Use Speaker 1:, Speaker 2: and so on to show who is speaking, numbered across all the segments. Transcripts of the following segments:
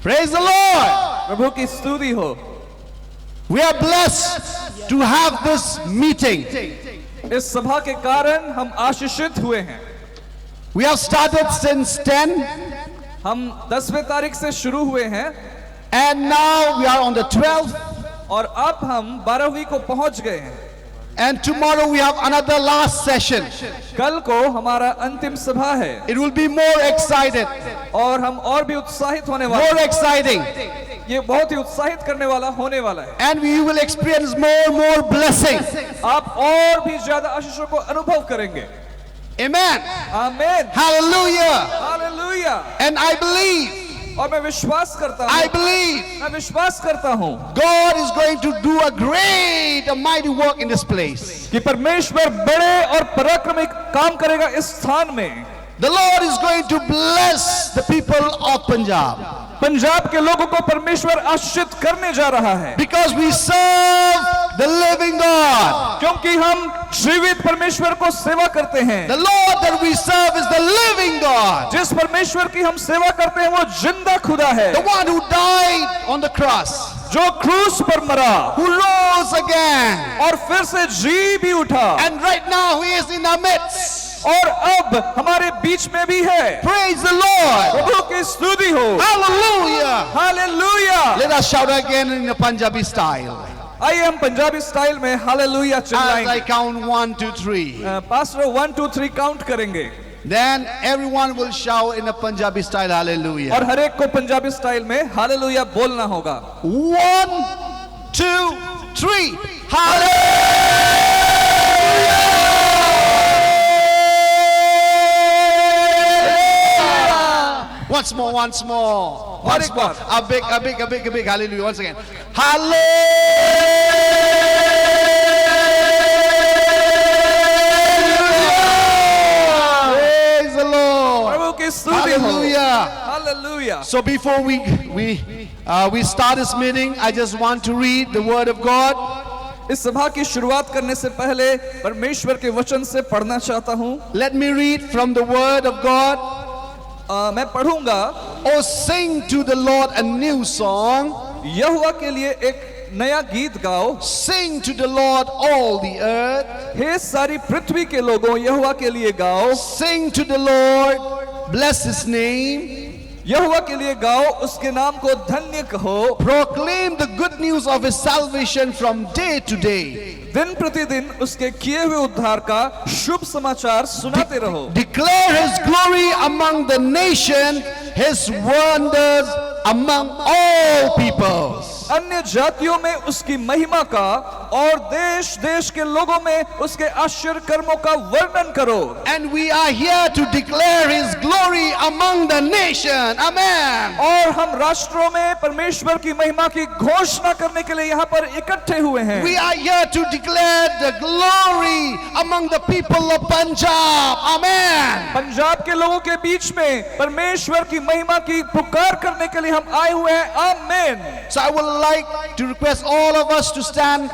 Speaker 1: Praise the Lord.
Speaker 2: प्रभु की स्तुति हो।
Speaker 1: We are blessed to have this meeting.
Speaker 2: इस सभा के कारण हम आशीषित हुए हैं।
Speaker 1: We have started since 10
Speaker 2: हम 10वें तारीख से शुरू हुए हैं
Speaker 1: and now we are on the 12th
Speaker 2: और अब हम 12वीं को पहुंच गए हैं।
Speaker 1: and tomorrow we have another last session.
Speaker 2: कल को हमारा अंतिम सभा है
Speaker 1: It will be more excited,
Speaker 2: और हम और भी उत्साहित होने वाले
Speaker 1: more exciting,
Speaker 2: हैं। ये बहुत ही उत्साहित करने वाला होने वाला है।
Speaker 1: and we will experience more blessing.
Speaker 2: आप और भी ज्यादा आशीषों को अनुभव करेंगे।
Speaker 1: Amen.
Speaker 2: आमीन।
Speaker 1: Hallelujah.
Speaker 2: Hallelujah.
Speaker 1: And I believe
Speaker 2: और मैं विश्वास करता हूँ
Speaker 1: God is going to do a great, a mighty work in this place.
Speaker 2: कि परमेश्वर बड़े और पराक्रमी काम करेगा इस स्थान में।
Speaker 1: The Lord is going to bless the people of Punjab.
Speaker 2: Punjab के लोगों को परमेश्वर आशीषित करने जा रहा है।
Speaker 1: Because we serve the living God.
Speaker 2: क्योंकि हम जीवित परमेश्वर को सेवा करते हैं।
Speaker 1: The Lord that we serve is the living God.
Speaker 2: जिस परमेश्वर की हम सेवा करते हैं वो जिंदा खुदा है।
Speaker 1: The one who died on the cross.
Speaker 2: जो क्रूस पर मरा,
Speaker 1: Who rose again.
Speaker 2: और फिर से जी भी उठा,
Speaker 1: And right now he is in our midst.
Speaker 2: और अब हमारे बीच में भी है।
Speaker 1: Praise the Lord.
Speaker 2: प्रभु की स्तुति हो।
Speaker 1: Hallelujah.
Speaker 2: Hallelujah.
Speaker 1: Let us shout again in the Punjabi style.
Speaker 2: आइए हम पंजाबी स्टाइल में hallelujah
Speaker 1: As I
Speaker 2: चिल्लाएंगे।
Speaker 1: count 1, 2, 3.
Speaker 2: Pastor 1 2 3 count करेंगे
Speaker 1: Then everyone will shout in a Punjabi style, hallelujah.
Speaker 2: और हर एक को पंजाबी स्टाइल में हालेलुया बोलना होगा।
Speaker 1: 1, 2, 3. Hallelujah. Once more. Once more. A big hallelujah. Once again. Praise the Lord.
Speaker 2: प्रभु की स्तुति हो।
Speaker 1: Hallelujah.
Speaker 2: Hallelujah.
Speaker 1: So before we start this meeting, I just want to read the word of God.
Speaker 2: इस सभा की शुरुआत करने से पहले परमेश्वर के वचन से पढ़ना चाहता हूँ।
Speaker 1: Let me read from the word of God.
Speaker 2: मैं पढ़ूंगा।
Speaker 1: Oh, sing to the Lord a new song.
Speaker 2: यहोवा के लिए एक नया गीत गाओ।
Speaker 1: Sing to the Lord all the earth.
Speaker 2: हे सारी पृथ्वी के लोगों यहोवा के लिए गाओ।
Speaker 1: Sing to the Lord, bless his name.
Speaker 2: यहोवा के लिए गाओ, उसके नाम को धन्य कहो।
Speaker 1: Proclaim the good news of his salvation from day to day.
Speaker 2: दिन प्रतिदिन उसके किए हुए उद्धार का शुभ समाचार सुनाते रहो।
Speaker 1: Declare his glory among the nation, his wonders among all peoples.
Speaker 2: अन्य जातियों में उसकी महिमा का और देश देश के लोगों में उसके आश्चर्य कर्मों का वर्णन करो।
Speaker 1: And we are here to declare his glory among the nation. Amen.
Speaker 2: और हम राष्ट्रों में परमेश्वर की महिमा की घोषणा करने के लिए यहाँ पर इकट्ठे हुए हैं।
Speaker 1: We are here to declare the glory among the people of Punjab. Amen.
Speaker 2: Punjab के लोगों के बीच में परमेश्वर की महिमा की पुकार करने के लिए हम आए हुए हैं। आमीन।
Speaker 1: So I would like to request all of us to stand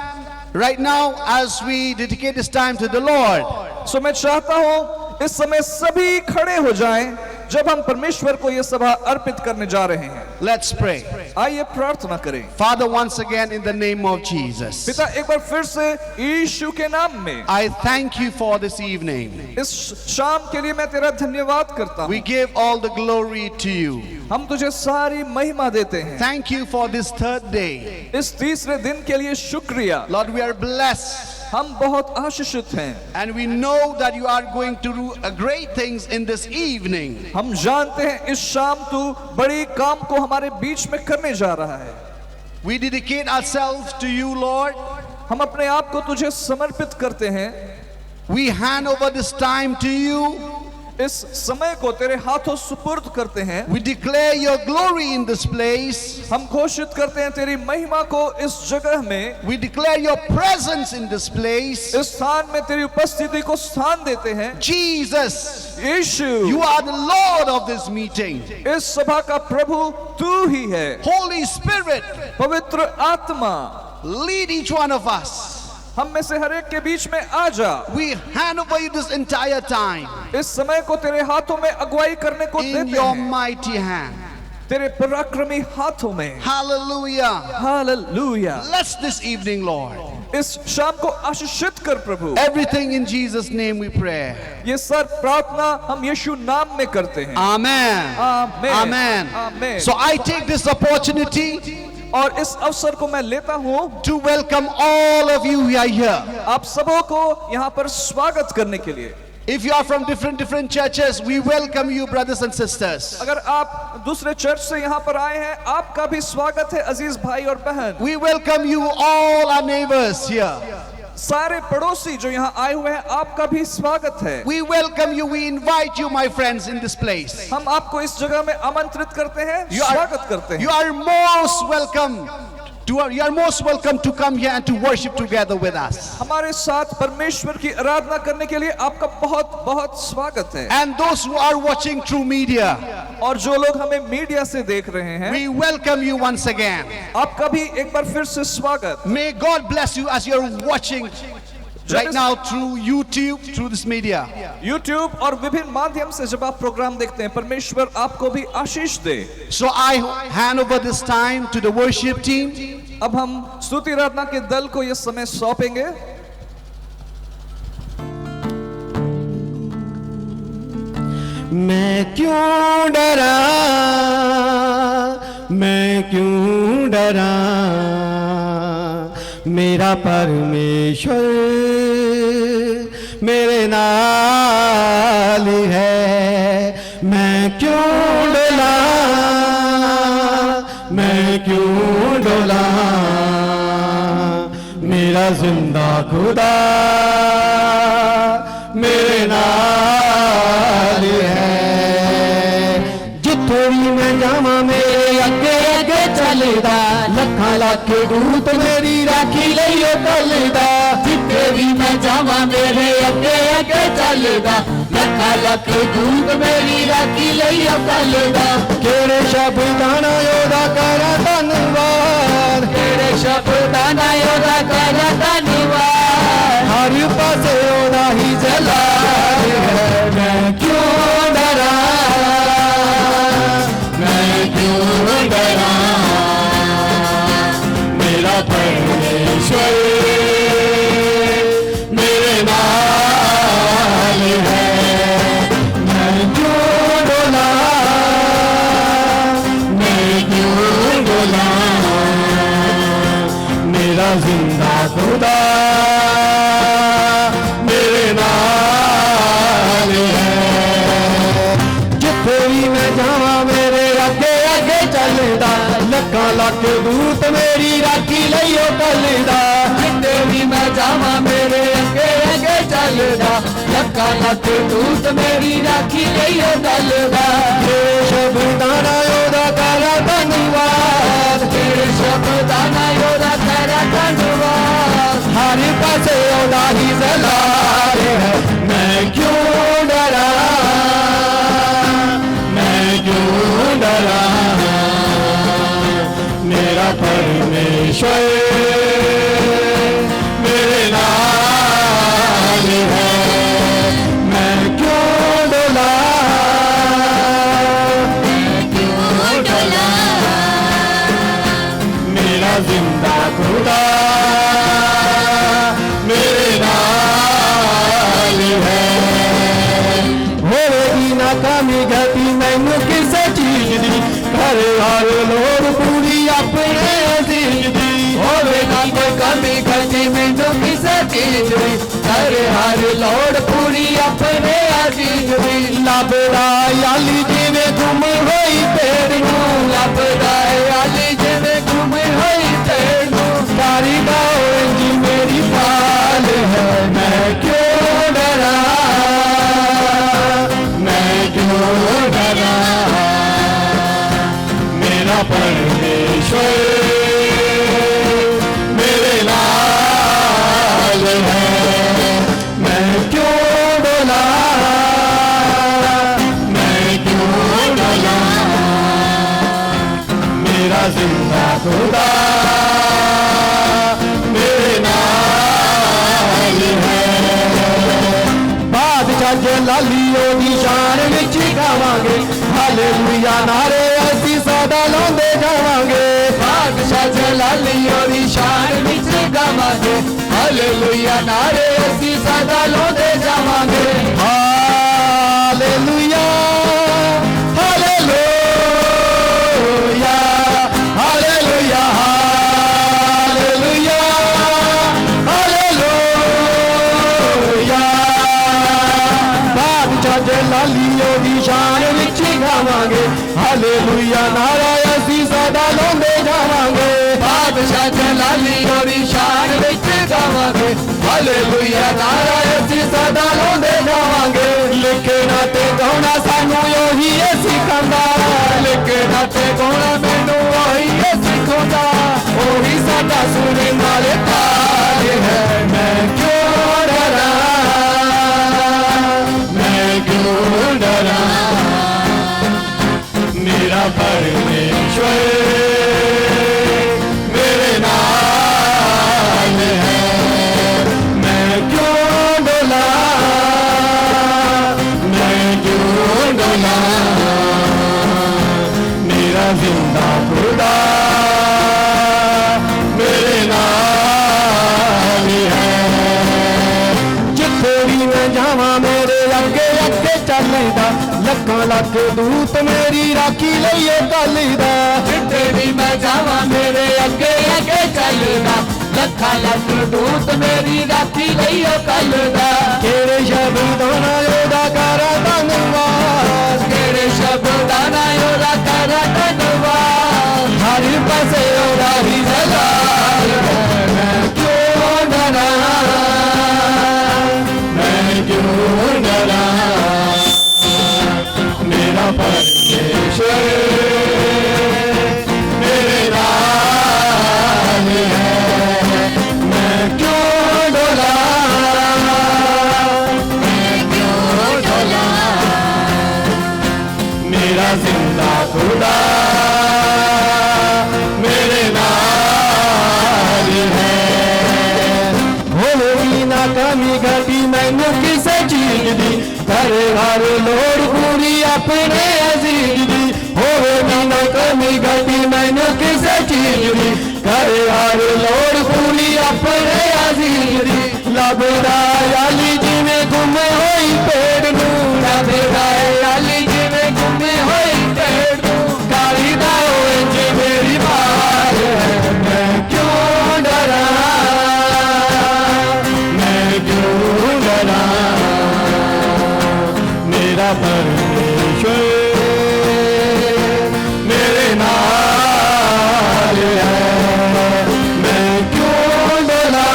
Speaker 1: right now as we dedicate this time to the Lord.
Speaker 2: सो मैं चाहता हूँ इस समय सभी खड़े हो जाएं जब हम परमेश्वर को यह सभा अर्पित करने जा रहे हैं।
Speaker 1: Let's pray.
Speaker 2: आइए प्रार्थना करें।
Speaker 1: Father, once again in the name of Jesus,
Speaker 2: पिता एक बार फिर से यीशु के नाम में
Speaker 1: I thank you for this evening.
Speaker 2: इस शाम के लिए मैं तेरा धन्यवाद करता
Speaker 1: We
Speaker 2: हूँ।
Speaker 1: give all the glory to you.
Speaker 2: हम तुझे सारी महिमा देते हैं।
Speaker 1: Thank you for this third day.
Speaker 2: इस तीसरे दिन के लिए शुक्रिया।
Speaker 1: Lord, we are blessed.
Speaker 2: हम बहुत आशीषित हैं।
Speaker 1: And we know that you are going to do great things in this evening.
Speaker 2: हम जानते हैं इस शाम तू बड़ी काम को हमारे बीच में करने जा रहा है।
Speaker 1: We dedicate ourselves to you, Lord.
Speaker 2: हम अपने आप को तुझे समर्पित करते हैं।
Speaker 1: We hand over this time to you.
Speaker 2: इस समय को तेरे हाथों सुपुर्द करते हैं।
Speaker 1: We declare your glory in this place.
Speaker 2: हम घोषित करते हैं तेरी महिमा को इस जगह में।
Speaker 1: We declare your presence in this place.
Speaker 2: इस स्थान में तेरी उपस्थिति को स्थान देते हैं।
Speaker 1: Jesus,
Speaker 2: Yeshu,
Speaker 1: you are the Lord of this meeting.
Speaker 2: इस सभा का प्रभु तू ही है।
Speaker 1: Holy Spirit,
Speaker 2: पवित्र आत्मा,
Speaker 1: lead each one of us.
Speaker 2: हम में से हर एक के बीच में आ जा।
Speaker 1: We hand over you this entire time
Speaker 2: इस समय को तेरे हाथों में अगुवाई करने को
Speaker 1: in
Speaker 2: देते
Speaker 1: your
Speaker 2: हैं।
Speaker 1: mighty hand.
Speaker 2: तेरे पराक्रमी हाथों में।
Speaker 1: Hallelujah.
Speaker 2: Hallelujah.
Speaker 1: Bless this evening, Lord.
Speaker 2: इस शाम को आशीषित कर प्रभु।
Speaker 1: Everything in Jesus' name we pray.
Speaker 2: ये सब प्रार्थना हम यीशु नाम में करते हैं।
Speaker 1: Amen.
Speaker 2: Amen.
Speaker 1: Amen.
Speaker 2: Amen.
Speaker 1: So I take this opportunity
Speaker 2: और इस अवसर को मैं लेता हूँ
Speaker 1: to welcome all of you who are here.
Speaker 2: आप सबों को यहाँ पर स्वागत करने के लिए।
Speaker 1: If you are from different churches, we welcome you, brothers and sisters.
Speaker 2: अगर आप दूसरे चर्च से यहाँ पर आए हैं, आपका भी स्वागत है अजीज भाई और बहन।
Speaker 1: We welcome you, all our neighbors here.
Speaker 2: सारे पड़ोसी जो यहाँ आए हुए हैं, आपका भी स्वागत है।
Speaker 1: We welcome you, we invite you, my friends, in this place.
Speaker 2: हम आपको इस जगह में आमंत्रित करते हैं, स्वागत करते हैं।
Speaker 1: You are most welcome. You are most welcome to come here and to worship together with us.
Speaker 2: हमारे साथ परमेश्वर की आराधना करने के लिए आपका बहुत बहुत स्वागत है।
Speaker 1: And those who are watching through media,
Speaker 2: और जो लोग हमें मीडिया से देख रहे हैं,
Speaker 1: we welcome you once again.
Speaker 2: आपका भी एक बार फिर से स्वागत।
Speaker 1: May God bless you as you're watching right now through YouTube, through this media.
Speaker 2: YouTube और विभिन्न माध्यम से जब आप प्रोग्राम देखते हैं, परमेश्वर आपको भी आशीष दे।
Speaker 1: So I hand over this time to the worship team.
Speaker 2: अब हम स्तुति आराधना के दल को ये समय सौंपेंगे।
Speaker 3: मैं क्यों डरा, मैं क्यों डरा, मेरा परमेश्वर मेरे नाल है। मैं क्यों डरा, मैं क्यों डोला, मेरा जिंदा खुदा मेरे नाल है। जिथे भी मैं जावा मेरे अगे अगे चलदा, लखां लाख दूत मेरी राखी लईओ कलदा। जिथे भी मैं जावा मेरे अगे अगे चलदा, लखां लाख दूत मेरी राखी लईओ कलदा। केड़े शब्दां नाल ओदा करा धन्नवाद, केड़े शब्दां नाल ओदा करा धन्नवाद। हर पासे ओदा ही जलाल है। मैं क्यों डरा, मैं क्यों डरा, मेरा परमेश्वर मेरे नाल है। मैं क्यों डोला, मैं क्यों डोला, मेरा जिंदा खुदा मेरे नाल है। जिथे भी मैं जावा मेरे अगे अगे चलदा, लखां लाख दूत मेरी राखी लईओ कलदा। जिथे भी मैं जावा मेरे अगे अगे चलदा, लखां लाख दूत मेरी राखी लईओ कलदा। तेरे शब्दां नाल ओदा करा धन्नवाद, तेरे शब्दां नाल ओदा करा धन्नवाद। हर पासे ओदा ही जलाल है। मैं क्यों डरा, मैं क्यों डरा, मेरा परमेश्वर मेरे नाल है। मैं क्यों डोला, मैं क्यों डोला, मेरा जिंदा खुदा मेरे नाल है। होगी नाकामी गति मैनू किसे चीज दी, हर हर लोड़ पूरी अपने अजीज दी। होगा कोई कमी गति मैनू किसे चीज दी, हर हर लोड़ पूरी अपने अजीज दी। लभदा याली जिवें गुम होई तेरे नूं, लभदा याली जिवें गुम होई तेरे नूं। कारी गाओ जी मेरी पाल है। मैं क्यों डरा, मैं क्यों डरा, मेरा परमेश्वर मेरे नाल है। मैं क्यों डोला, मैं क्यों डोला, मेरा जिंदा खुदा मेरे नाल है। बादशाह जलालियों दी शान विच गावांगे, हालेलुया नारे असीं सदा लाਉਂਦੇ ਜਾਵਾਂਗੇ ਬਾਦਸ਼ਾਹ ਜਲਾਲੀ ਉਹਦੀ ਸ਼ਾਨ ਵਿੱਚ ਗਾਵਾਂਗੇ ਹਾਲੇਲੂਇਆ ਨਾਰੇ ਅਸੀਂ ਸਦਾ ਲਾਉਂਦੇ ਜਾਵਾਂਗੇ hallelujah hallelujah hallelujah hallelujah hallelujah ਬਾਦਸ਼ਾਹ ਜਲਾਲੀ ਉਹਦੀ ਸ਼ਾਨ ਵਿੱਚ ਗਾਵਾਂਗੇ ਹਾਲੇਲੂਇਆ ਨਾਰਾ ਅਸੀਂ ਸਦਾ ਲਾਉਂਦੇ ਜਾਵਾਂਗੇ ਬਾਦਸ਼ਾਹ ਜਲਾਲੀ ਉਹਦੀ ਸ਼ਾਨ ਵਿੱਚ ਗਾਵਾਂਗੇ ਹਾਲੇਲੂਇਆ ਨਾਰਾ ਅਸੀਂ ਸਦਾ ਲਾਉਂਦੇ ਜਾਵਾਂਗੇ ਲਿਖਣਾ ਤੇ ਗਾਉਣਾ ਸਾਨੂੰ ਉਹੀ ਸਿਖਾਉਂਦਾ ਲਿਖਣਾ ਤੇ ਗਾਉਣਾ ਮੈਨੂੰ ਉਹੀ ਸਿਖਾਉਂਦਾ ਉਹੀ ਸਾਡਾ ਸੁਣਨ ਵਾਲੇ ਤਾਜ ਹੈ ਮੈਂ ਕਿਉਂ ਡਰਾਂ मैं क्यों डरा मेरा परमेश्वर मेरे नाल है मैं क्यों डोला मेरा जिंदा खुदा मेरे नाल है जिथे भी मैं जावा मेरे अगे अगे चलदा लखां लख दूत मेरी राखी लईए कलदा जिथे भी मैं जावा मेरे अगे अगे चलदा लखां लख दूत मेरी राखी लईए कलदा केड़े शब्दां नाल ओदा करा धन्नवाद केड़े शब्दां नाल ओदा करा धन्नवाद हर पासे ओदा ही जलाल मैं क्यों डरा क्यों डरा मेरा परमेश्वर मेरे नाल है मैं क्यों डोला मेरा जिंदा खुदा मेरे नाल है होगी ना कमी घटी मैनू किसे चीज दी करे हर लोड़ पूरी अपने अजीज दी होगी ना कमी घटी मैनू किसे चीज दी करे हर लोड़ पूरी अपने अजीज दी लभदा याली जिवें गुमे होई पेड़ नू लभदा याली जिवें गुमे होई पेड़ नू काली दा होए जे मेरी मार है मैं क्यों डरा मेरा परमेश्वर मेरे नाल है मैं क्यों डोला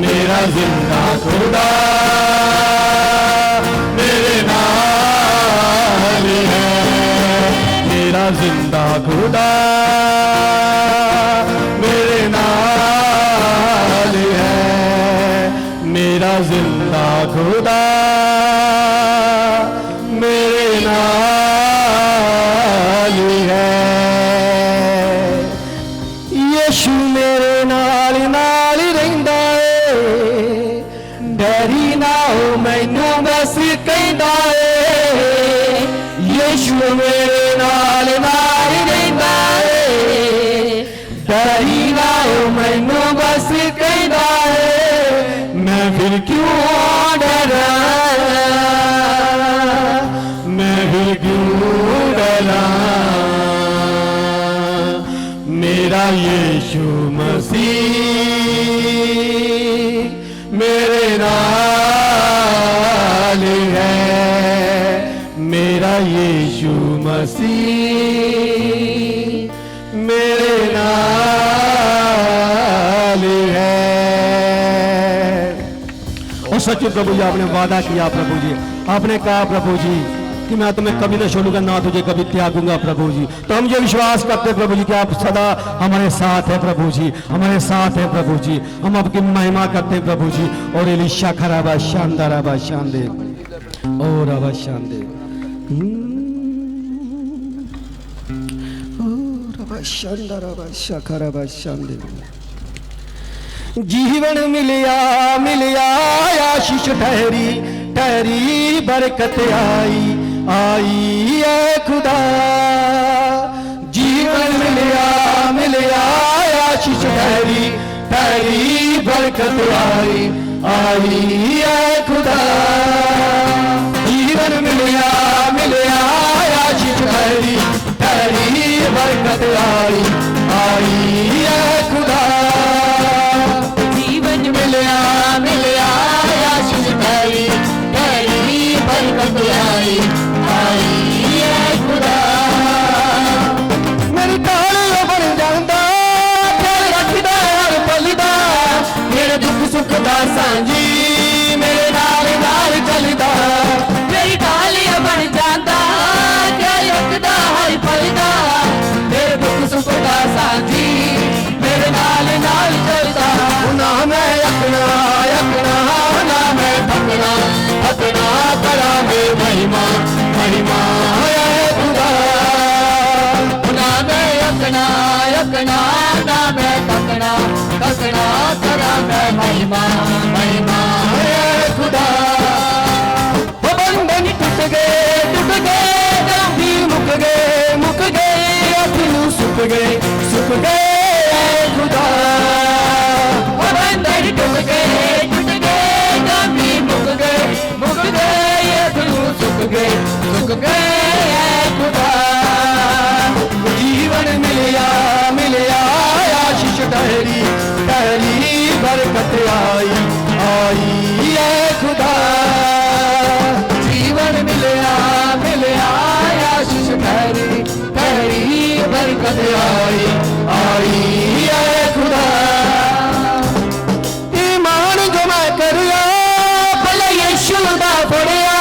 Speaker 3: मेरा जिंदा खुदा मेरे नाल है मेरा जिंदा खुदा मेरे नाल है मेरा जिंदा खुदा मेरे नाल है यीशु मेरे नाल नाल रहिंदा है डरी ना हो मैनू बस कहंदा है यीशु मेरे नाल नाल रहिंदा है डरी ना हो मैनू बस कहंदा है मैं फिर क्यों डरा मैं फिर क्यों डरा मेरा यीशु मसीह मेरे नाल है मेरा यीशु मसीह मेरे नाल है। और सच्चे प्रभु जी आपने वादा किया प्रभु जी आपने कहा प्रभु जी कि मैं तुम्हें कभी न छोड़ूंगा ना तुझे कभी त्यागूंगा प्रभु जी। तो हम ये विश्वास करते प्रभु जी कि आप सदा हमारे साथ है प्रभु जी हमारे साथ है प्रभु जी हम आपकी महिमा करते हैं प्रभु जी। और एलिशा खराबा शानदार आबा शानदे और आबा शानदे शानदार आबा खराबा शानदे जीवन मिलिया मिलिया आशीष ठहरी तेरी बरकत आई है खुदा। जीवन मिलिया आशीष तेरी बरकत आई है खुदा। जीवन मिलिया आशीष तेरी बरकत आई है खुदा। जीवन मिलिया आशीष तेरी बरकत आई है खुदा। मेरी ताल बन जांदा ख्याल रखदा हर पल दा। मेरे दुख सुख दा सांझी मेरे नाल चलदा।
Speaker 4: मेरी डालिया बन जाता ख्याल रखदा हर पल दा।
Speaker 3: मेरे दुख सुख दा सांझी मेरे नाल चलदा। ना मैं अपना ना मैं थकना करा में महिमा है खुदा। ना मैं अपना ना मैं थकना करा में महिमा है खुदा। वो बंधन टूट गए काम भी मुक गए अखियों सुख गए खुदा। वो बंधन टूट गए काम भी मुक गए अखियों सुख गए खुदा। जीवन मिलिया आशीष तेरी बरकत आई है खुदा। जीवन मिलिया आशीष तेरी बरकत आई है खुदा। ईमान जो मैं करिया भले यीशु दा फड़िया।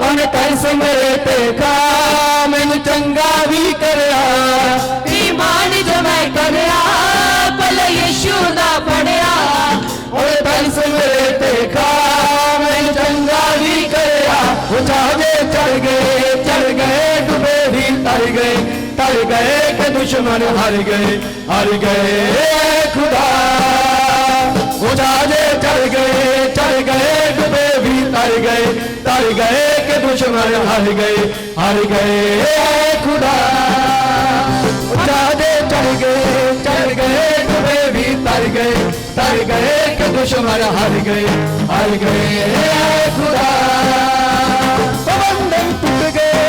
Speaker 3: उन्हें तरस मेरे ते खा मैनू चंगा भी करया।
Speaker 4: ईमान जो मैं करया भले यीशु दा पढ़िया।
Speaker 3: उन्हें तरस मेरे ते खा मैनू चंगा भी करया। वो जहाजे चढ़ गए डूबे भी तर गए के दुश्मन हार गए खुदा। वो जहाजे चढ़ गए डूबे भी तर गए के दुश्मन हार गए खुदा। जहाजे चढ़ गए डूबे भी तर गए के दुश्मन हार गए खुदा। बंधन टूट गए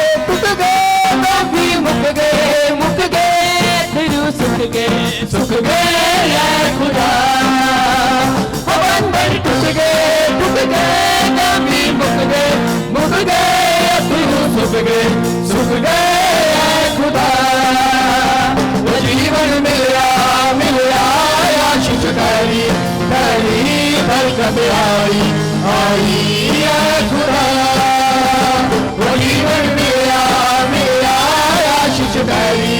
Speaker 3: काम भी मुक गए
Speaker 4: फिर सुख
Speaker 3: गए खुदा। बंधन टूट गए काम भी मुक गए फिर सुख गए खुदा। वो जीवन मिलिया आशीष तेरी बरकत आई है खुदा। वो जीवन मिलिया आशीष तेरी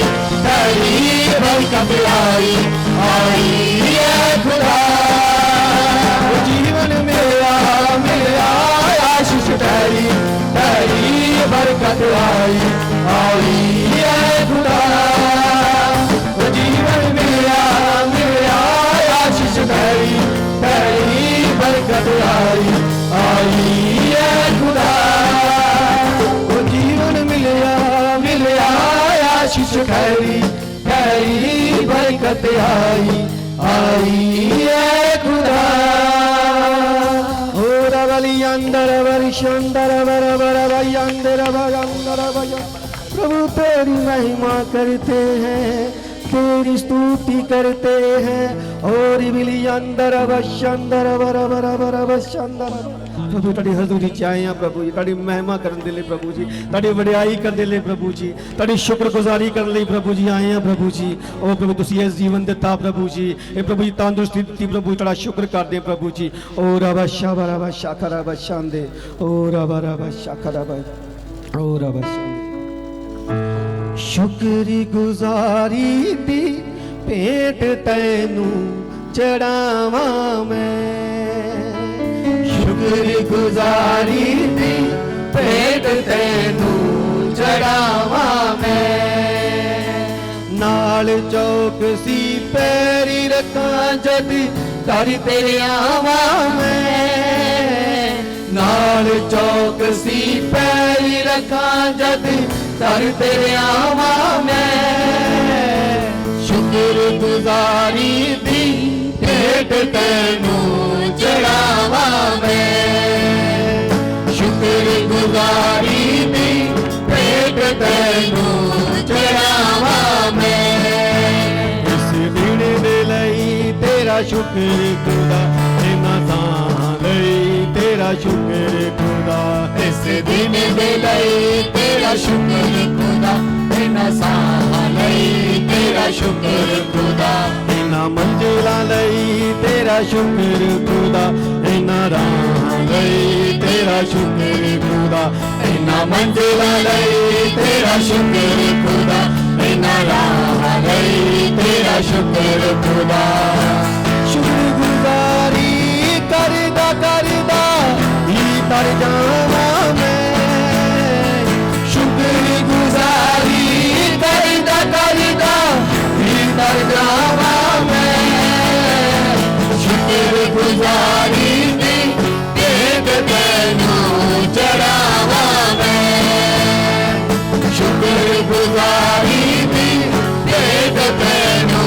Speaker 3: बरकत आई है खुदा। वो जीवन मिलिया आशीष तेरी बरकत आई है खुदा। वो जीवन मिलिया आशीष तेरी बरकत आई है खुदा। वो जीवन मिलिया आशीष तेरी बरकत आई है खुदा। प्रभु तेरी महिमा करते हैं तेरी स्तुति करते हैं। और प्रभु तुहाडी हजूरी च आए हैं प्रभु जी। तुहाडी महिमा करन दे लई प्रभु जी, तुहाडी वडियाई करन दे लई प्रभु जी, तुहाडी शुक्रगुजारी करन लई प्रभु जी आए हैं प्रभु जी। ओ प्रभु तुसीं इस जीवन दिता प्रभु जी। ए प्रभु जी तंदुरुस्ती दित्ती प्रभु जी, तुहाडा शुक्र करदे प्रभु जी। ओ रबा शाबा शाखरा बशांदे ओ रबा शाखरा ओ रबा शुक्र गुजारी दी भेंट तैनू चढ़ावा मैं। शुक्र गुजारी दी भेंट तैनू चढ़ावा मैं। नाल चौकसी पैरी रखा जद कर तेरे आवा मैं। नाल चौकसी पैरी रखा जद कर तेरे आवा मैं शुक्र गुजारी दी भेंट तैनू चढ़ावा मैं शुक्र गुजारी दी भेंट तैनू चढ़ावा मैं इस दिन दे लई तेरा शुक्र खुदा इना तां लई तेरा शुक्र खुदा इस दिन दे लई तेरा शुक्र खुदा इना सां लई तेरा शुक्र खुदा इना मंजिला लई तेरा शुक्र खुदा इना राह लई तेरा शुक्र खुदा इना मंजिला लई तेरा शुक्र खुदा इना राह लई तेरा शुक्र खुदा शुक्र गुजारी करदा करदा ही तर जावा मैं शुक्र गुजारी करदा करदा ही तर जावा मैं शुक्र गुजारी दी भेंट तैनू चढ़ावा मैं शुक्र गुजारी दी भेंट तैनू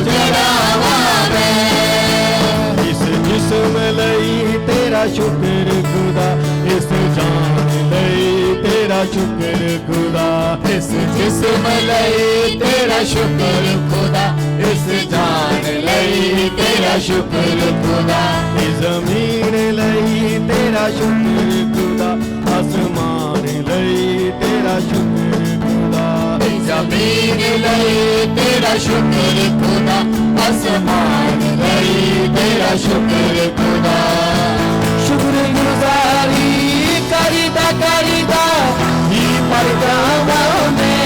Speaker 3: चढ़ावा मैं इस जिस्म लई तेरा शुक्र खुदा इस जान लई तेरा शुक्र खुदा इस जिस्म लई तेरा शुक्र खुदा इस जान लई तेरा शुक्र खुदा इस ज़मीन लई तेरा शुक्र खुदा आसमान लई तेरा शुक्र खुदा इस ज़मीन लई तेरा शुक्र खुदा आसमान लई तेरा शुक्र खुदा शुक्र गुजारी करदा करदा ही पर जावा मैं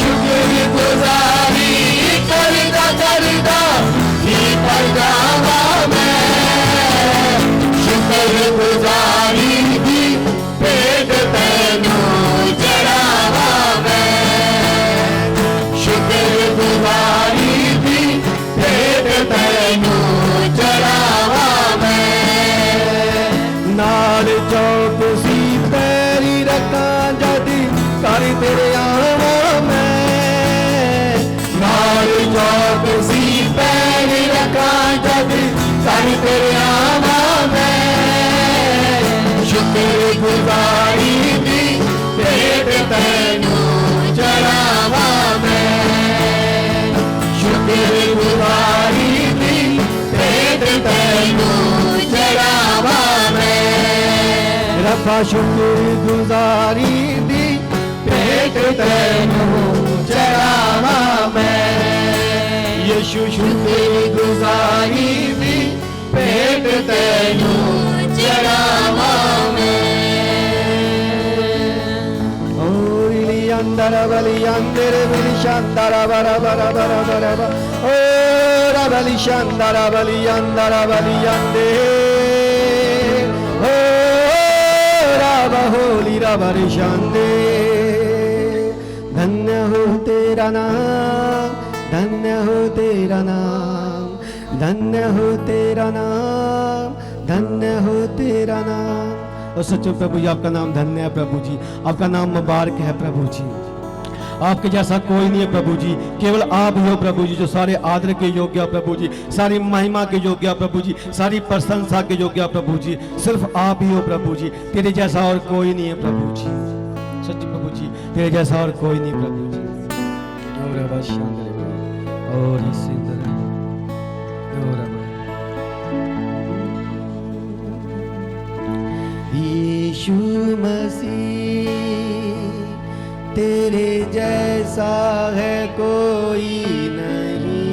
Speaker 3: शुक्र गुजारी करदा करदा ही पर जावा मैं शुक्र गुजारी दी भेंट तैनू चढ़ावा मैं शुक्र गुजारी दी भेंट तैनू चढ़ावा नाल चौकसी पैरी रखा जद कर तेरे आवा मैं नाल चौकसी पैरी रखा जद कर तेरे आवा मैं शुक्र गुजारी दी भेंट तैनू चढ़ावा मैं शुक्र गुजारी दी भेंट तैनू चढ़ावा रब्बा शुक्र गुजारी दी भेंट तैनू चढ़ावा मैं यीशु शुक्र गुजारी दी भेंट तैनू चढ़ावा मैं ओ इली अंदर बली अंदर बली शांदर बरा बरा बरा बरा ओ रबली शांदर बली अंदर बली अंदर होली रबर शांदे धन्य हो तेरा नाम धन्य हो तेरा नाम धन्य हो तेरा नाम धन्य हो तेरा नाम और सच्चे प्रभु जी आपका नाम धन्य है प्रभु जी आपका नाम मुबारक है प्रभु जी आपके जैसा कोई नहीं है प्रभु जी केवल आप ही हो प्रभु जी जो सारे आदर के योग्य प्रभु जी सारी महिमा के योग्य प्रभु जी सारी प्रशंसा के योग्य प्रभु जी सिर्फ आप ही हो प्रभु जी तेरे जैसा और कोई नहीं है प्रभु जी सच्चे प्रभु जी तेरे जैसा और कोई नहीं प्रभु जी और यीशु मसीह तेरे जैसा है कोई नहीं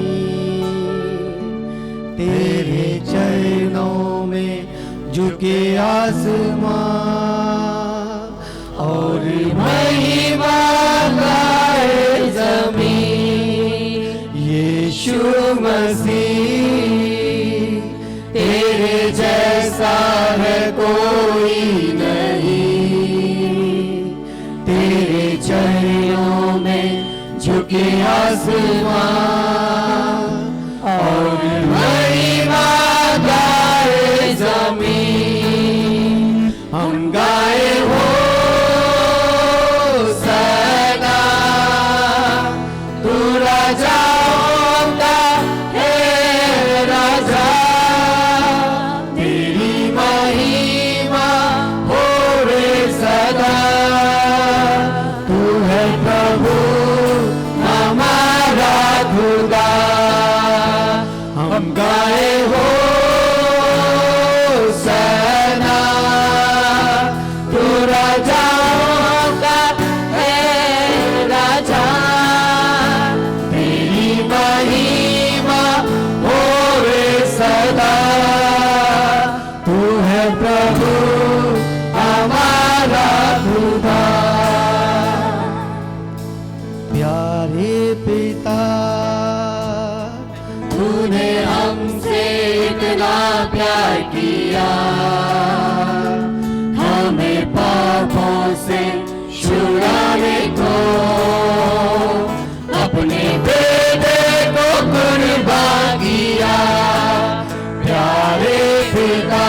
Speaker 3: तेरे चरणों में झुके आसमां और महिमा गाए ज़मीन यीशु मसीह तेरे जैसा है कोई नहीं तेरे चरणों में झुके आसमां और महिमा गाए ज़मीन किया, हमें पापों से छुड़ाने को अपने बेटे को कुर्बान किया। प्यारे पिता,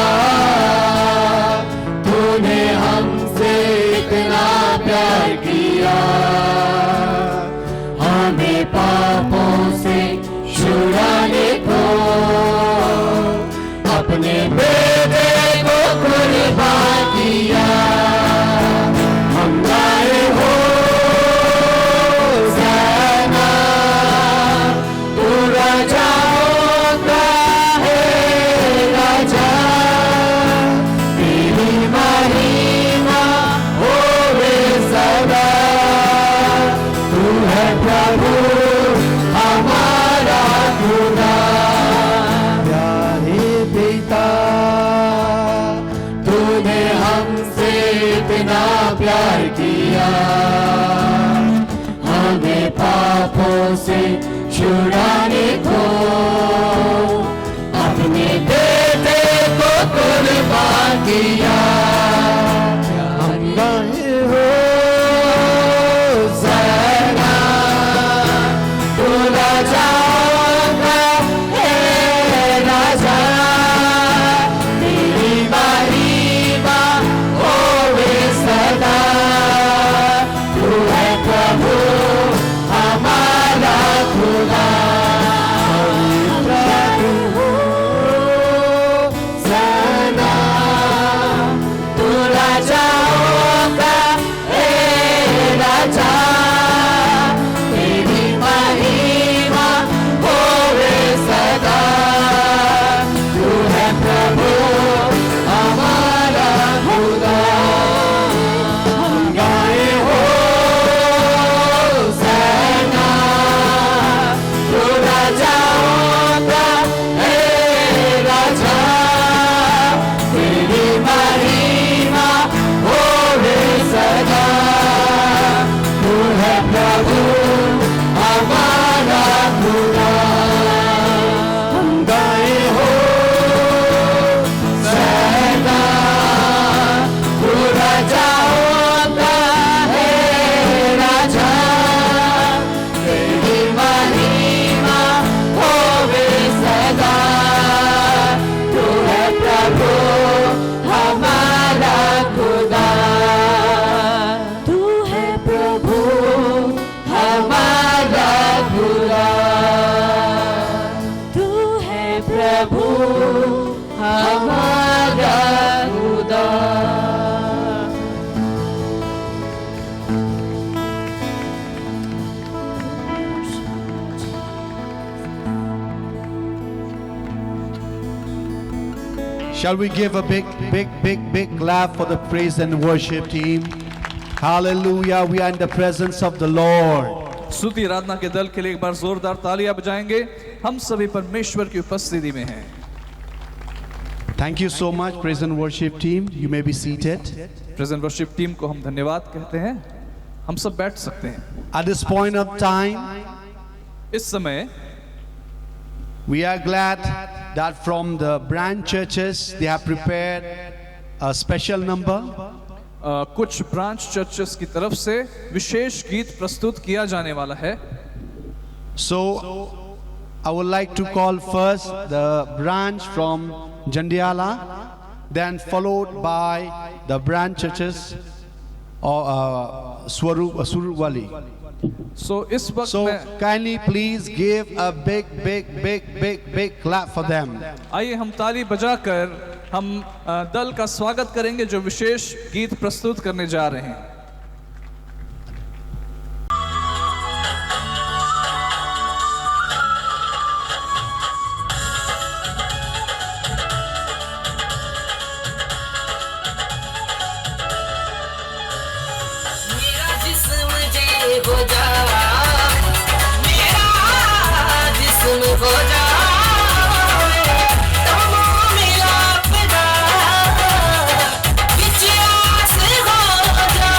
Speaker 3: तूने हमसे इतना प्यार किया, हमें पापों से छुड़ाने को अपने बेटे को कुर्बान किया। हम गाए हो ज़ैना, तू राजाओं का है राजा, तेरी महिमा होवे सदा। तू है प्रभु हमारा खुदा। प्यारे पिता, तूने हमसे इतना प्यार किया, हमें पापों से छुड़ाने को अपने बेटे को कुर्बान किया। हम गाए हो ज़ैना, तू राजाओं का है राजा, तेरी महिमा होवे सदा। तू है प्रभु हमारा खुदा। प्रभु ज़ैना, तू राजाओं का है राजा, तेरी महिमा होवे सदा। तू है प्रभु हमारा खुदा। हम गाए हो ज़ैना, तू राजाओं का है राजा, तेरी महिमा होवे सदा। तू है प्रभु हमारा खुदा। हम गाए हो ज़ैना, तू राजाओं का है राजा, तेरी महिमा होवे सदा। तू है प्रभु हमारा खुदा। तू है प्रभु हमारा खुदा। तू है प्रभु हमारा खुदा।
Speaker 1: Shall we give a big clap for the praise and worship team? Hallelujah, we are in the presence of the Lord.
Speaker 2: स्तुति आराधना के दल के लिए एक बार जोरदार तालियां बजाएंगे। हम सभी परमेश्वर की उपस्थिति में हैं।
Speaker 1: Thank you so much, praise and worship team. You may be seated.
Speaker 2: Present worship team को हम धन्यवाद कहते हैं। हम सब बैठ सकते हैं।
Speaker 1: At this point of time,
Speaker 2: इस समय
Speaker 1: we are glad that from the branch churches they have prepared a special number.
Speaker 2: कुछ ब्रांच चर्चेस की तरफ से विशेष गीत प्रस्तुत किया जाने वाला है।
Speaker 1: So I would like to call first the branch from Jandiala, then followed by the branch churches of Surwali.
Speaker 2: So इस वक्त
Speaker 1: So
Speaker 2: में
Speaker 1: kindly please give a big clap for them.
Speaker 2: आइए हम ताली बजाकर हम दल का स्वागत करेंगे जो विशेष गीत प्रस्तुत करने जा रहे हैं।
Speaker 4: मेरा जिस्म जे हो जा, मेरा जिस्म हो जा, तमाम मिला पैदा, बिच आस हो जा।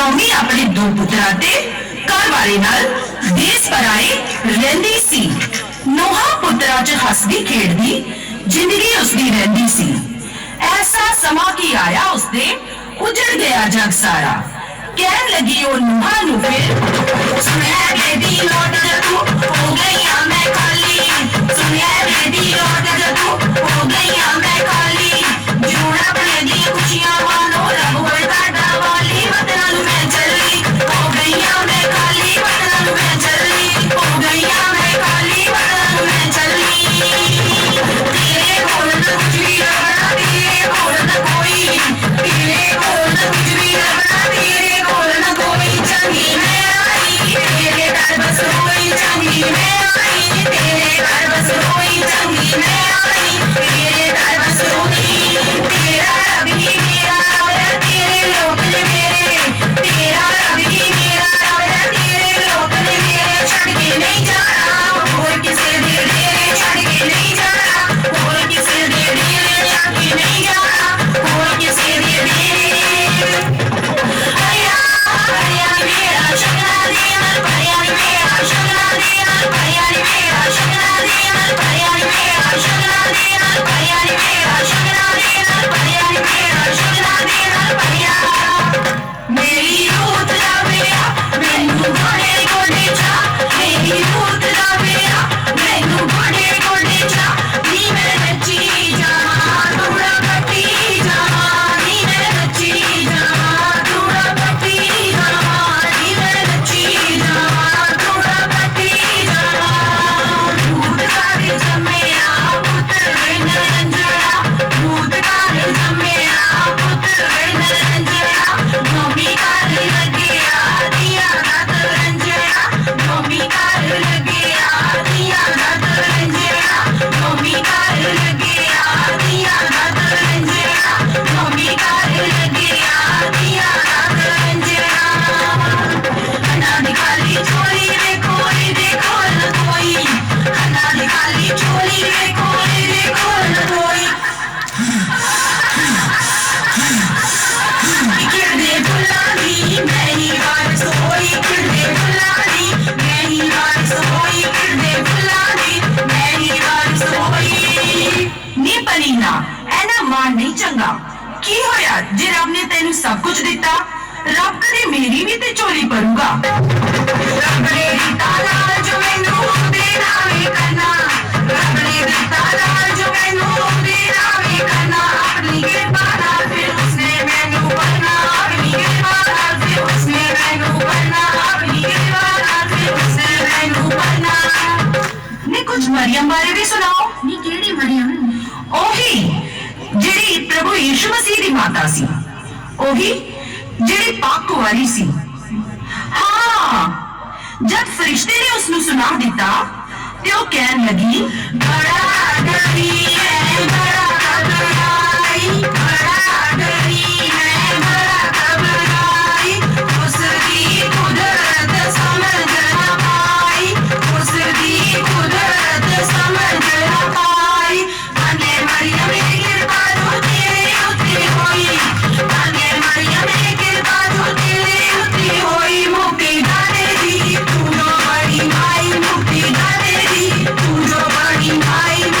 Speaker 5: ਨੌਮੀ ਆਪਣੇ ਦੋ ਪੁੱਤਰਾਂ ਤੇ ਘਰ ਵਾਲੇ ਨਾਲ ਦੇਸ ਪਰਾਏ ਰਹਿੰਦੀ ਸੀ। ਨੋਹਾਂ ਪੁੱਤਰਾਂ 'ਚ ਹੱਸਦੀ ਖੇਡਦੀ ਜ਼ਿੰਦਗੀ ਉਸਦੀ ਰਹਿੰਦੀ ਸੀ। ਐਸਾ ਸਮਾਂ ਕੀ ਆਇਆ ਉਸਦੇ ਉਜੜ ਗਿਆ ਜਗ ਸਾਰਾ। ਕਹਿਣ ਲੱਗੀ ਉਹ ਨੂੰਹਾਂ ਨੂੰ ਫਿਰ ਸੁਣਿਆ ਬੇਦੀ ਲੌਟ ਜਾ ਤੂੰ ਹੋ ਗਈਆਂ ਮੈਂ ਖਾਲੀ। ਸੁਣਿਆ ਬੇਦੀ ਲੌਟ ਜਾ ਤੂੰ ਹੋ ਗਈਆਂ ਮੈਂ ਖਾਲੀ। ਜੂਣ ਆਪਣੇ ਦੀਆਂ ਖੁਸ਼ੀਆਂ ਮਾਨੋ ਰੱਬ ਹੋਏ ਤੁਹਾਡਾ ਵਾਲੀ। ਵਤਨਾਂ ਨੂੰ ਮੈਂ ਚੱਲੀ ਹੋ ਗਈਆਂ ਮੈਂ ਖਾਲੀ। ਵਤਨਾਂ ਨੂੰ ਮੈਂ ਚੱਲੀ ਹੋ ਗਈਆਂ ਮੈਂ ਖਾਲੀ। ਵਤਨਾਂ ਨੂੰ ਮੈਂ ਚੱਲੀ। ਤੇਰੇ ਕੋਲ ਨਾ ਕੁਝ ਵੀ ਰੱਖਣਾ ਤੇਰੇ ਕੋਲ ਨਾ ਕੋਈ। ਤੇਰੇ ਕੋਲ ਨਾ ਕੁਝ ਵੀ ਰੱਖਣਾ ਤੇਰੇ ਕੋਲ ਨਾ ਕੋਈ। ਚੰਗੀ ਮੈਂ ਆਈ ਤੇਰੇ ਘਰ ਬਸ ਹੋਈ। ਚੰਗੀ ਮੈਂ ਆਈ ਤੇਰੇ ਘਰ ਬਸ ਹੋਈ। ਚੰਗੀ ਮੈਂ ਆਈ ਤੇਰੇ ਘਰ ਬਸ ਹੋਈ। ਤੇਰਾ ਰੱਬ ਹੀ ਮੇਰਾ ਰੱਬ ਹੈ ਤੇਰੇ ਲੋਕ ਨੇ ਮੇਰੇ। ਤੇਰਾ ਰੱਬ ਹੀ ਮੇਰਾ ਰੱਬ ਹੈ ਤੇਰੇ ਲੋਕ ਨੇ ਮੇਰੇ। ਛੱਡ ਕੇ ਨਹੀਂ ਜਾਣਾ ਹੋਰ ਕਿਸੇ ਦੇ ਡੇਰੇ। ਛੱਡ ਕੇ ਨਹੀਂ ਜਾਣਾ ਹੋਰ ਕਿਸੇ ਦੇ ਡੇਰੇ। ਛੱਡ ਕੇ ਨਹੀਂ ਜਾਣਾ ਹੋਰ ਕਿਸੇ ਦੇ ਡੇਰੇ। ਹਰਿਆ ਹਰਿਆ ਮੇਰਾ ਸ਼ਗਨਾ ਦੇ ਨਾਲ ਭਰਿਆ ਨੀ ਮੇਰਾ ਸ਼ਗਨਾ ਦੇ ਨਾਲ ਭਰਿਆ ਨੀ ਮੇਰਾ ਸ਼ਗਨਾ ਦੇ ਨਾਲ ਭਰਿਆ ਨੀ ਮੇਰਾ ਸ਼ਗਨਾ ਦੇ ਨਾਲ ਭਰਿਆ ਨੀ ਮੇਰਾ ਸ਼ਗਨਾ ਦੇ ਨਾਲ ਭਰਿਆ ਨੀ ਮੇਰਾ ਸ਼ਗਨਾ ਦੇ ਨਾਲ ਭਰਿਆ। ਮੇਰੀ ਰੂਤ ਦਾ ਵਿਆਹ ਮੈਨੂੰ ਗੋਡੇ ਗੋਡੇ ਚਾ। ਮੇਰੀ ਰੂਤ ਦਾ ਵਿਆਹ ਮੈਨੂੰ ਗੋਡੇ ਗੋਡੇ ਚਾ। ਨੀ ਮੈਂ ਨੱਚੀ ਜਾਵਾਂ ਧੂੜਾ ਪੱਟੀ ਜਾਵਾਂ। ਨੀ ਮੈਂ ਨੱਚੀ ਜਾਵਾਂ ਧੂੜਾ ਪੱਟੀ ਜਾਵਾਂ। ਨੀ ਮੈਂ ਨੱਚੀ ਜਾਵਾਂ ਧੂੜਾ ਪੱਟੀ ਜਾਵਾਂ। ਰੂਤ ਘਰ ਜੰਮਿਆ ਪੁੱਤਰ ਵੇ ਨਰੰਜਣਾ। ਰੂਤ ਘਰ ਜੰਮਿਆ ਪੁੱਤਰ ਵੇ ਨਰੰਜਣਾ। ਨੌਮੀ ਘਰ ਲੱਗਿਆ ਦੀਆਂ ਦਾ ਤਰੰਜਣਾ। ਨੌਮੀ ਘਰ ਲੱਗਿਆ ਦੀਆਂ ਦਾ ਤਰੰਜਣਾ। ਨੌਮੀ ਘਰ ਲੱਗਿਆ ਦੀਆਂ ਦਾ ਤਰੰਜਣਾ। ਨੌਮੀ ਘਰ ਲੱਗਿਆ ਦੀਆਂ ਦਾ ਤਰੰਜਣਾ। ਹਨਾ ਦੀ ਖਾਲੀ ਝੋਲੀ ਵੇ ਕੋਈ ਦੇ ਕੋਲ ਨਾ ਕੋਈ। ਹਨਾ ਦੀ ਖਾਲੀ ਝੋਲੀ ਵੇ ਕੋਈ ਦੇ ਕੋਲ ਨਾ ਕੋਈ। ਖਿੜਦੇ ਫੁੱਲਾਂ ਦੀ ਮੈਂ ਹੀ ਵਾਰਿਸ ਹੋਈ। ਖਿੜਦੇ ਫੁੱਲਾਂ ਦੀ ਮੈਂ ਹੀ ਵਾਰਿਸ ਹੋਈ। ਖਿੜਦੇ ਫੁੱਲਾਂ ਦੀ ਮੈਂ ਹੀ ਵਾਰਿਸ ਹੋਈ। ਨੀ ਪਲੀਨਾ ਐਨਾ ਮਾਨ ਨਹੀਂ ਚੰਗਾ। ਕੀ ਹੋਇਆ ਜੇ ਰੱਬ ਨੇ ਤੈਨੂੰ ਸਭ ਕੁਝ ਦਿੱਤਾ। ਰੱਬ ਕਦੇ ਮੇਰੀ ਵੀ ਤੇ ਝੋਲੀ ਭਰੂਗਾ। ਰੱਬ ਨੇ ਦਿੱਤਾ ਲਾਲ ਜੋ ਮੈਨੂੰ ਉਹਦੇ ਨਾਵੇਂ ਕਰਨਾ। ਰੱਬ ਨੇ ਦਿੱਤਾ ਲਾਲ ਜੋ ਮੈਨੂੰ ਉਹਦੇ ਨਾਵੇਂ ਕਰਨਾ। ਆਪਣੀ ਕਿਰਪਾ ਨਾਲ ਫਿਰ ਉਸਨੇ ਮੈਨੂੰ ਭਰਨਾ। ਆਪਣੀ ਕਿਰਪਾ ਨਾਲ ਫਿਰ ਉਸਨੇ ਮੈਨੂੰ ਭਰਨਾ। ਆਪਣੀ ਕਿਰਪਾ ਨਾਲ ਫਿਰ ਉਸਨੇ ਮੈਨੂੰ ਭਰਨਾ। ਨੇ ਕੁਝ ਮਰੀਮ ਬਾਰੇ ਵੀ ਸੁਣਾਓ। ਨੀ ਕਿਹੜੀ ਮਰੀਮ। ਉਹੀ ਜਿਹੜੀ ਪ੍ਰਭੂ ਯਿਸੂ ਮਸੀਹ ਦੀ ਮਾਤਾ ਸੀ। ਉਹੀ ਜਿਹੜੀ ਪਾਕ ਕੁਆਰੀ ਸੀ। ਹਾਂ ਜਦ ਫਰਿਸ਼ਤੇ ਨੇ ਉਸਨੂੰ ਸੁਣਾ ਦਿੱਤਾ ਤੇ ਉਹ ਕਹਿਣ ਲੱਗੀ ਬੜਾ ਡਰੀ ਹੈ ਬੜਾ ਘਬਰਾਈ। ਬੜਾ ਡਰੀ ਹੈ ਬੜਾ ਘਬਰਾਈ। ਉਸਦੀ ਕੁਦਰਤ ਸਮਝ ਨਾ ਪਾਈ। ਉਸਦੀ ਕੁਦਰਤ ਸਮਝ ਨਾ ਪਾਈ। ਭਾਨੇ ਮਰੀਮ ਦੀ ਕਿਰਪਾ ਜੋ ਤੇਰੇ ਉੱਤੇ ਹੋਈ। ਭਾਨੇ ਮਰੀਮ ਦੀ ਕਿਰਪਾ ਜੋ ਤੇਰੇ ਉੱਤੇ ਹੋਈ। ਮੁਕਤੀ ਦਾਤੇ ਦੀ ਤੂੰ ਜੋ ਬੜੀ ਮਾਈ। ਮੁਕਤੀ ਦਾਤੇ ਦੀ ਤੂੰ ਜੋ ਬੜੀ ਮਾਈ।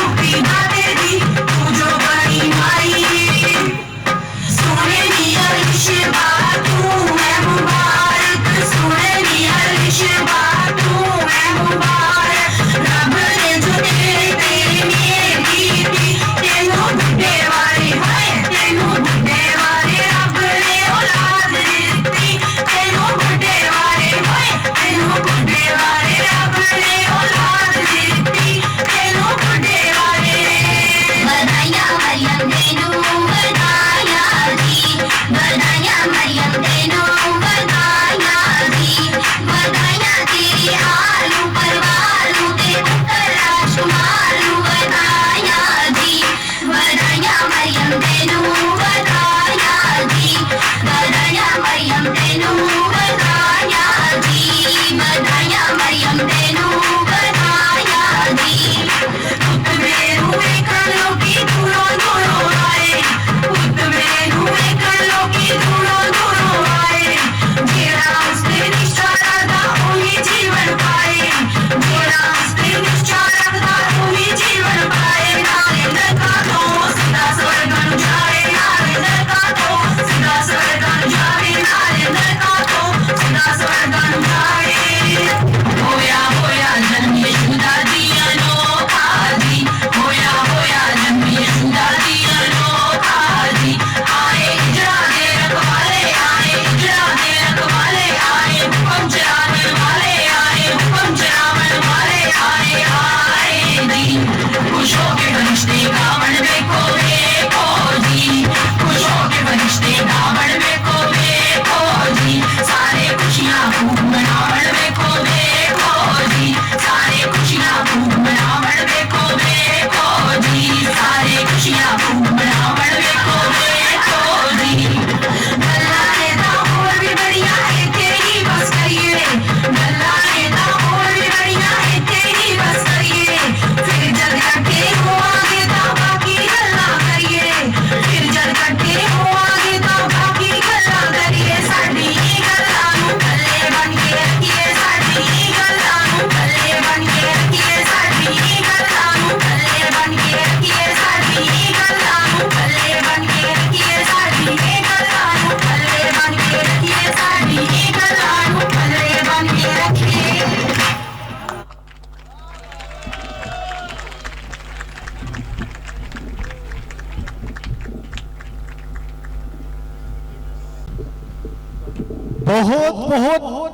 Speaker 1: बहुत बहुत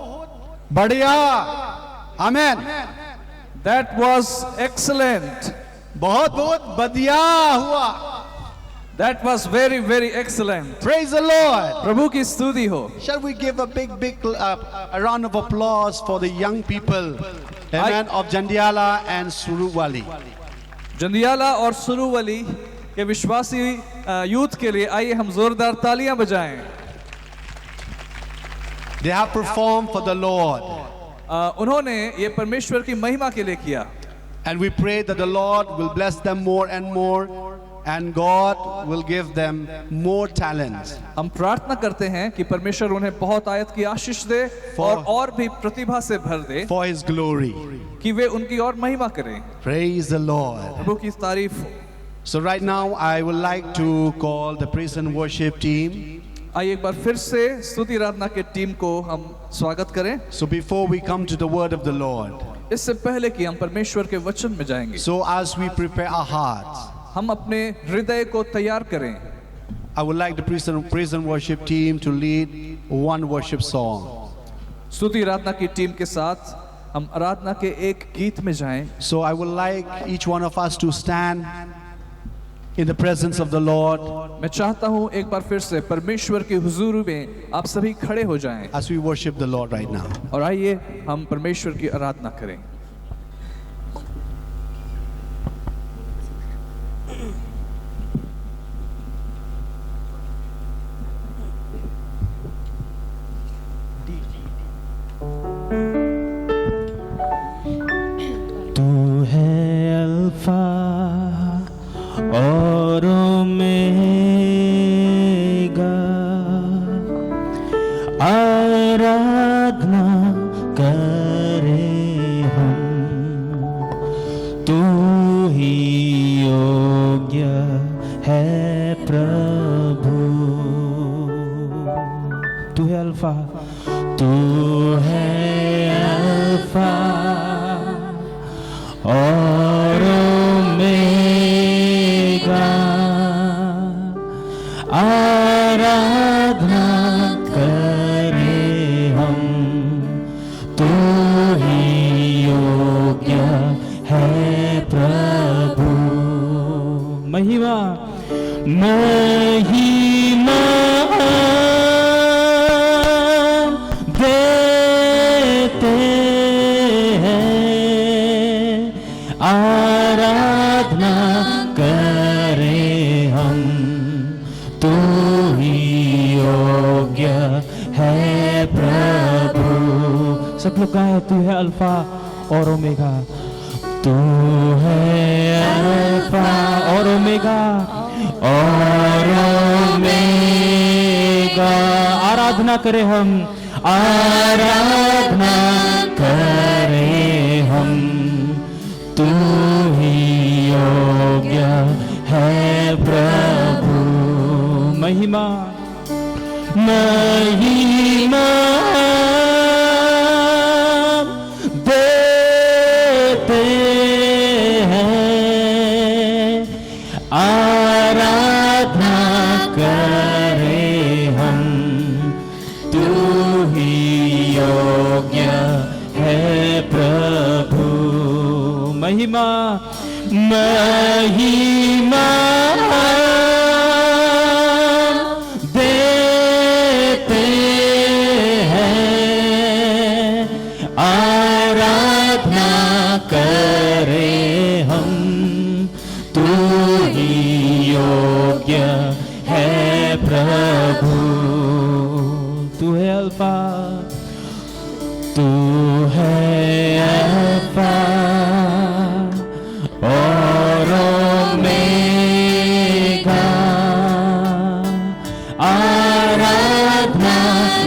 Speaker 1: बढ़िया, आमेन।
Speaker 2: That was excellent.
Speaker 1: बहुत बहुत बढ़िया हुआ।
Speaker 2: That was very, very excellent.
Speaker 1: Praise the Lord.
Speaker 2: प्रभु की स्तुति हो।
Speaker 1: Shall we give a big a round of applause for the young people, amen, of Jandiala and Suruwali.
Speaker 2: जंदियाला और सुरुवली के विश्वासी यूथ के लिए आइए हम जोरदार तालियां बजाएं।
Speaker 1: They have performed for the Lord.
Speaker 2: उन्होंने ये परमेश्वर की महिमा के लिए किया।
Speaker 1: And we pray that the Lord will bless them more and more, and God will give them more talents.
Speaker 2: हम प्रार्थना करते हैं कि परमेश्वर उन्हें बहुत आयत की आशीष दे और भी प्रतिभा से भर दे
Speaker 1: For His glory.
Speaker 2: कि वे उनकी और महिमा करें।
Speaker 1: Praise the Lord.
Speaker 2: प्रभु की तारीफ हो।
Speaker 1: So right now I would like to call the praise and worship team.
Speaker 2: आइए एक बार फिर से स्तुति आराधना के टीम को हम स्वागत करें।
Speaker 1: So before we come to the word of the Lord,
Speaker 2: इससे पहले कि हम परमेश्वर के वचन में जाएंगे,
Speaker 1: so as we prepare our hearts,
Speaker 2: हम अपने हृदय को तैयार करें।
Speaker 1: I would like the praise and worship team to lead one worship song.
Speaker 2: स्तुति आराधना की टीम के साथ हम आराधना के एक गीत में जाएं।
Speaker 1: So I would like each one of us to stand in the presence of the Lord
Speaker 2: मैं चाहता हूं एक बार फिर से परमेश्वर की हुजूरी में आप सभी खड़े हो जाएं
Speaker 1: as we worship the Lord right now.
Speaker 2: और आइए हम परमेश्वर की आराधना करें।
Speaker 3: तू है अल्फा और ओमेगा, आराधना करें हम, तू ही योग्य है प्रभु। तू है अल्फा, तू है अल्फा और ओमेगा, आराधना करें हम, तू ही योग्य है प्रभु। महिमा महिमा देते हैं, आराधना करें हम, तू ही योग्य है प्रभु। सब लोग गाए, तू है अल्फा और ओमेगा, तू है अल्फा और ओमेगा और ओमेगा, आराधना करें हम, आराधना करें हम, तू ही योग्य है प्रभु। महिमा महिमा देते हैं, आराधना करें हम, तू ही योग्य है प्रभु। महिमा महिमा देते हैं, आराधना करें हम, तू ही योग्य है प्रभु। तू है अल्फा, तू है अल्फा और ओमेगा, आराधना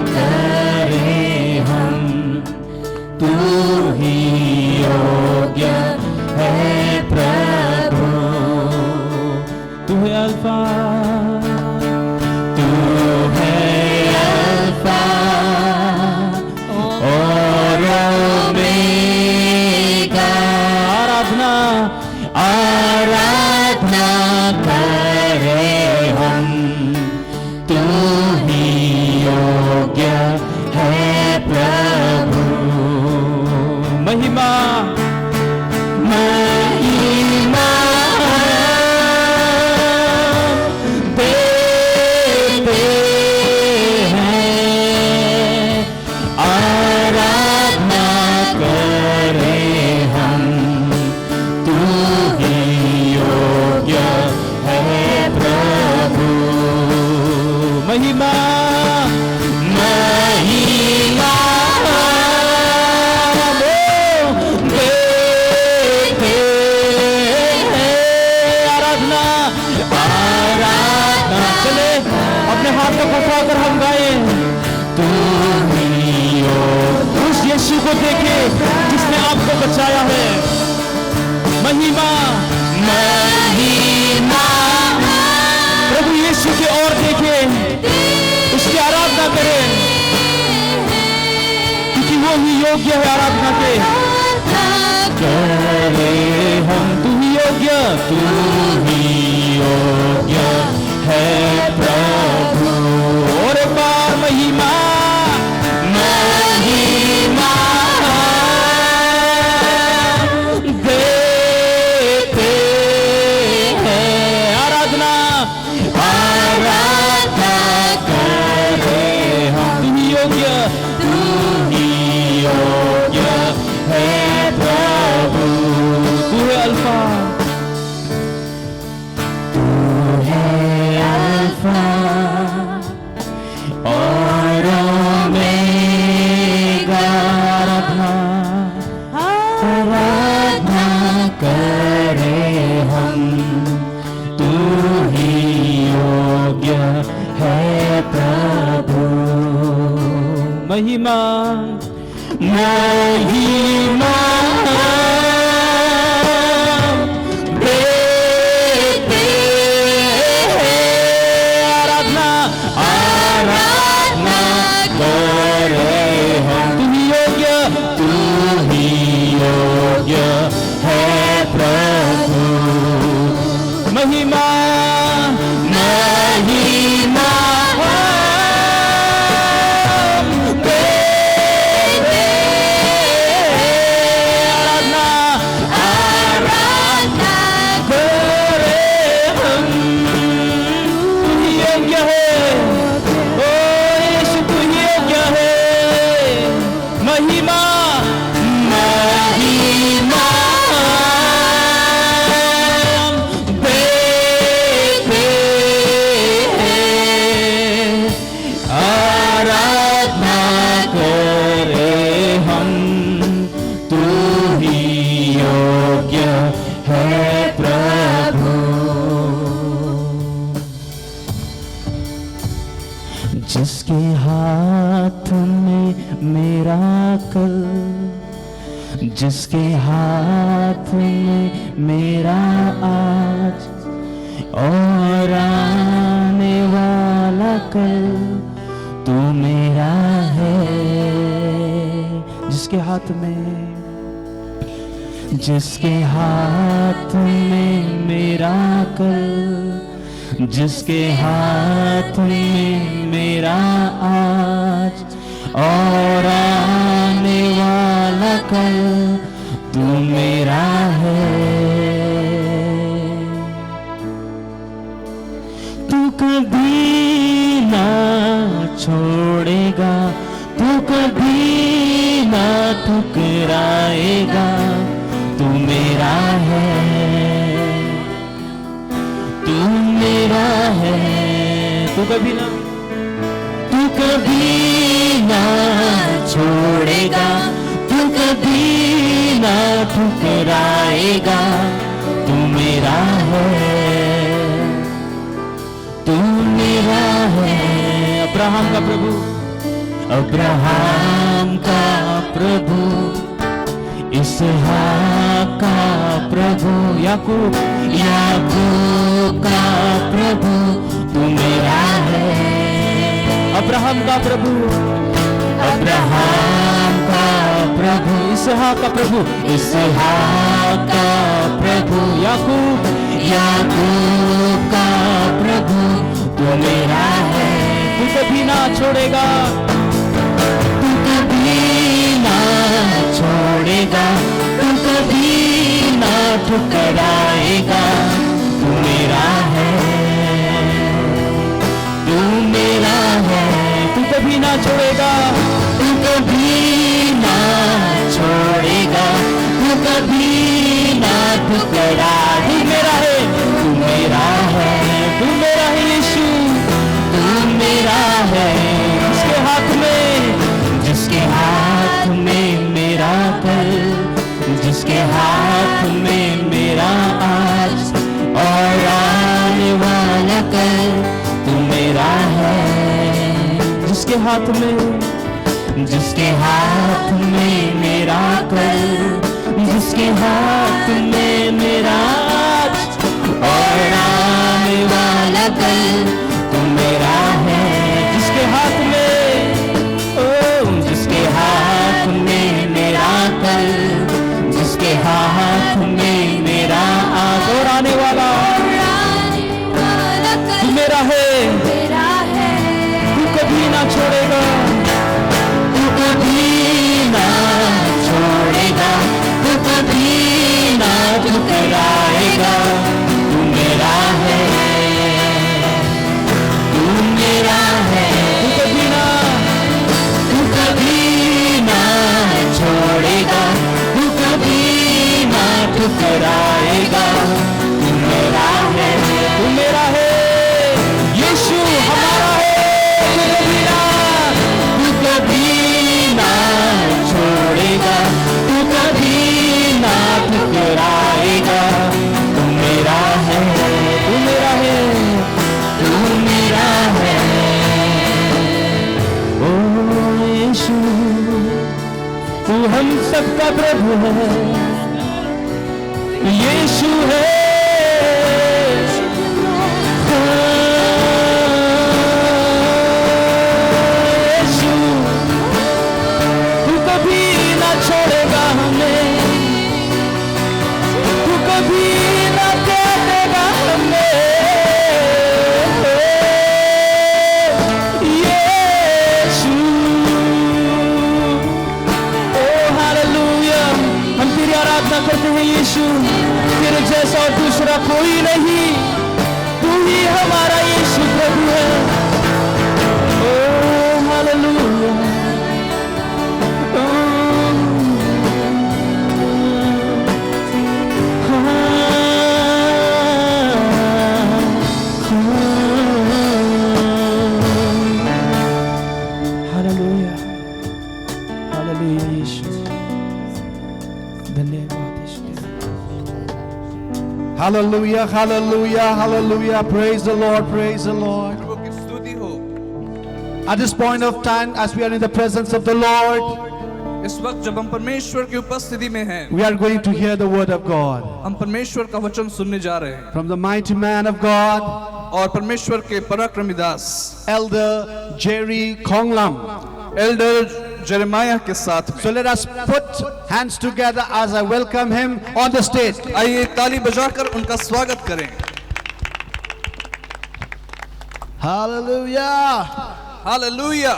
Speaker 3: करें हम, तू ही योग्य है महिमा देते हैं, आराधना करें हम, तू ही योग्य है प्रभु। महिमा महिमा देते हैं, आराधना आराधना। चले अपने हाथ को उठाकर हम गाए, तू ही योग्य। उस यीशु को देखे जिसने आपको बचाया है। महिमा महिमा प्रभु यीशु की ओर देखे, उसकी आराधना करें, क्योंकि वो ही योग्य है आराधना के। करे हम, तू ही योग्य, तू ही योग्य है प्रभु। और एक बार महिमा महिमा देते हैं, आराधना आराधना करें हम, तू ही योग्य, तू ही योग्य है प्रभु। तू है अल्फा, तू है अल्फा और ओमेगा। आराधना आराधना करें हम, तू ही योग्य है प्रभु। महिमा महिमा देते हैं, आराधना आराधना करें हम, तू ही योग्य, तू ही योग्य है प्रभु। महिमा महिमा देते हैं, आराधना करें हम, तू ही योग्य है। ओ यीशु तू ही योग्य है। महिमा महिमा देते हैं, आराधना करें हम, तू ही योग्य है प्रभु। जिसके हाथ में मेरा कल, जिसके हाथ में मेरा आज और आने वाला कल, तू मेरा है। जिसके हाथ में, जिसके हाथ में मेरा कल, जिसके हाथ में मेरा आज और आने वाला कल, तू मेरा है। तू कभी ना छोड़ेगा, तू कभी ना ठुकराएगा, तू मेरा है, तू मेरा है। तू कभी ना, तू कभी ना छोड़ेगा, तू कभी ना ठुकराएगा, तू मेरा है, तू मेरा है। अब्राहम का प्रभु, अब्राहम का प्रभु, इसहाक का प्रभु, याकूब याकूब का प्रभु, तू मेरा है। अब्राहम का प्रभु, अब्राहम का प्रभु, इसहाक का प्रभु, इसहाक का प्रभु, याकूब याकूब का प्रभु, तू मेरा है। तू कभी ना छोड़ेगा, तू कभी ना छोड़ेगा, तू ठुकराएगा, तू मेरा है, तू मेरा है, तू कभी ना छोड़ेगा, तू कभी ना छोड़ेगा, तू कभी ना ठुकरा, तू मेरा है, तू मेरा है, तू मेरा है यीशु, तू मेरा है, जिसके हाथ में, जिसके हाथ में मेरा कल, जिसके हाथ में मेरा आज और आने वाला कल, तू मेरा है, जिसके हाथ में, जिसके हाथ में मेरा कल, जिसके हाथ में मेरा आज और आने वाला कल, तू मेरा है, जिसके हाथ में, ओ जिसके हाथ में मेरा कल, जिसके हाथ में मेरा आज और आने वाला, तू मेरा है, तू कभी ना छोड़ेगा, तू कभी ना छोड़ेगा, तू कभी ना ठुकराएगा, तू मेरा है, तू मेरा है, तू कभी ना, तू कभी ना छोड़ेगा, तू कभी ना ठुकराएगा, तू मेरा है, तू मेरा है, यीशु हमारा है, तू कभी ना छोड़ेगा, तू कभी ना ठुकराएगा, तू मेरा है, तू मेरा है, तू मेरा है, ओ यीशु तू हम सबका प्रभु है, यीशु है, यीशु तू कभी ना छोड़ेगा हमें, तू कभी ना छोड़ेगा हमें, यीशु ओ हालेलुया, हम तेरी आराधना करते हैं यीशु, तेरे जैसा और दूसरा कोई नहीं, तू ही हमारा यीशु प्रभु है, ओ हालेलुया, हालेलुया, हालेलुया यीशु, धन्यवाद यीशु।
Speaker 1: Hallelujah, hallelujah, hallelujah. Praise the Lord, praise the Lord.
Speaker 2: प्रभु की स्तुति हो।
Speaker 1: At this point of time, as we are in the presence of the Lord,
Speaker 2: इस वक्त जब हम परमेश्वर की उपस्थिति में हैं,
Speaker 1: we are going to hear the word of God
Speaker 2: हम परमेश्वर का वचन सुनने जा रहे हैं
Speaker 1: from the mighty man of God,
Speaker 2: और परमेश्वर के पराक्रमी दास
Speaker 1: Elder Jerry Konglam.
Speaker 2: Elder Jeremiah के साथ में।
Speaker 1: So let us put hands together as I welcome him on the stage.
Speaker 2: आइए ताली बजाकर उनका स्वागत करें।
Speaker 1: Hallelujah,
Speaker 2: hallelujah,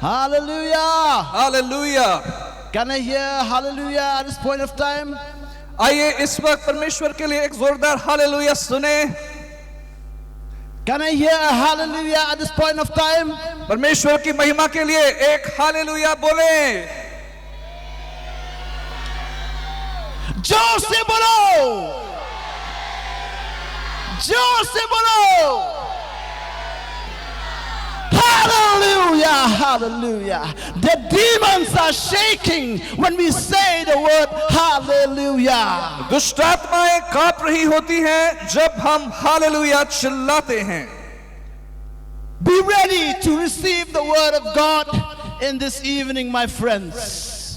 Speaker 1: hallelujah.
Speaker 2: Hallelujah.
Speaker 1: Can I hear hallelujah at this point of time?
Speaker 2: आइए इस वक्त परमेश्वर के लिए एक जोरदार हालेलुया सुने।
Speaker 1: Can I hear a hallelujah at this point of time?
Speaker 2: परमेश्वर की महिमा के लिए एक हालेलुया बोले।
Speaker 1: जोर से बोलो, जोर से बोलो। Hallelujah, hallelujah. The demons are shaking when we say the word hallelujah.
Speaker 2: दुष्ट आत्माएं कांप रही होती हैं जब हम हालेलुया चिल्लाते हैं।
Speaker 1: Be ready to receive the word of God in this evening, my friends.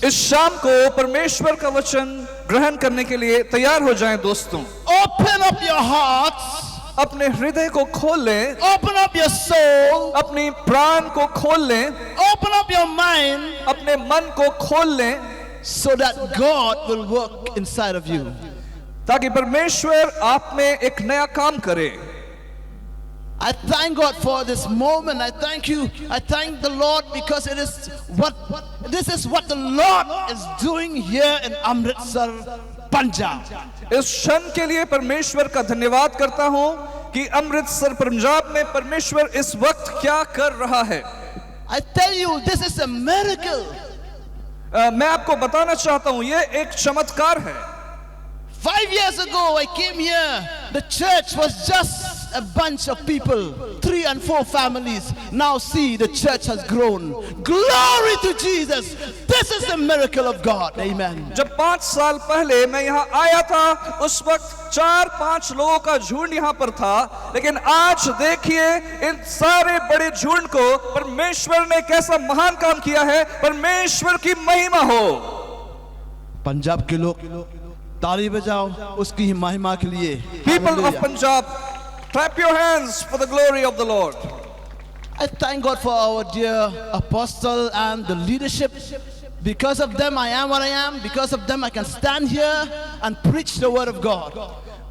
Speaker 2: इस शाम को परमेश्वर का वचन ग्रहण करने के लिए तैयार हो जाएं दोस्तों।
Speaker 1: Open up your hearts.
Speaker 2: अपने हृदय को खोल लें,
Speaker 1: Open up your soul.
Speaker 2: अपनी प्राण को खोल लें,
Speaker 1: Open up your mind
Speaker 2: अपने मन को खोल लें,
Speaker 1: so that God will work inside of you.
Speaker 2: ताकि परमेश्वर आप में एक नया काम करे।
Speaker 1: I thank God for this moment. I thank you. I thank the Lord because it is what
Speaker 3: this is what the Lord is doing here in Amritsar, Punjab.
Speaker 2: इस क्षण के लिए परमेश्वर का धन्यवाद करता हूं कि अमृतसर पंजाब में परमेश्वर इस वक्त क्या कर रहा है।
Speaker 3: I tell you, this is a miracle.
Speaker 2: मैं आपको बताना चाहता हूं ये एक चमत्कार है।
Speaker 3: 5 years ago, I came here. The church was just a bunch of people, 3 and 4 families. Now see, the church has grown. Glory to Jesus. This is the miracle of God. Amen.
Speaker 2: जब 5 साल पहले मैं यहाँ आया था, उस वक्त 4-5 लोगों का झुंड यहाँ पर था, लेकिन आज देखिए इन सारे बड़े झुंड को परमेश्वर ने कैसा महान काम किया है। परमेश्वर की महिमा हो।
Speaker 3: पंजाब के लोग ताली बजाओ उसकी ही महिमा के लिए।
Speaker 2: People of Punjab, clap your hands for the glory of the Lord.
Speaker 3: I thank God for our dear apostle and the leadership. Because of them I am what I am. Because of them I can stand here and preach the word of God.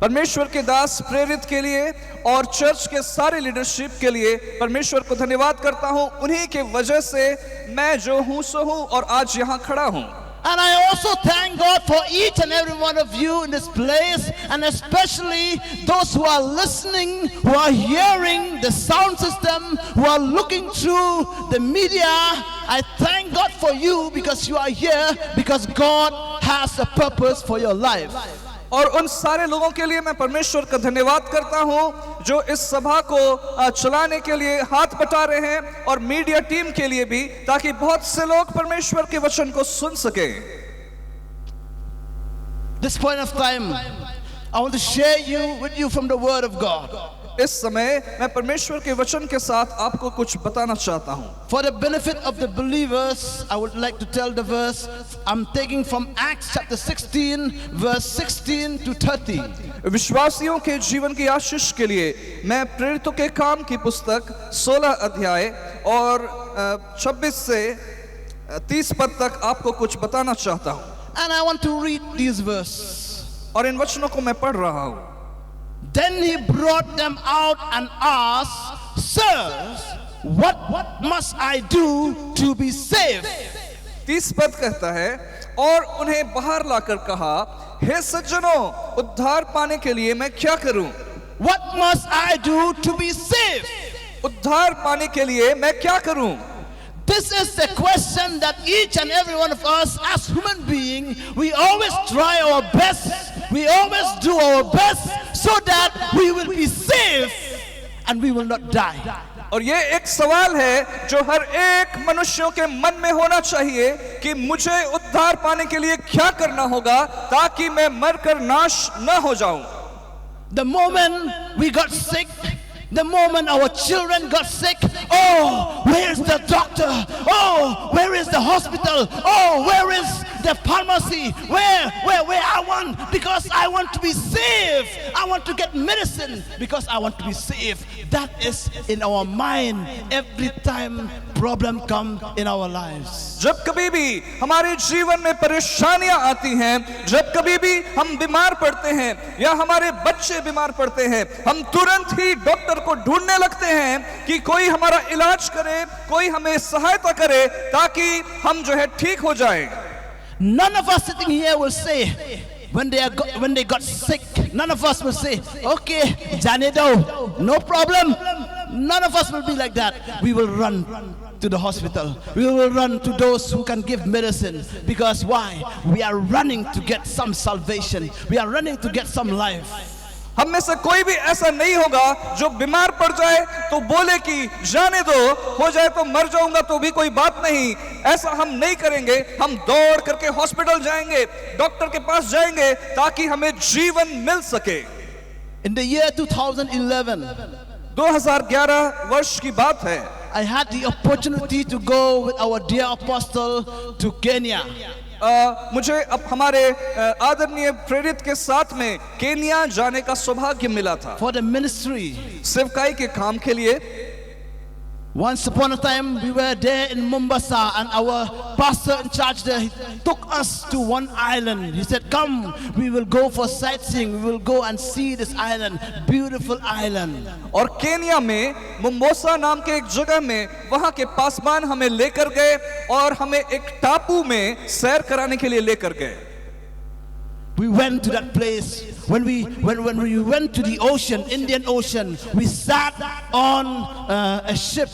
Speaker 2: परमेश्वर के दास प्रेरित के लिए और church के सारे leadership के लिए परमेश्वर को धन्यवाद करता हूं। उन्हीं के वजह से मैं जो हूं सो हूं और आज यहां खड़ा हूं।
Speaker 3: And I also thank God for each and every one of you in this place, and especially those who are listening, who are hearing the sound system, who are looking through the media. I thank God for you because you are here, because God has a purpose for your life.
Speaker 2: और उन सारे लोगों के लिए मैं परमेश्वर का धन्यवाद करता हूं जो इस सभा को चलाने के लिए हाथ बटा रहे हैं, और मीडिया टीम के लिए भी, ताकि बहुत से लोग परमेश्वर के वचन को सुन सके।
Speaker 3: This point of time, I want to share with you from the Word of God.
Speaker 2: इस समय मैं परमेश्वर के वचन के साथ आपको कुछ बताना चाहता हूं।
Speaker 3: For the benefit of the believers, I would like to tell the verse. I'm taking from Acts chapter 16, verse 16 to 30.
Speaker 2: विश्वासियों के जीवन की आशीष के लिए मैं प्रेरितों के काम की पुस्तक 16 अध्याय और 26 से 30 पद तक आपको कुछ बताना चाहता हूं।
Speaker 3: And I want to read these verses.
Speaker 2: और इन वचनों को मैं पढ़ रहा हूं।
Speaker 3: Then he brought them out and asked, Sirs, what must I do to be saved?
Speaker 2: 30 पद कहता है, और उन्हें बाहर लाकर कहा, हे सज्जनों, उद्धार पाने के लिए मैं क्या करूं?
Speaker 3: What must I do to be saved?
Speaker 2: उद्धार पाने के लिए मैं क्या करूं?
Speaker 3: This is the question that each and every one of us as human beings, we always try our best, we always do our best so that we will be saved and we will not die.
Speaker 2: और ये एक सवाल है जो हर एक मनुष्यों के मन में होना चाहिए कि मुझे उद्धार पाने के लिए क्या करना होगा ताकि मैं मरकर नाश न हो जाऊं।
Speaker 3: The moment we got sick, the moment our children got sick, oh, where is the doctor? Oh, where is the hospital? Oh, where is the pharmacy? Where I want, because I want to be saved. I want to get medicine because I want to be saved. That is in our mind every time problem come in our lives.
Speaker 2: जब कभी भी हमारे जीवन में परेशानियां आती हैं, जब कभी भी हम बीमार पड़ते हैं या हमारे बच्चे बीमार पड़ते हैं, हम तुरंत ही डॉक्टर को ढूंढने लगते हैं कि कोई हमारा इलाज करे, कोई हमें सहायता करे ताकि हम जो है ठीक हो जाएं।
Speaker 3: None of us sitting here will say, when they got sick, none of us will say, okay, Janedo, no problem. None of us will be like that. We will run to the hospital. We will run to those who can give medicine. Because why? We are running to get some salvation. We are running to get some life.
Speaker 2: हम में से कोई भी ऐसा नहीं होगा जो बीमार पड़ जाए तो बोले कि जाने दो, हो जाए तो मर जाऊंगा तो भी कोई बात नहीं। ऐसा हम नहीं करेंगे। हम दौड़ करके हॉस्पिटल जाएंगे, डॉक्टर के पास जाएंगे ताकि हमें जीवन मिल सके।
Speaker 3: In the year 2011,
Speaker 2: 2011 वर्ष की बात है,
Speaker 3: I had the opportunity to go with our dear apostle to Kenya.
Speaker 2: मुझे अब हमारे आदरणीय प्रेरित के साथ में केन्या जाने का सौभाग्य मिला था
Speaker 3: For the ministry.
Speaker 2: सेवकाई के काम के लिए।
Speaker 1: Once upon a time, we were there in Mombasa, and our pastor in charge there, he took us to one island. He said, "Come, we will go for sightseeing. We will go and see this island, beautiful island."
Speaker 2: और Kenya में मुम्बोसा नाम के एक जगह में वहां के पासबान हमें लेकर गए और हमें एक टापू में सैर कराने के लिए लेकर गए.
Speaker 1: We went to that place. When we went to the ocean, Indian Ocean, we sat on a ship,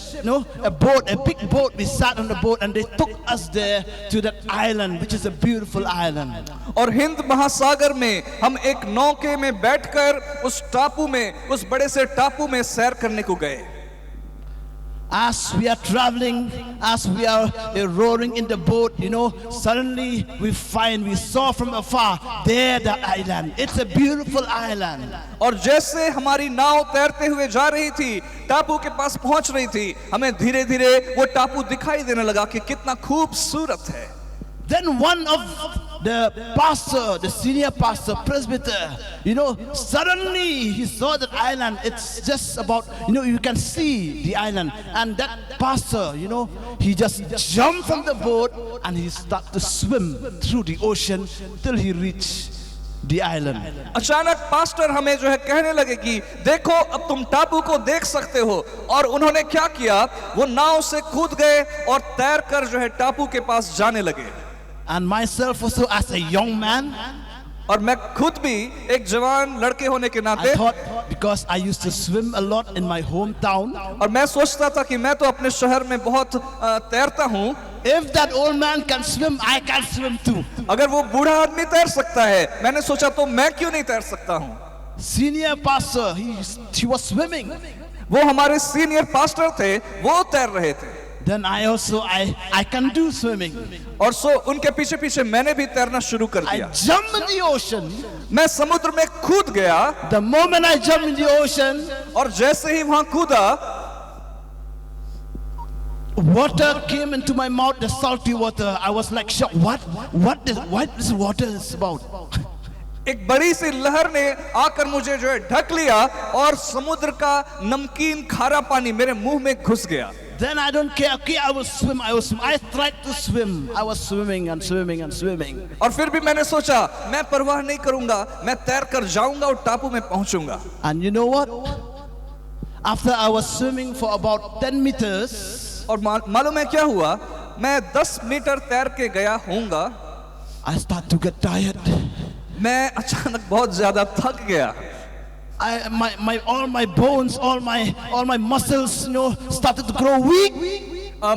Speaker 1: a boat, a big boat. We sat on the boat, and they took us there to that island, which is a beautiful island.
Speaker 2: और हिंद महासागर में हम एक नौके में बैठकर उस टापू में, उस बड़े से टापू में सैर करने को गए.
Speaker 1: As we are traveling, as we are rowing in the boat, suddenly we saw from afar there that island. It's a beautiful island.
Speaker 2: और जैसे हमारी नाव तैरते हुए जा रही थी, टापू के पास पहुंच रही थी, हमें धीरे धीरे वो टापू दिखाई देने लगा कि कितना खूबसूरत है.
Speaker 1: Then one of the pastor, the senior pastor, presbyter, suddenly he saw that island. It's just about, you can see the island. And that pastor, he just jumped from the boat and he started to swim through the ocean till he reached the island.
Speaker 2: अचानक pastor हमें जो है कहने लगे कि देखो अब तुम टापू को देख सकते हो. और उन्होंने क्या किया, वो नाव से कूद गए और तैरकर जो है टापू के पास जाने लगे.
Speaker 1: And myself also as a young man,
Speaker 2: और मैं खुद भी एक जवान लड़के होने के नाते,
Speaker 1: I thought, because I used to swim a lot in my hometown,
Speaker 2: और मैं सोचता था कि मैं तो अपने शहर में बहुत तैरता हूँ.
Speaker 1: if that old man can swim, I can swim too.
Speaker 2: अगर वो बूढ़ा आदमी तैर सकता है, मैंने सोचा तो मैं क्यों नहीं तैर सकता हूँ.
Speaker 1: Senior pastor, he was swimming.
Speaker 2: वो हमारे सीनियर पास्टर थे, वो तैर रहे थे.
Speaker 1: Then I can do swimming.
Speaker 2: और उनके पीछे पीछे मैंने भी तैरना शुरू कर
Speaker 1: I
Speaker 2: दिया.
Speaker 1: jumped in the ocean.
Speaker 2: मैं समुद्र में कूद गया.
Speaker 1: The moment I jumped in the ocean,
Speaker 2: और जैसे ही वहां कूदा,
Speaker 1: water came into my mouth, the salty water. I was like shocked. What this water is about?
Speaker 2: एक बड़ी सी लहर ने आकर मुझे जो है ढक लिया और समुद्र का नमकीन खारा पानी मेरे मुंह में घुस गया.
Speaker 1: Then I don't care. Okay, I will swim. I tried to swim. I was swimming and swimming and swimming.
Speaker 2: और फिर भी मैंने सोचा मैं परवाह नहीं करूंगा, मैं तैर कर जाऊंगा और टापू में पहुंचूंगा.
Speaker 1: And you know what? After I was swimming for about 10 meters,
Speaker 2: और मालूम है क्या हुआ, मैं 10 मीटर तैर के गया होऊंगा,
Speaker 1: I start to get tired.
Speaker 2: मैं अचानक बहुत ज्यादा थक गया.
Speaker 1: All my bones, all my muscles, started to grow weak.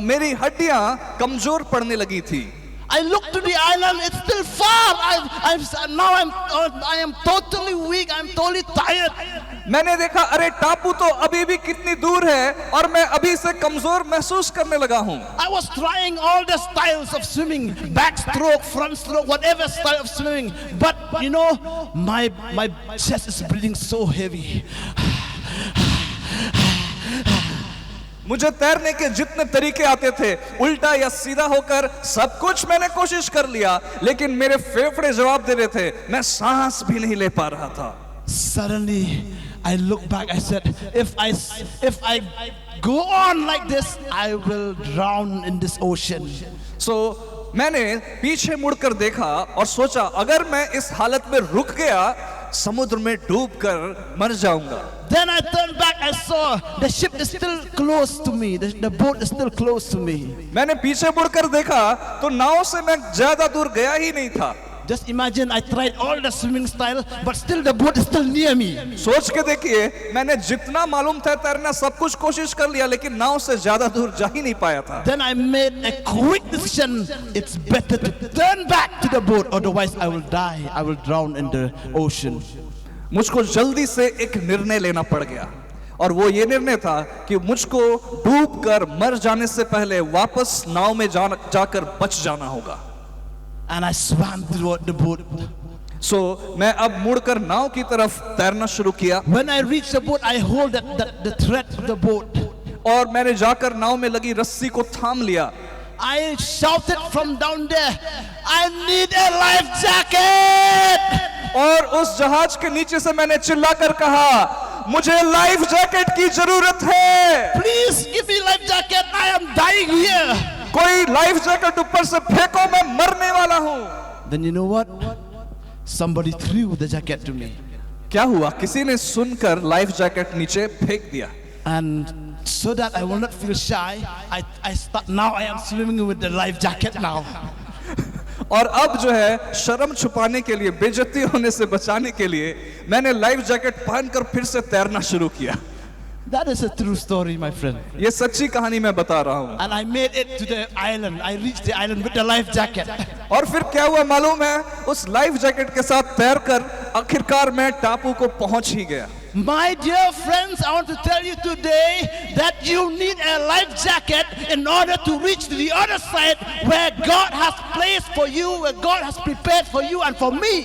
Speaker 2: मेरी हड्डियां कमजोर पड़ने लगी थी.
Speaker 1: I looked to the island. It's still far. I am totally weak. I'm totally tired.
Speaker 2: मैंने देखा अरे टापू तो अभी भी कितनी दूर है और मैं अभी से कमजोर महसूस करने लगा हूँ.
Speaker 1: I was trying all the styles of swimming, backstroke, front stroke, whatever style of swimming. But my chest is breathing so heavy.
Speaker 2: मुझे तैरने के जितने तरीके आते थे, उल्टा या सीधा होकर, सब कुछ मैंने कोशिश कर लिया, लेकिन मेरे फेफड़े जवाब दे रहे थे. मैं सांस भी नहीं ले पा रहा था.
Speaker 1: Suddenly I look back. I said, if I go on like this, I will drown in this ocean.
Speaker 2: So मैंने पीछे मुड़कर देखा और सोचा अगर मैं इस हालत में रुक गया, समुद्र में डूबकर मर जाऊंगा.
Speaker 1: Then I turned back. I saw the ship is still close to me. The boat is still close to me.
Speaker 2: मैंने पीछे मुड़कर देखा तो नाव से मैं ज्यादा दूर गया ही नहीं था.
Speaker 1: Just imagine, I tried all the swimming style, but still the boat is still near me.
Speaker 2: सोच के देखिए, मैंने जितना मालूम था तैरना सब कुछ कोशिश कर लिया, लेकिन नाव से ज्यादा दूर जा ही नहीं पाया था.
Speaker 1: Then I made a quick decision. It's better to turn back to the boat, otherwise I will die. I will drown in the ocean.
Speaker 2: मुझको जल्दी से एक निर्णय लेना पड़ गया, और वो ये निर्णय था कि मुझको डूबकर मर जाने से पहले वापस नाव में जाकर बच जाना होगा.
Speaker 1: And I swam toward the boat.
Speaker 2: So मैं अब मुड़कर नाव की तरफ तैरना शुरू किया.
Speaker 1: When I reached the boat, I hold the thread of the boat.
Speaker 2: और मैंने जाकर नाव में लगी रस्सी को थाम लिया.
Speaker 1: I shouted from down there, I need a life jacket.
Speaker 2: और उस जहाज के नीचे से मैंने चिल्लाकर कहा, मुझे लाइफ जैकेट की जरूरत है।
Speaker 1: Please give me life jacket. I am dying here.
Speaker 2: कोई लाइफ जैकेट ऊपर से फेंको, मैं मरने वाला हूं।
Speaker 1: Then you know what? Somebody threw the jacket to me.
Speaker 2: क्या हुआ? किसी ने सुनकर लाइफ जैकेट नीचे फेंक दिया।
Speaker 1: And so that I will not feel shy, now I am swimming with the life jacket now.
Speaker 2: और अब जो है शर्म छुपाने के लिए, बेइज्जती होने से बचाने के लिए मैंने लाइफ जैकेट पहनकर फिर से तैरना शुरू किया।
Speaker 1: That is a true story, my friend.
Speaker 2: ये सच्ची कहानी मैं बता रहा हूँ।
Speaker 1: And I made it to the island. I reached the island with the life jacket.
Speaker 2: और फिर क्या हुआ मालूम है? उस लाइफ जैकेट के साथ तैरकर आखिरकार मैं टापू को पहुंच ही गया।
Speaker 1: My dear friends, I want to tell you today that you need a life jacket in order to reach the other side where God has placed for you, where God has prepared for you and for me.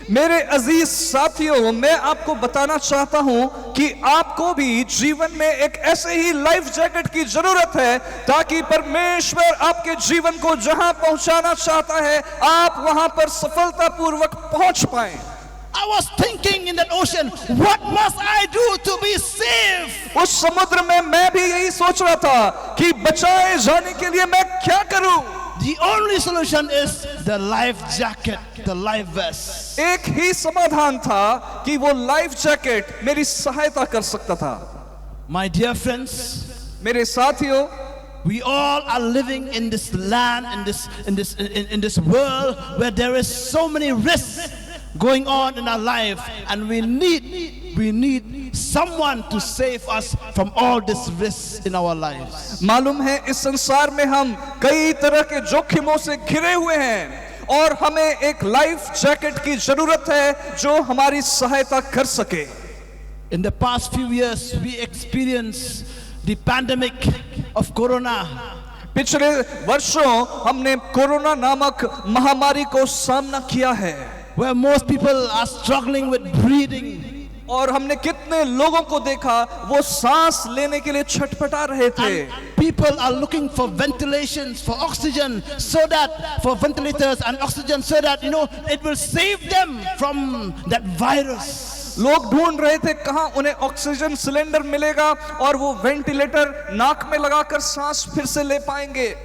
Speaker 2: मेरे अजीज साथियों, मैं आपको बताना चाहता हूं कि आपको भी जीवन में एक ऐसे ही लाइफ जैकेट की जरूरत है ताकि परमेश्वर आपके जीवन को जहां पहुंचाना चाहता है आप वहां पर सफलतापूर्वक पहुंच पाएं।
Speaker 1: I was thinking in that ocean, what must I do to be safe?
Speaker 2: उस समुद्र में मैं भी यही सोच रहा था कि बचाए जाने के लिए मैं क्या करूं?
Speaker 1: The only solution is the life jacket, the life vest.
Speaker 2: एक ही समाधान था कि वो लाइफ जैकेट मेरी सहायता कर सकता था।
Speaker 1: My dear friends,
Speaker 2: मेरे साथियों,
Speaker 1: we all are living in this land, in this world where there is so many risks going on in our life, and we need someone to save us from all these risks in our lives.
Speaker 2: मालूम है इस संसार में हम कई तरह के जोखिमों से घिरे हुए हैं और हमें एक लाइफ जैकेट की जरूरत है जो हमारी सहायता कर सके।
Speaker 1: In the past few years, we experienced the pandemic of corona.
Speaker 2: पिछले वर्षों हमने कोरोना नामक महामारी को सामना किया है,
Speaker 1: where most people are struggling with breathing.
Speaker 2: और हमने कितने लोगों को देखा वो सांस लेने के लिए छटपटा रहे थे।
Speaker 1: And people are looking for ventilations, for oxygen, for ventilators and oxygen, so that it will save them from that virus.
Speaker 2: लोग ढूंढ रहे थे कहां उन्हें ऑक्सीजन सिलेंडर मिलेगा और वो वेंटिलेटर नाक में लगाकर सांस फिर से ले पाएंगे।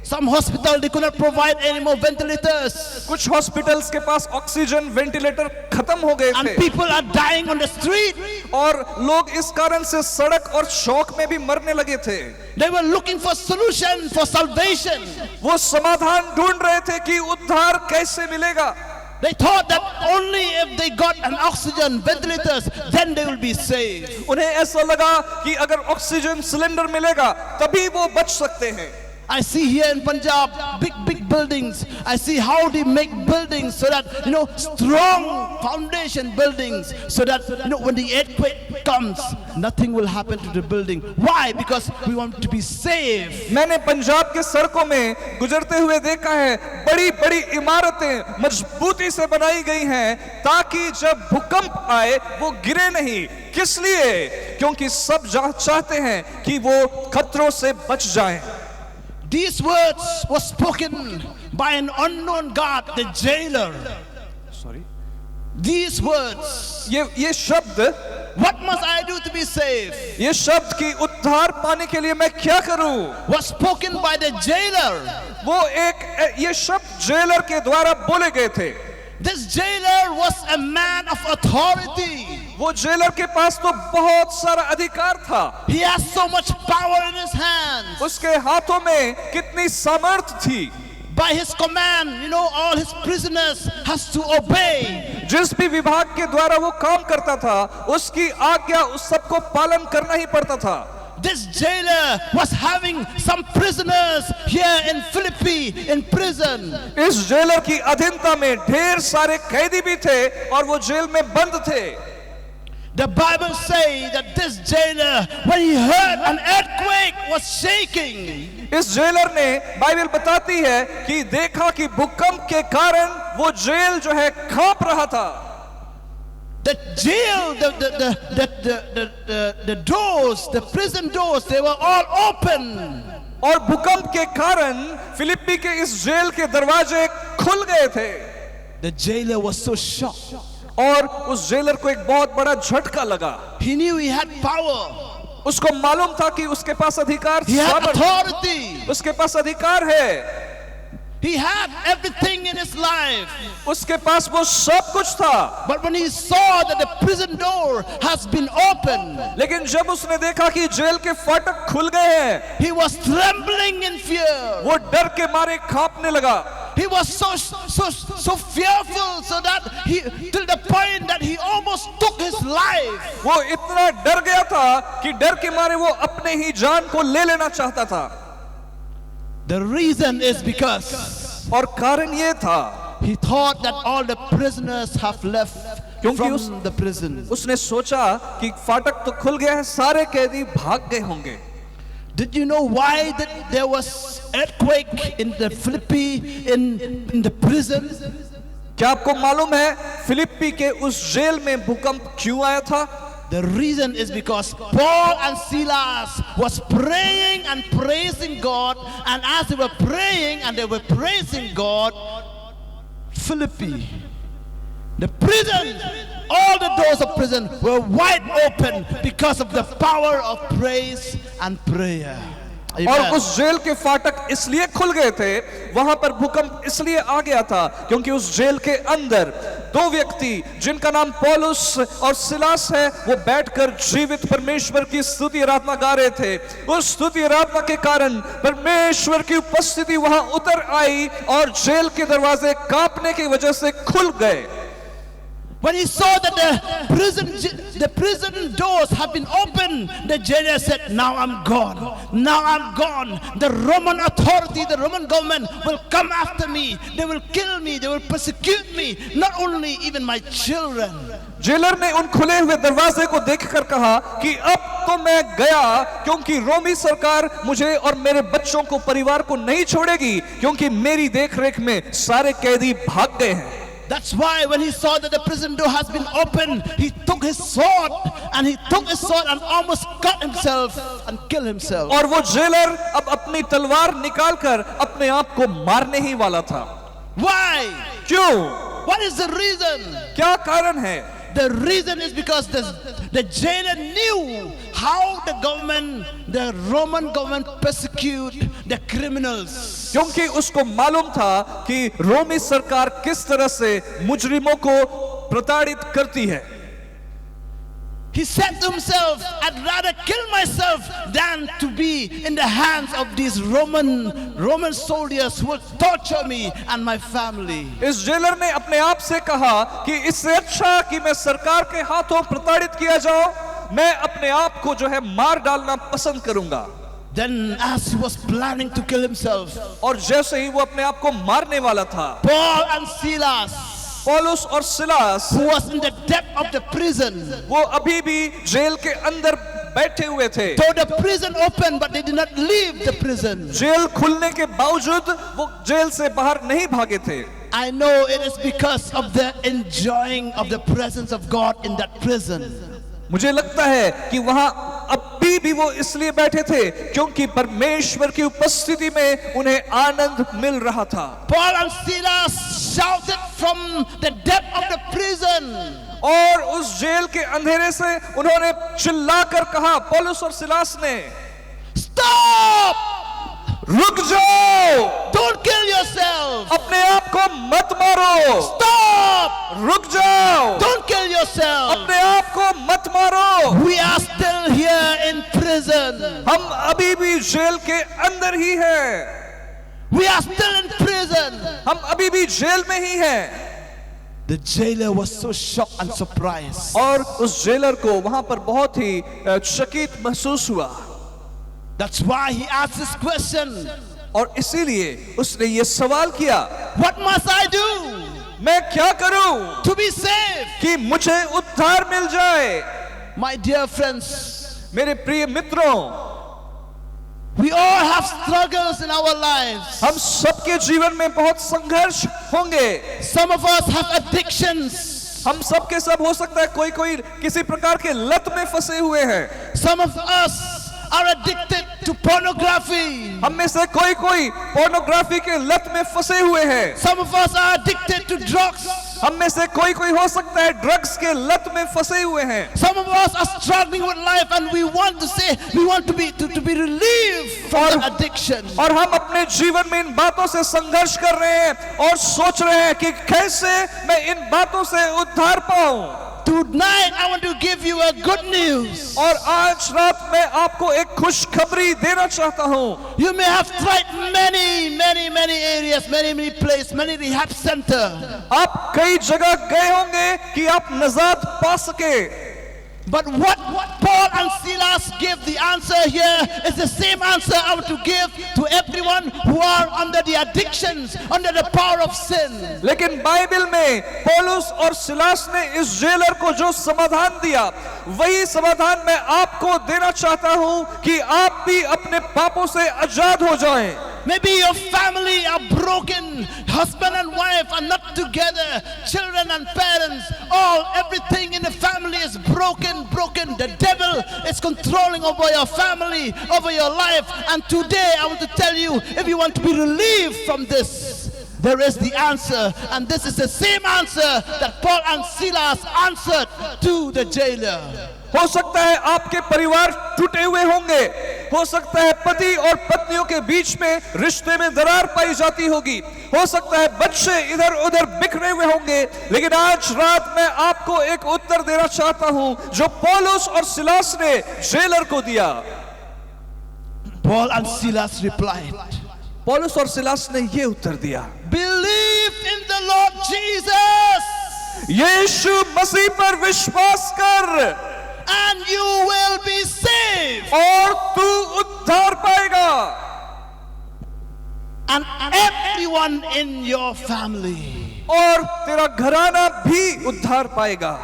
Speaker 1: Some hospital they could not provide any more ventilators.
Speaker 2: कुछ हॉस्पिटल्स के पास ऑक्सीजन वेंटिलेटर खत्म हो गए
Speaker 1: And
Speaker 2: थे
Speaker 1: people are dying on the street.
Speaker 2: और लोग इस कारण से सड़क और शौक में भी मरने लगे थे।
Speaker 1: They were looking for solution, for salvation.
Speaker 2: वो समाधान ढूंढ रहे थे कि उद्धार कैसे मिलेगा।
Speaker 1: They thought that only if they got an oxygen ventilators, then they will be saved.
Speaker 2: उन्हें ऐसा लगा कि अगर ऑक्सीजन सिलेंडर मिलेगा तभी वो बच सकते हैं।
Speaker 1: I see here in Punjab big buildings. I see how they make buildings so that strong foundation buildings, so that when the earthquake comes, nothing will happen to the building. Why? Because we want to be safe.
Speaker 2: मैंने पंजाब के सड़कों में गुजरते हुए देखा है बड़ी बड़ी इमारतें मजबूती से बनाई गई हैं ताकि जब भूकंप आए वो गिरे नहीं। किस लिए? क्योंकि सब चाहते हैं कि वो खतरों से बच जाएं।
Speaker 1: These words were spoken by an unknown God, the jailer.
Speaker 2: Sorry.
Speaker 1: These words.
Speaker 2: ये शब्द,
Speaker 1: what must I do to be safe?
Speaker 2: ये शब्द की उद्धार पाने के लिए मैं क्या करूं?
Speaker 1: Was spoken by the jailer.
Speaker 2: ये शब्द जेलर के द्वारा बोले गए थे।
Speaker 1: This jailer was a man of authority.
Speaker 2: वो जेलर के पास तो बहुत सारा अधिकार था।
Speaker 1: He has so much power in his hands.
Speaker 2: उसके हाथों में कितनी सामर्थ्य थी।
Speaker 1: By his command, all his prisoners has to obey.
Speaker 2: जिस भी विभाग के द्वारा वो काम करता था, उसकी आज्ञा उस सबको पालन करना ही पड़ता था।
Speaker 1: This jailer was having some prisoners here in Philippi in prison.
Speaker 2: इस जेलर की अधीनता में ढेर सारे कैदी भी थे और वो जेल में बंद थे।
Speaker 1: The Bible says that this jailer, when he heard an earthquake, was shaking.
Speaker 2: इस जेलर ने, बाइबल बताती है कि देखा कि भूकंप के कारण वो जेल जो है कांप रहा था।
Speaker 1: The jail, the doors, the prison doors, they were all open.
Speaker 2: और भूकंप के कारण फिलिप्पी के इस जेल के दरवाजे खुल गए थे।
Speaker 1: The jailer was so shocked.
Speaker 2: और उस जेलर को एक बहुत बड़ा झटका लगा।
Speaker 1: He knew he had power.
Speaker 2: उसको मालूम था कि उसके पास अधिकार,
Speaker 1: He had
Speaker 2: सामर्थ्य,
Speaker 1: authority.
Speaker 2: उसके पास अधिकार है,
Speaker 1: He had everything in his life.
Speaker 2: उसके पास वो सब कुछ था।
Speaker 1: But when he saw that the prison door has been opened,
Speaker 2: लेकिन जब उसने देखा कि जेल के फाटक खुल गए हैं,
Speaker 1: he was trembling in fear.
Speaker 2: वो डर के मारे कांपने लगा।
Speaker 1: He was so fearful, so that he, till the point that he almost took his life.
Speaker 2: वो इतना डर गया था कि डर के मारे वो अपने ही जान को ले लेना चाहता था।
Speaker 1: The reason is because
Speaker 2: और कारण ये था,
Speaker 1: he thought that all the prisoners have left from the prison.
Speaker 2: उसने सोचा कि फाटक तो खुल गया है, सारे कैदी भाग गए होंगे।
Speaker 1: Did you know why that there was earthquake in the Philippi in the prison?
Speaker 2: क्या आपको मालूम है फिलिप्पी के उस जेल में भूकंप क्यों आया था?
Speaker 1: The reason is because Paul and Silas was praying and praising God, and as they were praying and they were praising God, Philippi, the prison, all the doors of prison were wide open because of the power of praise and prayer.
Speaker 2: और
Speaker 1: Amen.
Speaker 2: उस jail के फाटक इसलिए खुल गए थे, वहां पर भूकंप इसलिए आ गया था क्योंकि उस जेल के अंदर दो व्यक्ति जिनका नाम पौलुस और सिलास है, वो बैठकर जीवित परमेश्वर की स्तुति आराधना गा रहे थे। उस स्तुति आराधना के कारण परमेश्वर की उपस्थिति वहां उतर आई और जेल के दरवाजे कांपने की वजह से खुल गए।
Speaker 1: When he saw that the prison doors have been opened, the jailer said, "Now I'm gone. Now I'm gone. The Roman authority, the Roman government will come after me. They will kill me. They will persecute me. Not only even my children."
Speaker 2: Jailer ने उन खुले हुए दरवाजे को देखकर कहा कि अब तो मैं गया, क्योंकि रोमी सरकार मुझे और मेरे बच्चों को, परिवार को नहीं छोड़ेगी, क्योंकि मेरी देखरेख में सारे कैदी भाग गए हैं।
Speaker 1: That's why when he saw that the prison door has been opened, he took his sword and almost cut himself and killed himself.
Speaker 2: और वो जेलर अब अपनी तलवार निकालकर अपने आप को मारने ही वाला था।
Speaker 1: Why?
Speaker 2: क्यों?
Speaker 1: What is the reason?
Speaker 2: क्या कारण है?
Speaker 1: The reason is because the jailer knew how the Roman government persecute the criminals.
Speaker 2: क्योंकि उसको मालूम था कि रोमी सरकार किस तरह से मुजरिमों को प्रताड़ित करती है।
Speaker 1: He said to himself, "I'd rather kill myself than to be in the hands of these Roman soldiers who will torture me and my family."
Speaker 2: इस जेलर ने अपने आप से कहा कि इससे अच्छा कि मैं सरकार के हाथों प्रताड़ित किया जाऊं, मैं अपने आप को जो है मार डालना पसंद करूंगा।
Speaker 1: Then as he was planning to kill himself,
Speaker 2: और जैसे ही वो अपने आप को मारने वाला था,
Speaker 1: Paul and Silas,
Speaker 2: पौलुस और Silas,
Speaker 1: who was in the depth of the prison,
Speaker 2: वो अभी भी जेल के अंदर बैठे हुए थे।
Speaker 1: though the prison opened, but they did not leave the prison.
Speaker 2: Jail खुलने के बावजूद वो जेल से बाहर नहीं भागे थे।
Speaker 1: I know it is because of the enjoying of the presence of God in that prison.
Speaker 2: मुझे लगता है कि वहां अभी भी वो इसलिए बैठे थे क्योंकि परमेश्वर की उपस्थिति में उन्हें आनंद मिल रहा था।
Speaker 1: Paul and Silas shouted from the depth of the prison,
Speaker 2: और उस जेल के अंधेरे से उन्होंने चिल्लाकर कहा, पौलुस और सिलास ने,
Speaker 1: "Stop!
Speaker 2: रुक जाओ,
Speaker 1: Don't kill yourself!
Speaker 2: अपने आप को मत मारो,
Speaker 1: Stop!
Speaker 2: रुक जाओ,
Speaker 1: Don't kill yourself!
Speaker 2: अपने आप को मत मारो,
Speaker 1: We are still here in prison.
Speaker 2: हम अभी भी जेल के अंदर ही हैं,
Speaker 1: We are still in prison."
Speaker 2: हम अभी भी जेल में ही हैं।
Speaker 1: The jailer was so shocked and surprised.
Speaker 2: और उस जेलर को वहां पर बहुत ही चकित महसूस हुआ।
Speaker 1: That's why he asked this question.
Speaker 2: और इसीलिए उसने ये सवाल किया,
Speaker 1: What must I do
Speaker 2: मैं क्या करूं
Speaker 1: to be saved?
Speaker 2: कि मुझे उद्धार मिल जाए?
Speaker 1: My dear friends,
Speaker 2: मेरे प्रिय मित्रों,
Speaker 1: we all have struggles in our lives.
Speaker 2: हम सबके जीवन में बहुत संघर्ष होंगे।
Speaker 1: Some of us have addictions.
Speaker 2: हम सबके सब हो सकता है कोई किसी प्रकार के लत में फंसे हुए हैं।
Speaker 1: Some of us are addicted to pornography.
Speaker 2: हम में से कोई पोर्नोग्राफी के लत में फंसे हुए हैं।
Speaker 1: Some of us are addicted to drugs.
Speaker 2: हम में से कोई कोई हो सकता है ड्रग्स के लत में फंसे हुए हैं.
Speaker 1: Some of us are struggling with life and we want to say, we want to be relieved from the addiction.
Speaker 2: और हम अपने जीवन में इन बातों से संघर्ष कर रहे हैं और सोच रहे हैं कि कैसे मैं इन बातों से उद्धार पाऊं.
Speaker 1: Tonight I want to give you a good news.
Speaker 2: और आज रात मैं आपको एक खुशखबरी देना चाहता हूं.
Speaker 1: You may have tried many areas, many places, many rehab center.
Speaker 2: आप कई जगह गए होंगे कि आप निजात पा सके.
Speaker 1: But what Paul and Silas gave the answer here is the same answer I want to give to everyone who are under the addictions, under the power of sin.
Speaker 2: लेकिन बाइबल में पौलुस और सिलास ने इस jailer को जो समाधान दिया, वही समाधान मैं आपको देना चाहता हूं कि आप भी अपने पापों से आजाद हो जाएं.
Speaker 1: Maybe your family are broken, husband and wife are not together, children and parents, everything in the family is broken. The devil is controlling over your family, over your life. And today I want to tell you, if you want to be relieved from this, there is the answer. And this is the same answer that Paul and Silas answered to the jailer.
Speaker 2: हो सकता है आपके परिवार टूटे हुए होंगे, हो सकता है पति और पत्नियों के बीच में रिश्ते में दरार पाई जाती होगी, हो सकता है बच्चे इधर उधर बिखरे हुए होंगे, लेकिन आज रात मैं आपको एक उत्तर देना चाहता हूं जो पौलुस और सिलास ने जेलर को दिया.
Speaker 1: Paul and Silas replied,
Speaker 2: पौलुस और सिलास ने ये उत्तर दिया,
Speaker 1: believe in the Lord Jesus,
Speaker 2: यीशु मसीह पर विश्वास कर
Speaker 1: and you will be saved,
Speaker 2: और तू उद्धार पाएगा,
Speaker 1: and everyone in your family.
Speaker 2: और तेरा घराना भी उद्धार पाएगा.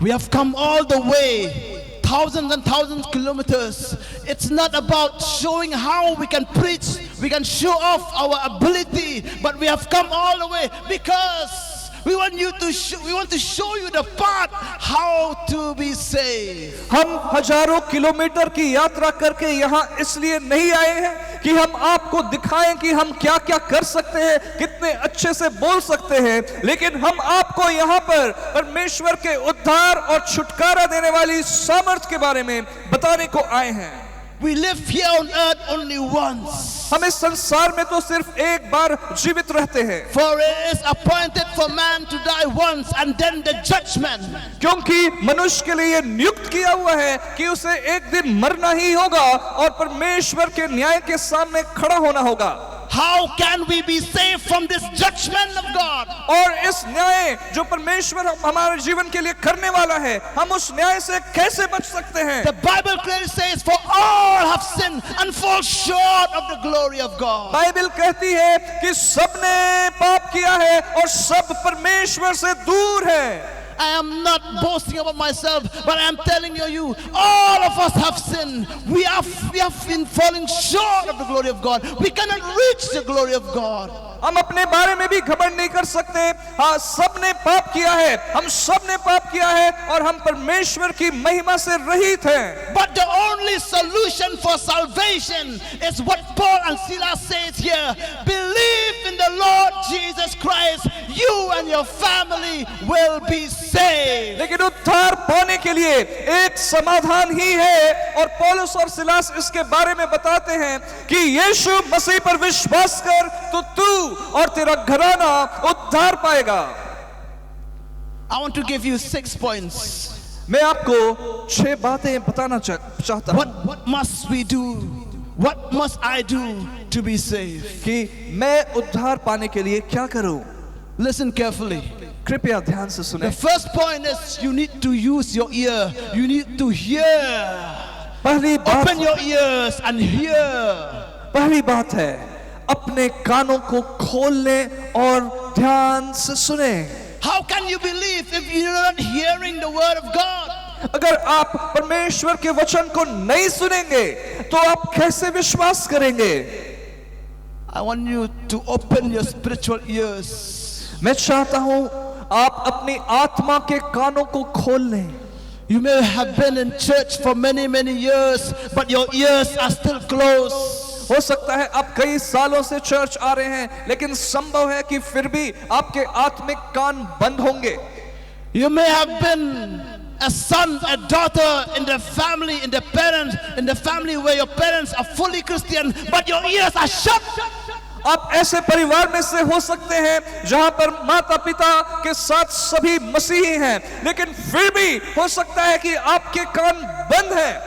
Speaker 1: We have come all the way, thousands and thousands of kilometers. It's not about showing how we can preach, we can show off our ability, but we have come all the way because we want to show you the path how to be saved.
Speaker 2: हम हजारों kilometre की यात्रा करके यहाँ इसलिए नहीं आए हैं कि हम आपको दिखाएं कि हम क्या क्या कर सकते हैं, कितने अच्छे से बोल सकते हैं, लेकिन हम आपको यहाँ पर परमेश्वर के उद्धार और छुटकारा देने वाली सामर्थ के बारे में बताने को आए हैं.
Speaker 1: We live here on earth only once.
Speaker 2: हम इस संसार में तो सिर्फ एक बार जीवित रहते हैं.
Speaker 1: For it is appointed for man to die once and then the judgment.
Speaker 2: क्योंकि मनुष्य के लिए नियुक्त किया हुआ है कि उसे एक दिन मरना ही होगा और परमेश्वर के न्याय के सामने खड़ा होना होगा.
Speaker 1: How can we be saved from this judgment of God?
Speaker 2: और इस न्याय जो परमेश्वर हमारे जीवन के लिए करने वाला है, हम उस न्याय से कैसे बच सकते हैं?
Speaker 1: The Bible clearly says, for all have sinned and fall short of the glory of God.
Speaker 2: Bible कहती है कि सबने पाप किया है और सब परमेश्वर से दूर है.
Speaker 1: I am not boasting about myself, but I am telling you, all of us have sinned. We have been falling short of the glory of God. We cannot reach the glory of God.
Speaker 2: हम अपने बारे में भी घमंड नहीं कर सकते. हाँ, सबने पाप किया है, हम सबने पाप किया है और हम परमेश्वर की महिमा से रहित हैं.
Speaker 1: But the only solution for salvation is what Paul and Silas says here. Believe in the Lord Jesus Christ. You and your family will be saved.
Speaker 2: लेकिन उद्धार पाने के लिए एक समाधान ही है और पौलुस और सिलास इसके बारे में बताते हैं कि यीशु मसीह पर विश्वास कर तो तू और तेरा घराना उद्धार पाएगा.
Speaker 1: I want to give you 6 points.
Speaker 2: मैं आपको 6 बातें बताना चाहता हूं.
Speaker 1: What must we do? What must I do to be saved?
Speaker 2: कि मैं उद्धार पाने के लिए क्या करूं.
Speaker 1: Listen carefully.
Speaker 2: कृपया ध्यान से सुने.
Speaker 1: The first point is you need to use your ear. You need to hear.
Speaker 2: पहली बात,
Speaker 1: Open your ears and hear.
Speaker 2: पहली बात है अपने कानों को खोल लें और ध्यान से सुने.
Speaker 1: How can you believe if you're not hearing the word of God?
Speaker 2: अगर आप परमेश्वर के वचन को नहीं सुनेंगे तो आप कैसे विश्वास करेंगे.
Speaker 1: I want you to open your spiritual ears.
Speaker 2: मैं चाहता हूं आप अपनी आत्मा के कानों को खोल लें.
Speaker 1: You may have been in church for many years, but your ears are still closed.
Speaker 2: हो सकता है आप कई सालों से चर्च आ रहे हैं, लेकिन संभव है कि फिर भी आपके आत्मिक कान बंद होंगे।
Speaker 1: You may have been a son, a daughter in the family, in the family where your parents are fully Christian, but your ears are shut.
Speaker 2: आप ऐसे परिवार में से हो सकते हैं जहां पर माता पिता के साथ सभी मसीही हैं, लेकिन फिर भी हो सकता है कि आपके कान बंद हैं।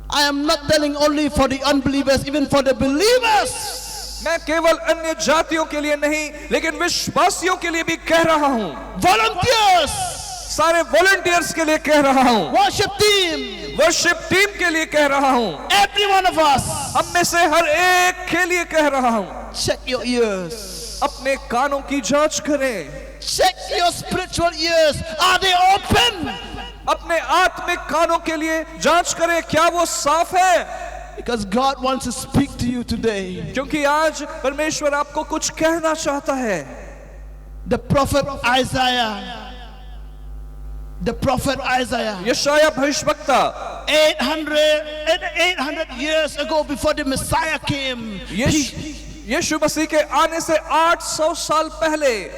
Speaker 1: I am not telling only for the unbelievers, even for the believers.
Speaker 2: मैं केवल अन्य जातियों के लिए नहीं, लेकिन विश्वासियों के लिए भी कह रहा हूं।
Speaker 1: Volunteers,
Speaker 2: सारे वॉलंटियर्स के लिए कह रहा हूं।
Speaker 1: worship team,
Speaker 2: वर्शिप टीम के लिए कह रहा हूं।
Speaker 1: every one of us.
Speaker 2: हम में से हर एक के लिए कह रहा हूं।
Speaker 1: Check your ears.
Speaker 2: अपने कानों की जांच करें।
Speaker 1: Check your spiritual ears. Are they open?
Speaker 2: अपने आत्मिक कानों के लिए जांच करें, क्या वो साफ है?
Speaker 1: Because God wants to speak to you today.
Speaker 2: क्योंकि आज परमेश्वर आपको कुछ कहना चाहता है।
Speaker 1: The prophet Isaiah,
Speaker 2: यशायाह भविष्यवक्ता
Speaker 1: 800 years ago, before the Messiah came,
Speaker 2: यीशु मसीह के आने से 800 साल पहले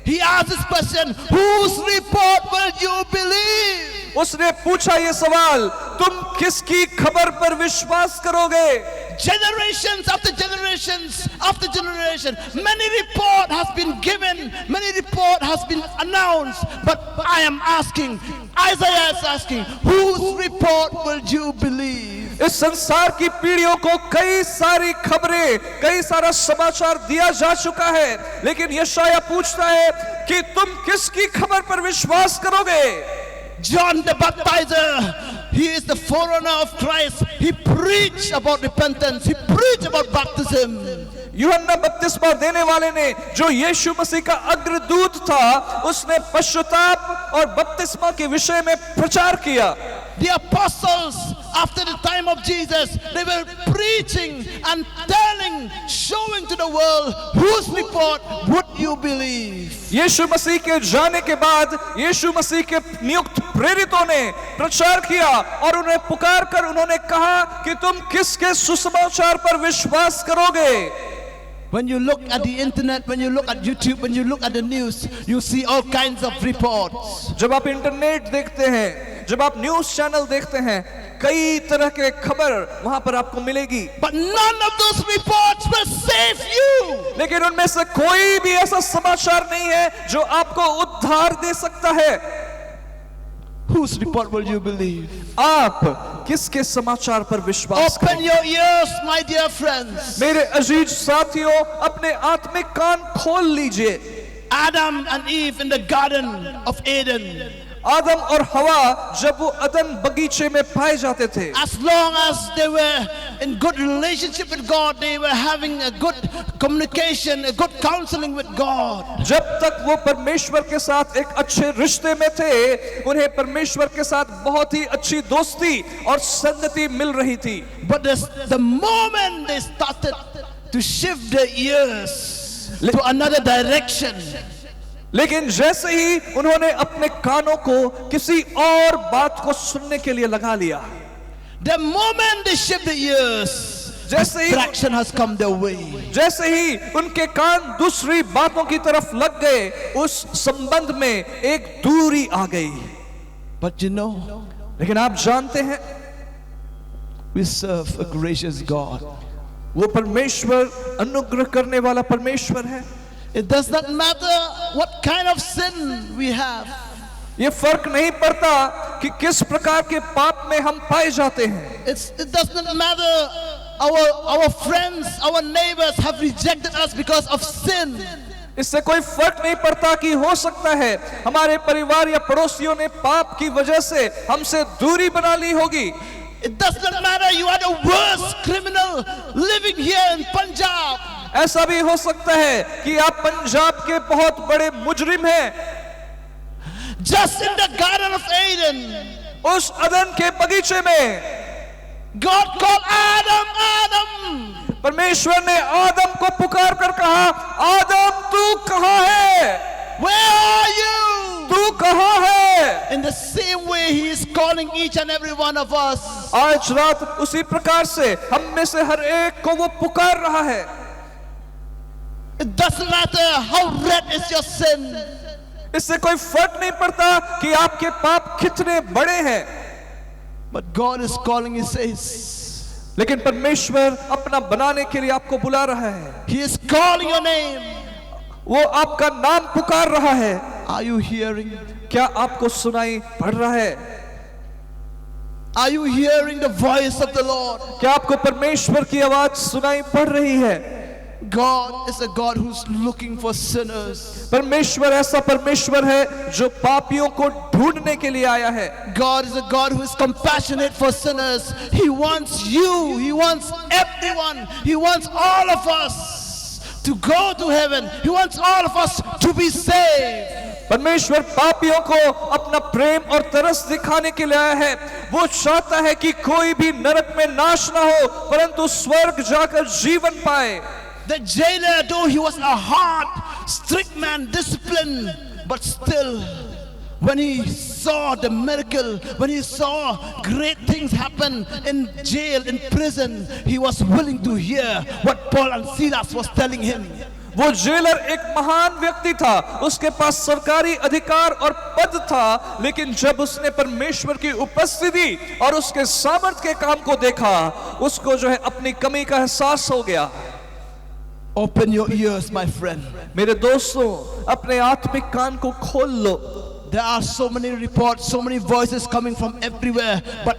Speaker 1: he asked this question, whose report will you believe?
Speaker 2: उसने पूछा ये सवाल, तुम किसकी खबर पर विश्वास करोगे?
Speaker 1: Generations after generations after generation, many report has been given, many report has been announced, but I am asking, Isaiah is asking, whose report will you believe?
Speaker 2: इस संसार की पीढ़ियों को कई सारी खबरें, कई सारा समाचार दिया जा चुका है, लेकिन यशायाह पूछता है कि तुम किसकी खबर पर विश्वास करोगे?
Speaker 1: John the Baptizer, he is the forerunner of Christ. He preached about repentance. He preached about baptism.
Speaker 2: यूहन्ना बपतिस्मा देने वाले ने, जो यीशु मसीह का अग्रदूत था, उसने पश्चाताप और बपतिस्मा के विषय में प्रचार किया।
Speaker 1: The apostles, after the time of Jesus, they were preaching and telling, showing to the world, whose report would you believe?
Speaker 2: यीशु मसीह के जाने के बाद यीशु मसीह के नियुक्त प्रेरितों ने प्रचार किया और उन्हें पुकार कर उन्होंने कहा कि तुम किसके सुसमाचार पर विश्वास करोगे?
Speaker 1: When you look at the internet, when you look at YouTube, when you look at the news, you see all kinds of reports.
Speaker 2: जब आप इंटरनेट देखते हैं, जब आप न्यूज़ चैनल देखते हैं, कई तरह के खबर वहां पर आपको मिलेगी।
Speaker 1: But none of those reports will save you.
Speaker 2: लेकिन उनमें से कोई भी ऐसा समाचार नहीं है जो आपको उद्धार दे सकता है।
Speaker 1: Whose report will you believe?
Speaker 2: आप किसके समाचार पर विश्वास
Speaker 1: Open
Speaker 2: करें?
Speaker 1: your ears, my dear friends.
Speaker 2: मेरे अजीज साथियों, अपने आत्मिक कान खोल लीजिए।
Speaker 1: Adam and Eve in the Garden of Eden.
Speaker 2: आदम और हवा जब वो अदन बगीचे में पाए जाते थे,
Speaker 1: As long as they were in good relationship with God, they were having a good communication, a good counseling with God.
Speaker 2: जब तक वो परमेश्वर के साथ एक अच्छे रिश्ते में थे, उन्हें परमेश्वर के साथ बहुत ही अच्छी दोस्ती और संगति मिल रही थी।
Speaker 1: But the moment they started to shift their ears to another direction,
Speaker 2: लेकिन जैसे ही उन्होंने अपने कानों को किसी और बात को सुनने के लिए लगा लिया,
Speaker 1: the moment they shift the ears, distraction has come their way.
Speaker 2: जैसे ही उनके कान दूसरी बातों की तरफ लग गए, उस संबंध में एक दूरी आ गई।
Speaker 1: But you know,
Speaker 2: लेकिन आप जानते हैं,
Speaker 1: we serve a gracious God.
Speaker 2: वो परमेश्वर अनुग्रह करने वाला परमेश्वर है।
Speaker 1: It does not matter what kind of sin we have.
Speaker 2: ये फर्क नहीं पड़ता कि किस प्रकार के पाप में हम पाए जाते हैं।
Speaker 1: It does not matter our friends, our neighbors have rejected us because of sin.
Speaker 2: इससे कोई फर्क नहीं पड़ता कि हो सकता है हमारे परिवार या पड़ोसियों ने पाप की वजह से हमसे दूरी बना ली होगी।
Speaker 1: It does not matter you are the worst criminal living here in Punjab.
Speaker 2: ऐसा भी हो सकता है कि आप पंजाब के बहुत बड़े मुजरिम हैं।
Speaker 1: Just in the Garden of Eden,
Speaker 2: उस अदन के बगीचे में
Speaker 1: God called Adam, Adam.
Speaker 2: परमेश्वर ने आदम को पुकार कर कहा, आदम तू कहाँ है?
Speaker 1: Where are you?
Speaker 2: तू कहाँ है?
Speaker 1: In the same way he is calling each and every one of us.
Speaker 2: आज रात उसी प्रकार से हम में से हर एक को वो पुकार रहा है।
Speaker 1: It doesn't matter how red is your sin.
Speaker 2: इससे कोई फर्क नहीं पड़ता कि आपके पाप कितने बड़े हैं,
Speaker 1: But God is calling, He says.
Speaker 2: लेकिन परमेश्वर अपना बनाने के लिए आपको बुला रहा है।
Speaker 1: He is calling your name.
Speaker 2: वो आपका नाम पुकार रहा है।
Speaker 1: Are you hearing?
Speaker 2: क्या आपको सुनाई पड़ रहा है?
Speaker 1: Are you hearing the voice of the Lord?
Speaker 2: क्या आपको परमेश्वर की आवाज सुनाई पड़ रही है?
Speaker 1: God is a God who's looking for sinners.
Speaker 2: परमेश्वर ऐसा परमेश्वर है जो पापियों को ढूंढने के लिए आया है।
Speaker 1: God is a God who is compassionate for sinners. He wants you. He wants everyone. He wants all of us to go to heaven. He wants all of us to be saved.
Speaker 2: परमेश्वर पापियों को अपना प्रेम और तरस दिखाने के लिए आया है। वो चाहता है कि कोई भी नरक में नाश ना हो, परंतु स्वर्ग जाकर जीवन पाए।
Speaker 1: The jailer, though he was a hard, strict man, disciplined, but still, when he saw the miracle, when he saw great things happen in jail, in prison, he was willing to hear what Paul and Silas was telling him.
Speaker 2: वो jailer एक महान व्यक्ति था, उसके पास सरकारी अधिकार और पद था, लेकिन जब उसने परमेश्वर की उपस्थिति और उसके सामर्थ के काम को देखा, उसको जो है अपनी कमी का एहसास हो गया।
Speaker 1: Open your ears, my friend.
Speaker 2: मेरे दोस्तों, अपने आत्मिक कान को खोल लो।
Speaker 1: There are so many reports, so many voices coming from everywhere, but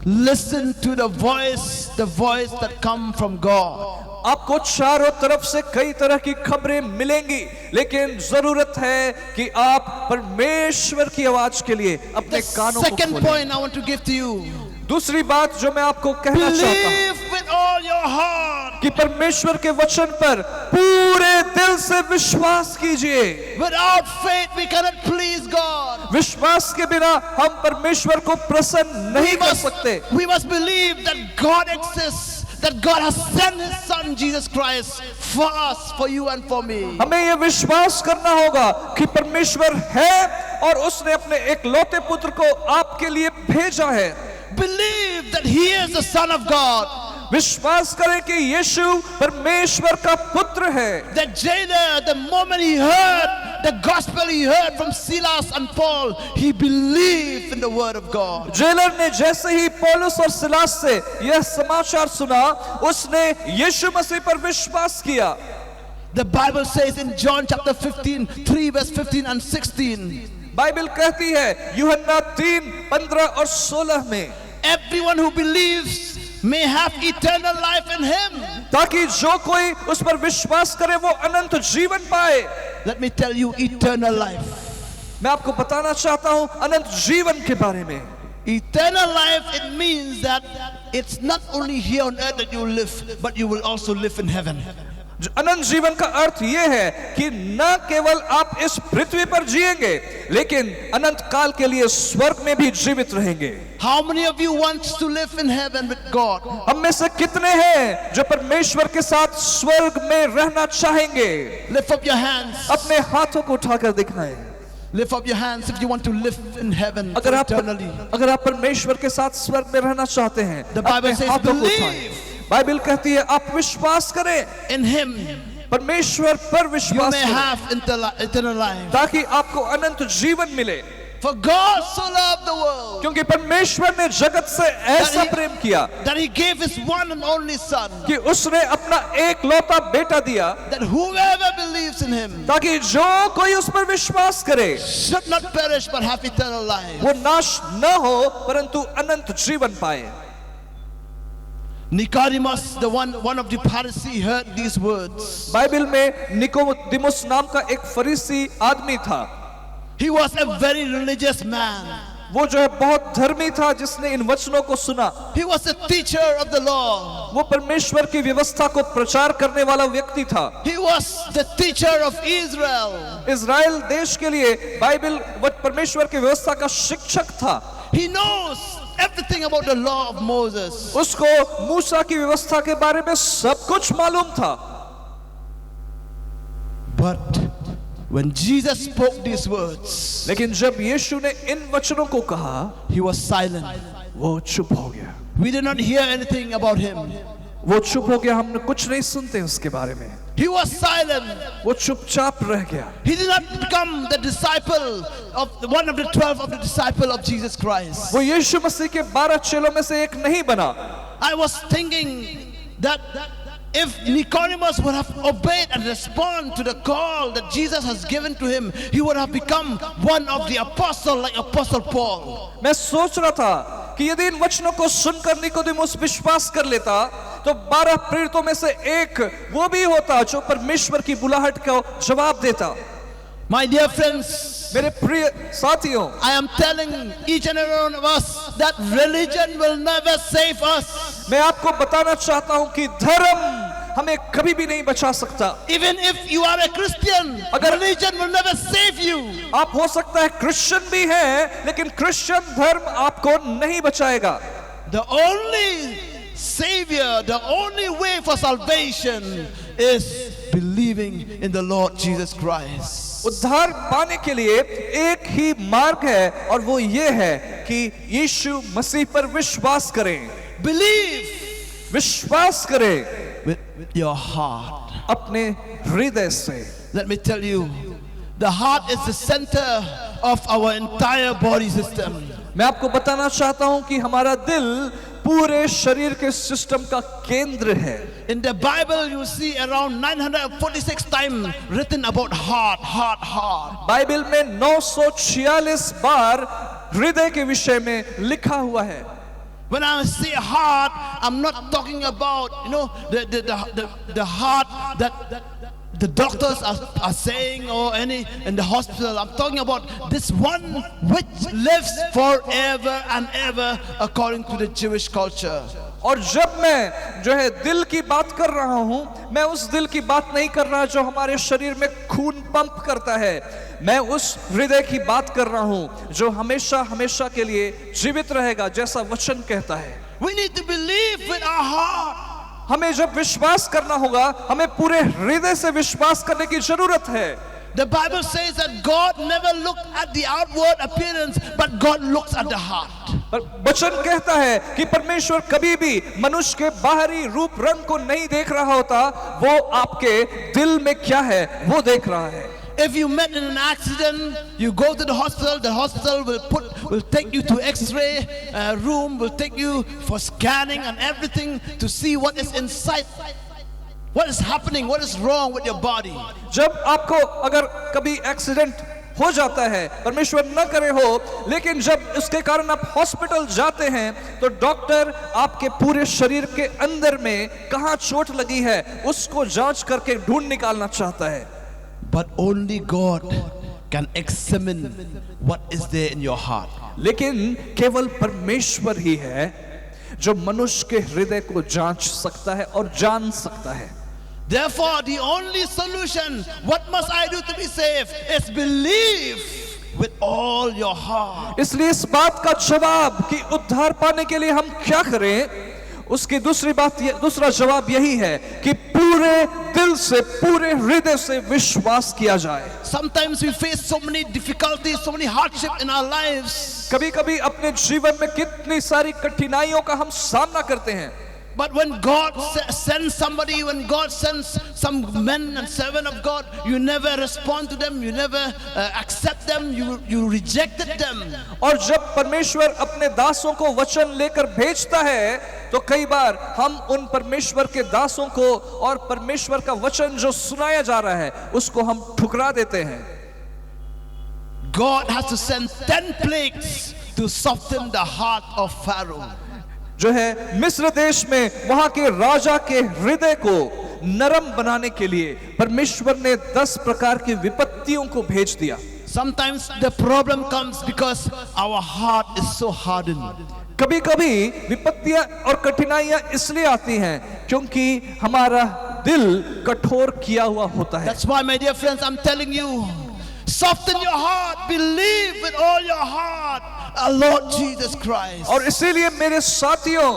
Speaker 1: listen to the voice that come from God.
Speaker 2: आपको चारों तरफ से कई तरह की खबरें मिलेंगी, लेकिन जरूरत है कि आप परमेश्वर की आवाज के लिए अपने
Speaker 1: The
Speaker 2: कानों को
Speaker 1: second
Speaker 2: खोलें।
Speaker 1: point I want to give to you.
Speaker 2: दूसरी बात जो मैं आपको कहना चाहता हूँ
Speaker 1: Believe with all your heart.
Speaker 2: कि परमेश्वर के वचन पर पूरे दिल से विश्वास कीजिए।
Speaker 1: Without faith we cannot please God.
Speaker 2: विश्वास के बिना हम परमेश्वर को प्रसन्न नहीं कर सकते।
Speaker 1: We must believe that God exists, that God has sent His Son Jesus Christ for us, for you and for me.
Speaker 2: हमें ये विश्वास करना होगा कि परमेश्वर है और उसने अपने एकलौते पुत्र को आपके लिए भेजा है।
Speaker 1: Believe that He is the Son of God.
Speaker 2: विश्वास करें कि यीशु परमेश्वर का पुत्र है।
Speaker 1: The jailer, the moment he heard the gospel, he heard from Silas and Paul, he believed in the word of God.
Speaker 2: Jailer ने जैसे ही पौलुस और सिलास से यह समाचार सुना, उसने यीशु मसीह पर विश्वास किया।
Speaker 1: The Bible says in John chapter 15, 3 verse 15 and 16,
Speaker 2: Bible कहती है यूहन्ना 3:15 और 16 में,
Speaker 1: everyone who believes may have eternal life in Him.
Speaker 2: ताकि जो कोई उस पर विश्वास करे वो अनंत जीवन पाए।
Speaker 1: Let me tell you eternal life.
Speaker 2: मैं आपको बताना चाहता हूं अनंत जीवन के बारे में।
Speaker 1: Eternal life, it means that it's not only here on earth that you live, but you will also live in heaven.
Speaker 2: अनंत जीवन का अर्थ यह है कि न केवल आप इस पृथ्वी पर जिएंगे, लेकिन अनंत काल के लिए स्वर्ग में भी जीवित रहेंगे।
Speaker 1: How many of you wants to live in heaven with God?
Speaker 2: हम में से कितने हैं जो परमेश्वर के साथ स्वर्ग में रहना चाहेंगे?
Speaker 1: Lift up your hands.
Speaker 2: अपने हाथों को उठाकर दिखाएं।
Speaker 1: Lift up your hands if you want to live in heaven
Speaker 2: अगर
Speaker 1: eternally.
Speaker 2: आप परमेश्वर के साथ स्वर्ग में रहना चाहते हैं,
Speaker 1: The Bible
Speaker 2: अपने
Speaker 1: says,
Speaker 2: हाथों को
Speaker 1: believe.
Speaker 2: उठाएं। बाइबल कहती है आप विश्वास करें,
Speaker 1: In Him
Speaker 2: परमेश्वर पर
Speaker 1: you
Speaker 2: विश्वास
Speaker 1: may
Speaker 2: करें,
Speaker 1: have eternal life.
Speaker 2: ताकि आपको अनंत जीवन मिले।
Speaker 1: For God so loved the world
Speaker 2: क्योंकि परमेश्वर ने जगत से ऐसा प्रेम किया
Speaker 1: that He gave His one and only Son,
Speaker 2: कि उसने अपना एक लौता बेटा दिया,
Speaker 1: that whoever believes in Him
Speaker 2: ताकि जो कोई उस पर विश्वास करे
Speaker 1: should not perish but have eternal life.
Speaker 2: वो नाश न हो परंतु अनंत जीवन पाए।
Speaker 1: Nicodemus, one of the Pharisees, heard these words.
Speaker 2: Bible में निकोदिमुस नाम का एक फरीसी आदमी था।
Speaker 1: He was a very religious man.
Speaker 2: वो जो है बहुत धर्मी था, जिसने इन वचनों को सुना।
Speaker 1: He was a teacher of the law.
Speaker 2: वो परमेश्वर की व्यवस्था को प्रचार करने वाला व्यक्ति था।
Speaker 1: He was the teacher of Israel.
Speaker 2: Israel देश के लिए बाइबल परमेश्वर की व्यवस्था का शिक्षक था।
Speaker 1: He knows everything about the law of Moses.
Speaker 2: उसको मूसा की व्यवस्था के बारे में सब कुछ मालूम था।
Speaker 1: But when Jesus spoke these words,
Speaker 2: लेकिन जब यीशु ने इन वचनों को कहा,
Speaker 1: he was silent.
Speaker 2: वो चुप हो गया,
Speaker 1: We did not hear anything about him.
Speaker 2: वो चुप हो गया, हमने कुछ नहीं सुनते उसके बारे में,
Speaker 1: He was silent.
Speaker 2: वो चुपचाप रह गया।
Speaker 1: He did not become the disciple of one of the 12 of the disciple of Jesus Christ.
Speaker 2: वो यीशु मसीह के 12 चेलों में से एक नहीं बना।
Speaker 1: I was thinking that if Nicodemus would have obeyed and responded to the call that Jesus has given to him, he would have become one of the apostles like Apostle Paul.
Speaker 2: मैं सोच रहा था कि यदि इन वचनों को सुनकर Nicodemus विश्वास कर लेता तो 12 प्रेरितों में से एक वो भी होता जो परमेश्वर की बुलाहट को जवाब देता।
Speaker 1: My dear friends,
Speaker 2: मेरे प्रिय साथियों,
Speaker 1: I am telling each and every one of us that religion will never save us.
Speaker 2: मैं आपको बताना चाहता हूं कि धर्म हमें कभी भी नहीं बचा सकता।
Speaker 1: Even if you are a Christian, religion will never save you.
Speaker 2: आप हो सकता है क्रिश्चियन भी हैं, लेकिन क्रिश्चियन धर्म आपको नहीं बचाएगा।
Speaker 1: The only savior, the only way for salvation is believing in the Lord Jesus Christ.
Speaker 2: उद्धार पाने के लिए एक ही मार्ग है और वो ये है कि यीशु मसीह पर विश्वास करें।
Speaker 1: Believe
Speaker 2: विश्वास करें
Speaker 1: with your heart.
Speaker 2: अपने हृदय से।
Speaker 1: Let me tell you, the heart is the center of our entire body system.
Speaker 2: मैं आपको बताना चाहता हूं कि हमारा दिल पूरे शरीर के सिस्टम का केंद्र है।
Speaker 1: In the Bible, you see around 946 times written about heart, heart, heart.
Speaker 2: Bible में 946 बार हृदय के विषय में लिखा हुआ है।
Speaker 1: When I say heart, I'm not talking about, the heart that the doctors are saying or any in the hospital. I'm talking about this one which lives forever and ever according to the Jewish culture.
Speaker 2: और जब मैं जो है दिल की बात कर रहा हूं, मैं उस दिल की बात नहीं कर रहा जो हमारे शरीर में खून पंप करता है। मैं उस हृदय की बात कर रहा हूं जो हमेशा हमेशा के लिए जीवित रहेगा, जैसा वचन कहता है।
Speaker 1: We need to believe with our heart.
Speaker 2: हमें जब विश्वास करना होगा, हमें पूरे हृदय से विश्वास करने की जरूरत है।
Speaker 1: The Bible says that God never looked at the outward appearance, but God looks at the heart.
Speaker 2: पर वचन कहता है कि परमेश्वर कभी भी मनुष्य के बाहरी रूप रंग को नहीं देख रहा होता, वो आपके दिल में क्या है वो देख रहा है।
Speaker 1: If you met in an accident, you go to the hospital will take you to X-ray room, will take you for scanning and everything to see what is inside, what is happening, what is wrong with your body.
Speaker 2: जब आपको अगर कभी accident हो जाता है, परमेश्वर न करे हो, लेकिन जब उसके कारण आप हॉस्पिटल जाते हैं तो डॉक्टर आपके पूरे शरीर के अंदर में कहां चोट लगी है उसको जांच करके ढूंढ निकालना चाहता है।
Speaker 1: But only God can examine what is there in your heart.
Speaker 2: लेकिन केवल परमेश्वर ही है जो मनुष्य के हृदय को जांच सकता है और जान सकता है।
Speaker 1: Therefore, the only solution, what must I do to be saved, is believe with all your heart.
Speaker 2: इसलिए इस बात का जवाब कि उद्धार पाने के लिए हम क्या करें, उसकी दूसरा जवाब यही है कि पूरे दिल से, पूरे हृदय से विश्वास किया जाए।
Speaker 1: Sometimes we face so many difficulties, so many hardships in our lives.
Speaker 2: कभी-कभी अपने जीवन में कितनी सारी कठिनाइयों का हम सामना करते हैं।
Speaker 1: But when God sends somebody, when God sends some men and servant of God, you never respond to them, you never accept them, you rejected them.
Speaker 2: और जब परमेश्वर अपने दासों को वचन लेकर भेजता है तो कई बार हम उन परमेश्वर के दासों को और परमेश्वर का वचन जो सुनाया जा रहा है उसको हम ठुकरा देते हैं।
Speaker 1: God has to send 10 plagues to soften the heart of Pharaoh.
Speaker 2: जो है मिस्र देश में वहां के राजा के हृदय को नरम बनाने के लिए परमेश्वर ने 10 प्रकार की विपत्तियों को भेज दिया।
Speaker 1: Sometimes the problem comes because our heart is so hardened.
Speaker 2: कभी-कभी विपत्तियां और कठिनाइयां इसलिए आती हैं क्योंकि हमारा दिल कठोर किया हुआ होता है।
Speaker 1: That's why, my dear friends, I'm telling you, soften your heart, believe with all your heart our Lord Jesus Christ.
Speaker 2: और इसीलिए मेरे साथियों,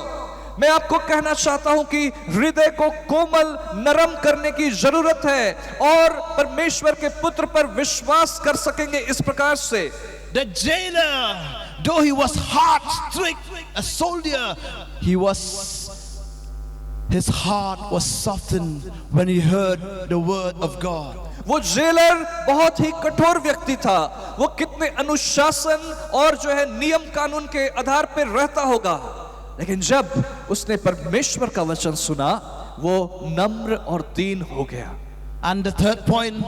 Speaker 2: मैं आपको कहना चाहता हूं कि हृदय को कोमल नरम करने की जरूरत है और परमेश्वर के पुत्र पर विश्वास कर सकेंगे इस प्रकार से।
Speaker 1: The jailer though he was hard, strict, a soldier, his heart was softened when he heard the word of God.
Speaker 2: वो जेलर बहुत ही कठोर व्यक्ति था, वो कितने अनुशासन और जो है नियम कानून के आधार पर रहता होगा, लेकिन जब उसने परमेश्वर का वचन सुना वो नम्र और दीन हो गया।
Speaker 1: And the third point,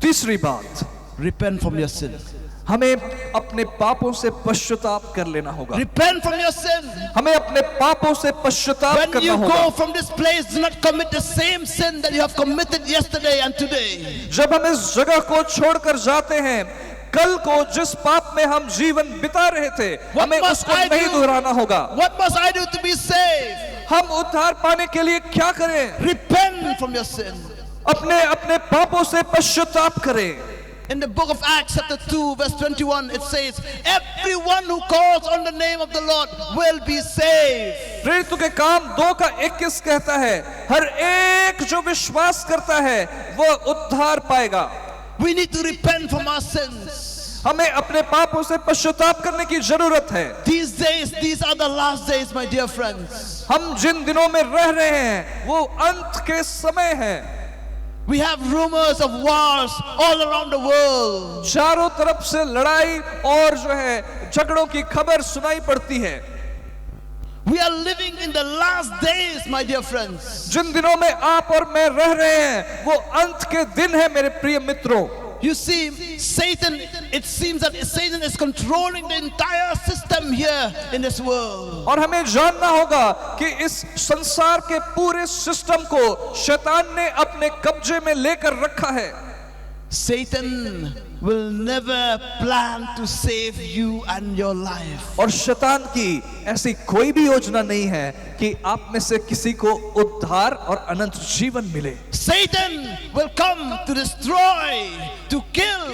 Speaker 2: तीसरी बात,
Speaker 1: repent from your sin.
Speaker 2: हमें अपने पापों से पश्चाताप कर लेना होगा।
Speaker 1: Repent from your sin.
Speaker 2: हमें अपने पापों से पश्चाताप
Speaker 1: When
Speaker 2: करना
Speaker 1: you
Speaker 2: होगा।
Speaker 1: go from this place, do not commit the same sin that you have committed yesterday and today.
Speaker 2: जब हम इस जगह को छोड़कर जाते हैं, कल को जिस पाप में हम जीवन बिता रहे थे, हमें उसको नहीं दोहराना होगा।
Speaker 1: What must I do to be saved?
Speaker 2: हम उद्धार पाने के लिए क्या करें?
Speaker 1: Repent from your sin.
Speaker 2: अपने अपने पापों से पश्चाताप करें।
Speaker 1: In the book of Acts chapter 2 verse 21 it says, everyone who calls on the name of the Lord will be saved.
Speaker 2: प्रेरितों के काम 2:21 कहता है, हर एक जो विश्वास करता है वो उद्धार पाएगा।
Speaker 1: We need to repent from our sins.
Speaker 2: हमें अपने पापों से पश्चाताप करने की जरूरत है।
Speaker 1: These days, these are the last days, my dear friends.
Speaker 2: हम जिन दिनों में रह रहे हैं वो अंत के समय है।
Speaker 1: We have rumors of wars all around the world.
Speaker 2: चारों तरफ से लड़ाई और जो है झगड़ों की खबर सुनाई पड़ती है।
Speaker 1: We are living in the last days, my dear friends.
Speaker 2: जिन दिनों में आप और मैं रह रहे हैं वो अंत के दिन है मेरे प्रिय मित्रों।
Speaker 1: You see, Satan, it seems that Satan is controlling the entire system here in this world.
Speaker 2: और हमें जानना होगा कि इस संसार के पूरे सिस्टम को शैतान ने अपने कब्जे में लेकर रखा है।
Speaker 1: Satan will never plan to save you and your life.
Speaker 2: और शैतान की ऐसी कोई भी योजना नहीं है कि आप में से किसी को उद्धार और अनंत जीवन मिले।
Speaker 1: Satan will come to destroy, to kill,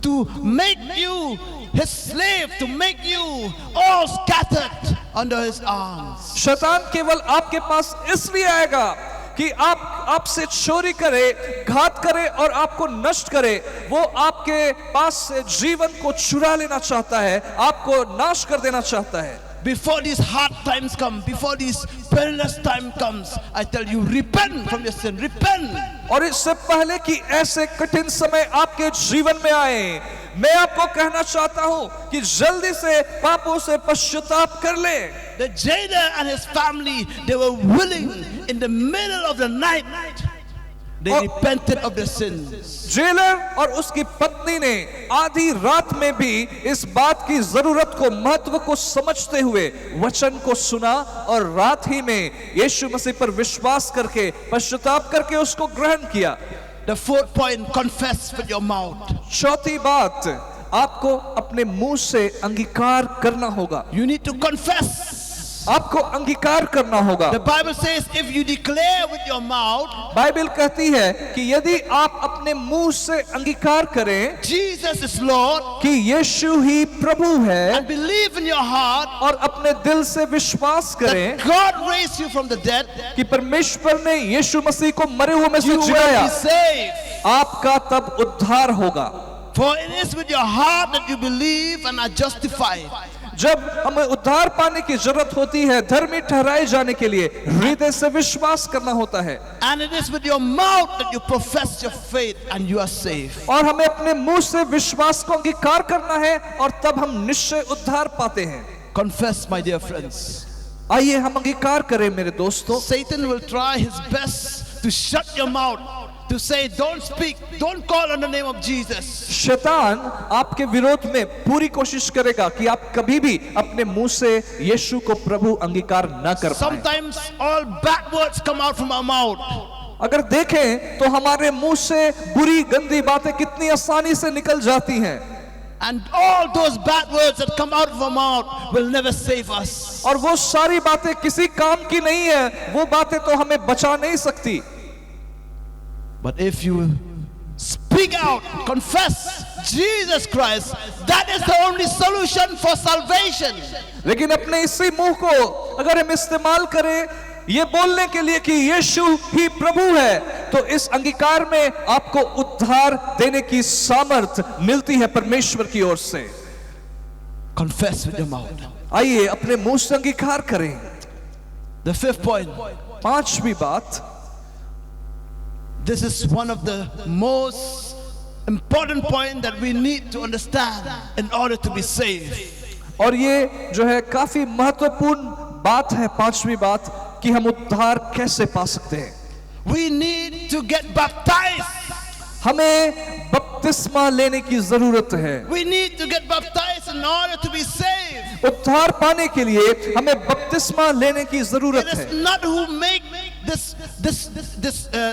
Speaker 1: to make you his slave, to make you all scattered under his arms.
Speaker 2: शैतान केवल आपके पास इसलिए आएगा कि आपसे चोरी करे, घात करे और आपको नष्ट करे। वो आपके पास से जीवन को चुरा लेना चाहता है, आपको नाश कर देना चाहता है।
Speaker 1: Before these hard times come, before this perilous time comes, I tell you, repent from your sin, repent.
Speaker 2: और इससे पहले कि ऐसे कठिन समय आपके जीवन में आए, मैं आपको कहना चाहता हूं कि जल्दी से पापों से पश्चाताप कर ले।
Speaker 1: The jailer and his family, they were willing in the middle of the night, they repented of their sins.
Speaker 2: Jailer और उसकी पत्नी ने आधी रात में भी इस बात की जरूरत को, महत्व को समझते हुए वचन को सुना और रात ही में यीशु मसीह पर विश्वास करके, पश्चाताप करके उसको ग्रहण किया।
Speaker 1: The fourth point, confess with your mouth.
Speaker 2: चौथी बात, आपको अपने मुंह से अंगीकार करना होगा।
Speaker 1: You need to confess.
Speaker 2: आपको अंगीकार करना होगा।
Speaker 1: The Bible says if you declare with your mouth,
Speaker 2: Bible कहती है कि यदि आप अपने मुंह से अंगीकार करें
Speaker 1: Jesus is Lord,
Speaker 2: कि यीशु ही प्रभु है
Speaker 1: and believe in your heart
Speaker 2: और अपने दिल से विश्वास करें
Speaker 1: that God raised you from the dead,
Speaker 2: कि परमेश्वर ने यीशु मसीह को मरे हुए में से
Speaker 1: you will
Speaker 2: जिलाया,
Speaker 1: be saved.
Speaker 2: आपका तब उद्धार होगा।
Speaker 1: For it is with your heart that you believe and are justified.
Speaker 2: जब हमें उद्धार पाने की जरूरत होती है, धर्मी ठहराए जाने के लिए हृदय से विश्वास करना होता है।
Speaker 1: And it is with your mouth that you profess your faith and you are saved.
Speaker 2: और हमें अपने मुंह से विश्वास को अंगीकार करना है और तब हम निश्चय उद्धार पाते हैं।
Speaker 1: Confess, my dear friends.
Speaker 2: आइए हम अंगीकार करें मेरे दोस्तों।
Speaker 1: Satan will try his best to shut your mouth, to say don't speak, don't call on the name of Jesus.
Speaker 2: शैतान आपके विरोध में पूरी कोशिश करेगा कि आप कभी भी अपने मुंह से यीशु को प्रभु अंगीकार न कर पाएं।
Speaker 1: Sometimes all bad words come out from our mouth.
Speaker 2: अगर देखें तो हमारे मुंह से बुरी गंदी बातें कितनी आसानी से निकल जाती हैं।
Speaker 1: And all those bad words that come out of our mouth will never save us.
Speaker 2: और वो सारी बातें किसी काम की नहीं है, वो बातें तो हमें बचा नहीं सकती।
Speaker 1: But if you speak out, confess Jesus Christ, that is the only solution for salvation.
Speaker 2: लेकिन अपने इसी मुंह को अगर हम इस्तेमाल करें ये बोलने के लिए कि यीशु ही प्रभु है, तो इस अंगीकार में आपको उद्धार देने की सामर्थ मिलती है परमेश्वर की ओर से।
Speaker 1: Confess with your mouth.
Speaker 2: आइए अपने मुंह से अंगीकार करें।
Speaker 1: The fifth point.
Speaker 2: पांचवी बात,
Speaker 1: This is one of the most important point that we need to understand in order to be saved.
Speaker 2: और ये जो है काफी महत्वपूर्ण बात है, पांचवी बात, कि हम उद्धार कैसे पा सकते हैं।
Speaker 1: We need to get baptized.
Speaker 2: हमें बपतिस्मा लेने की जरूरत है।
Speaker 1: We need to get baptized in order to be saved.
Speaker 2: उद्धार पाने के लिए हमें बपतिस्मा लेने की जरूरत
Speaker 1: It
Speaker 2: है।
Speaker 1: is not who make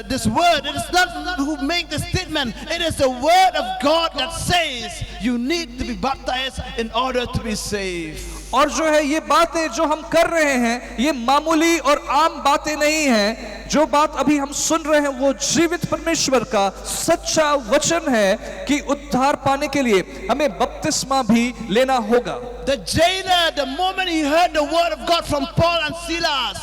Speaker 1: this word. It is not who make this statement. It is the word of God that says you need to be baptized in order to be saved.
Speaker 2: और जो है ये बातें जो हम कर रहे हैं, ये मामूली और आम बातें नहीं हैं। जो बात अभी हम सुन रहे हैं वो जीवित परमेश्वर का सच्चा वचन है कि उद्धार पाने के लिए हमें बपतिस्मा भी लेना होगा।
Speaker 1: The jailer, the moment he heard the word of God from Paul and Silas,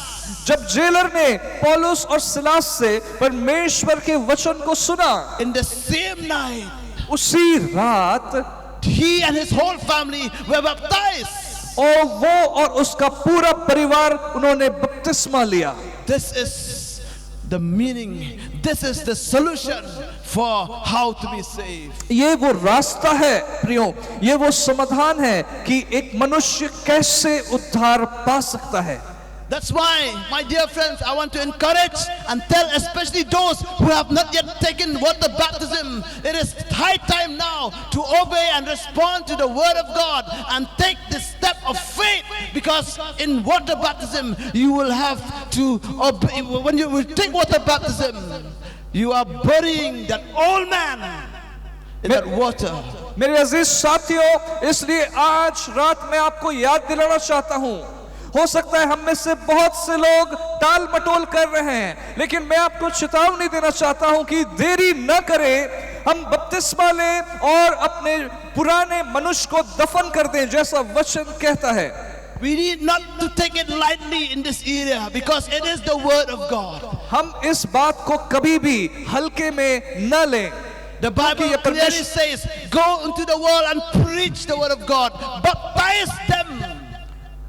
Speaker 2: जब जेलर ने पौलुस और सिलास से परमेश्वर के वचन को सुना,
Speaker 1: in the same night,
Speaker 2: उसी रात
Speaker 1: he and his whole family were baptized.
Speaker 2: और वो और उसका पूरा परिवार उन्होंने बपतिस्मा लिया।
Speaker 1: This is the meaning. This is the solution for how to be saved.
Speaker 2: ये वो रास्ता है प्रियो, ये वो समाधान है कि एक मनुष्य कैसे उद्धार पा सकता है।
Speaker 1: That's why, my dear friends, I want to encourage and tell especially those who have not yet taken water baptism. It is high time now to obey and respond to the word of God and take the step of faith, because in water baptism you will have to obey. When you will take water baptism, you are burying that old man in that water.
Speaker 2: मेरे अजीज साथियों, इसलिए आज रात मैं आपको याद दिलाना चाहता हूं, हो सकता है हम में से बहुत से लोग टाल मटोल कर रहे हैं, लेकिन मैं आपको चेतावनी देना चाहता हूं कि देरी न करें, हम बपतिस्मा लें और अपने पुराने मनुष्य को दफन कर दें, जैसा वचन कहता है।
Speaker 1: We need not to take it lightly in this area, because it is the word of God.
Speaker 2: हम इस बात को कभी भी हल्के में न लें।
Speaker 1: The Bible
Speaker 2: ये
Speaker 1: clearly
Speaker 2: परमेश्वर-
Speaker 1: says, go into the world and preach the word of God. Baptize them.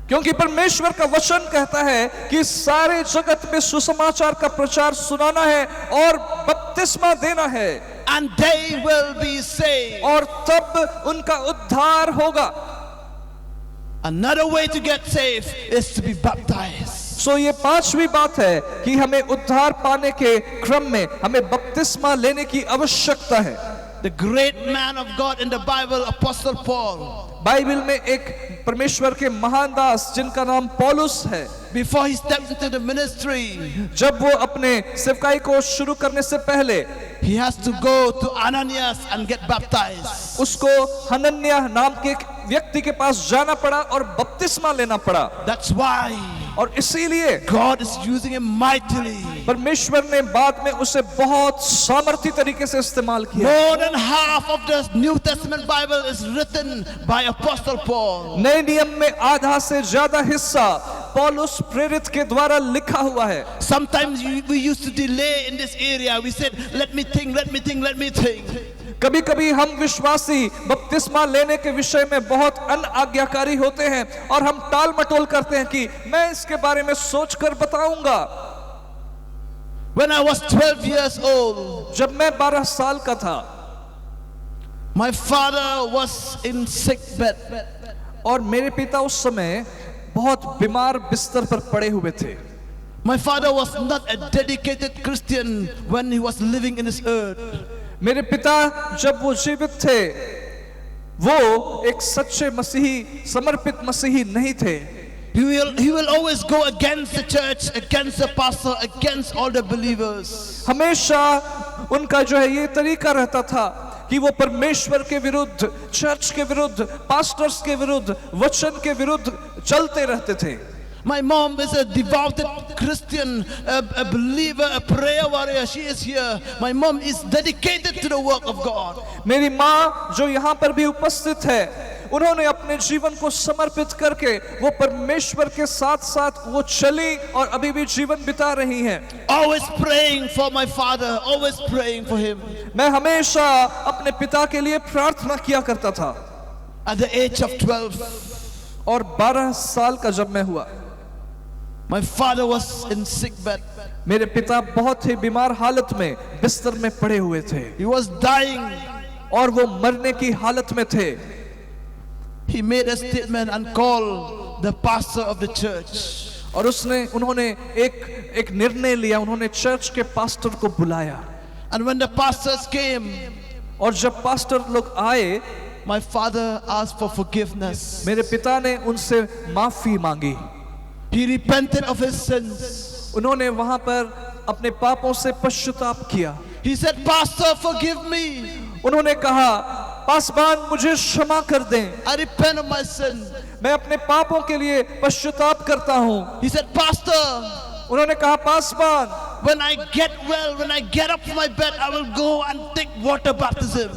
Speaker 2: क्योंकि परमेश्वर का वचन कहता है कि सारे जगत में सुसमाचार का प्रचार सुनाना है और बपतिस्मा देना है,
Speaker 1: And they will be saved.
Speaker 2: और तब उनका उद्धार होगा।
Speaker 1: Another way to get saved is to be baptized.
Speaker 2: सो ये पांचवी बात है कि हमें उद्धार पाने के क्रम में हमें बपतिस्मा लेने की आवश्यकता है।
Speaker 1: The great man of God in the Bible, Apostle Paul,
Speaker 2: Bible में एक परमेश्वर के महान दास जिनका नाम पौलुस है,
Speaker 1: before he stepped into the ministry,
Speaker 2: जब वो अपने सेवकाई को शुरू करने से पहले
Speaker 1: he has to go to Ananias and get baptized.
Speaker 2: उसको हनन्याह नाम के एक व्यक्ति के पास जाना पड़ा और बपतिस्मा लेना पड़ा।
Speaker 1: That's why
Speaker 2: और इसीलिए
Speaker 1: God is using him mightily.
Speaker 2: परमेश्वर ने बाद में उसे बहुत सामर्थी तरीके से इस्तेमाल किया।
Speaker 1: More than half of the New Testament Bible is written by Apostle Paul.
Speaker 2: नए नियम में आधा से ज्यादा हिस्सा पौलुस प्रेरित के द्वारा लिखा हुआ है।
Speaker 1: Sometimes we used to delay in this area. We said, let me think.
Speaker 2: कभी कभी हम विश्वासी बपतिस्मा लेने के विषय में बहुत अनाज्ञाकारी होते हैं और हम टाल मटोल करते हैं कि मैं इसके बारे में सोचकर बताऊंगा।
Speaker 1: When I was 12 years old,
Speaker 2: जब मैं 12 साल का था,
Speaker 1: my father was in sick bed.
Speaker 2: और मेरे पिता उस समय बहुत बीमार बिस्तर पर पड़े हुए थे।
Speaker 1: My father was not a dedicated Christian when he was living in this earth.
Speaker 2: मेरे पिता जब वो जीवित थे, वो एक सच्चे मसीही, समर्पित मसीही नहीं थे।
Speaker 1: He will always go against the church, against the pastor, against all the believers.
Speaker 2: हमेशा उनका जो है ये तरीका रहता था कि वो परमेश्वर के विरुद्ध, चर्च के विरुद्ध, पास्टर्स के विरुद्ध, वचन के विरुद्ध चलते रहते थे।
Speaker 1: My mom is a devoted Christian, a believer, a prayer warrior. She is here. My mom is dedicated to the work of God.
Speaker 2: मेरी माँ जो यहाँ पर भी उपस्थित है, उन्होंने अपने जीवन को समर्पित करके वो परमेश्वर के साथ साथ वो चली और अभी भी जीवन बिता रही हैं।
Speaker 1: Always praying for my father, always praying for him.
Speaker 2: मैं हमेशा अपने पिता के लिए प्रार्थना किया करता था।
Speaker 1: At the age of 12,
Speaker 2: और 12 साल का जब मैं हुआ,
Speaker 1: my father was in sick bed.
Speaker 2: मेरे पिता बहुत ही बीमार हालत में बिस्तर में पड़े हुए थे
Speaker 1: He was dying.
Speaker 2: और वो मरने की हालत में थे।
Speaker 1: He made a statement and called the pastor of the church.
Speaker 2: और उन्होंने एक निर्णय लिया, उन्होंने चर्च के पास्टर को बुलाया।
Speaker 1: And when the pastors came,
Speaker 2: और जब पास्टर लोग आए,
Speaker 1: my father asked for forgiveness.
Speaker 2: मेरे पिता ने उनसे माफी मांगी।
Speaker 1: He repented of his sins.
Speaker 2: उन्होंने वहां पर अपने पापों से पश्चाताप किया।
Speaker 1: He said, Pastor, forgive me.
Speaker 2: उन्होंने कहा, पासवान मुझे क्षमा कर दें,
Speaker 1: I repent of my sin.
Speaker 2: मैं अपने पापों के लिए पश्चाताप करता हूं।
Speaker 1: He said, Pastor,
Speaker 2: उन्होंने कहा, Paswan
Speaker 1: when I get well, when I get up from my bed, I will go and take water baptism.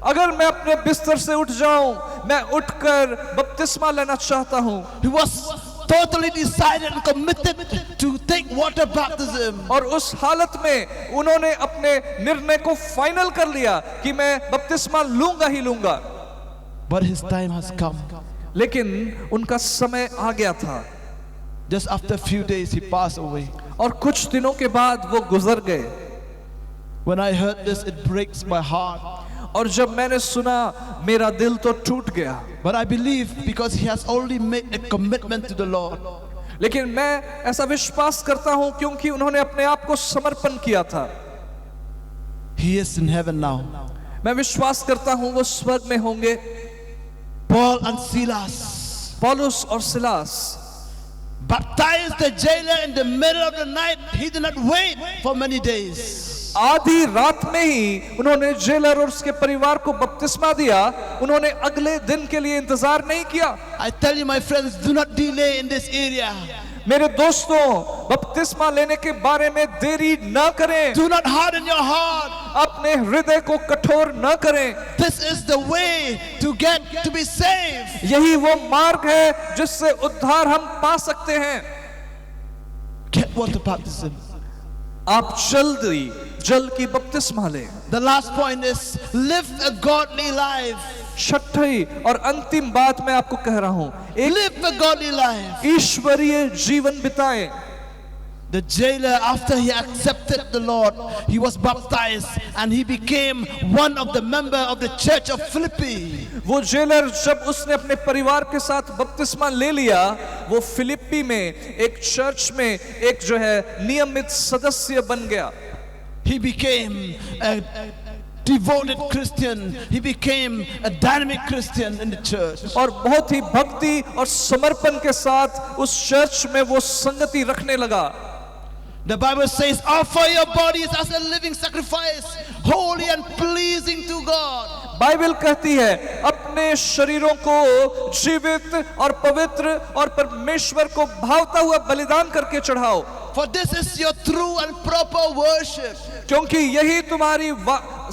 Speaker 2: अगर मैं अपने बिस्तर से उठ जाऊं, मैं उठकर बपतिस्मा लेना चाहता हूं।
Speaker 1: He was totally decided and committed to take water baptism.
Speaker 2: और उस हालत में उन्होंने अपने निर्णय को फाइनल कर लिया कि मैं बपतिस्मा लूंगा ही लूंगा।
Speaker 1: But his time has come.
Speaker 2: लेकिन उनका समय आ गया था।
Speaker 1: Just after a few days, he passed away.
Speaker 2: और कुछ दिनों के बाद वो गुजर गए।
Speaker 1: When I heard this, it breaks my heart.
Speaker 2: और जब मैंने सुना, मेरा दिल तो टूट गया।
Speaker 1: But I believe because he has already made a commitment to the Lord.
Speaker 2: लेकिन मैं ऐसा विश्वास करता हूं क्योंकि उन्होंने अपने आप को समर्पण किया था।
Speaker 1: He is in heaven now.
Speaker 2: मैं विश्वास करता हूं वो स्वर्ग में होंगे।
Speaker 1: Paul and Silas
Speaker 2: पौलुस और Silas
Speaker 1: baptized the jailer in the middle of the night. He did not wait for many days.
Speaker 2: आधी रात में ही उन्होंने जेलर और उसके परिवार को बपतिस्मा दिया। उन्होंने अगले दिन के लिए इंतजार नहीं किया।
Speaker 1: I tell you, my friends, do not delay in this area.
Speaker 2: मेरे दोस्तों, बपतिस्मा लेने के बारे में देरी न करें।
Speaker 1: Do not harden your heart.
Speaker 2: अपने हृदय को कठोर न करें।
Speaker 1: This is the way to be saved.
Speaker 2: यही वो मार्ग है जिससे उद्धार हम पा सकते हैं।
Speaker 1: Get water baptism.
Speaker 2: आप जल्दी जल की बपतिस्मा लें।
Speaker 1: The last point is live a godly life.
Speaker 2: छठी और अंतिम बात मैं आपको कह रहा हूं, एक
Speaker 1: Live a godly life.
Speaker 2: ईश्वरीय जीवन बिताएं।
Speaker 1: The jailer, after he accepted the Lord, he was baptized and he became one of the members of the church of Philippi.
Speaker 2: वो जेलर जब उसने अपने परिवार के साथ बपतिस्मा ले लिया, वो फिलिप्पी में एक चर्च में एक जो है नियमित सदस्य बन गया।
Speaker 1: He became a devoted Christian. He became a dynamic Christian in the church.
Speaker 2: और बहुत ही भक्ति और समर्पण के साथ उस चर्च में वो संगति रखने लगा।
Speaker 1: The Bible says, offer your bodies as a living sacrifice, holy and pleasing to God.
Speaker 2: Bible कहती है, अपने शरीरों को जीवित और पवित्र और परमेश्वर को भावता हुआ बलिदान करके चढ़ाओ।
Speaker 1: For this is your true and proper worship.
Speaker 2: क्योंकि यही तुम्हारी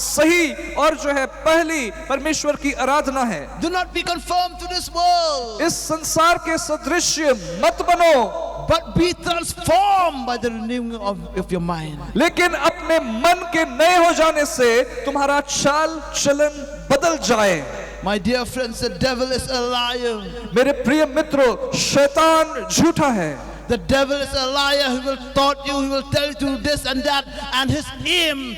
Speaker 2: सही और जो है पहली परमेश्वर की आराधना है।
Speaker 1: Do not be conformed to this world,
Speaker 2: इस संसार के सदृश्य मत बनो,
Speaker 1: but be transformed by the renewing of your mind.
Speaker 2: लेकिन अपने मन के नए हो जाने से तुम्हारा चाल चलन बदल जाए।
Speaker 1: My dear friends, the devil is a liar.
Speaker 2: मेरे प्रिय मित्रों, शैतान झूठा है।
Speaker 1: The devil is a liar. He will taught you, he will tell you to do this and that, and his aim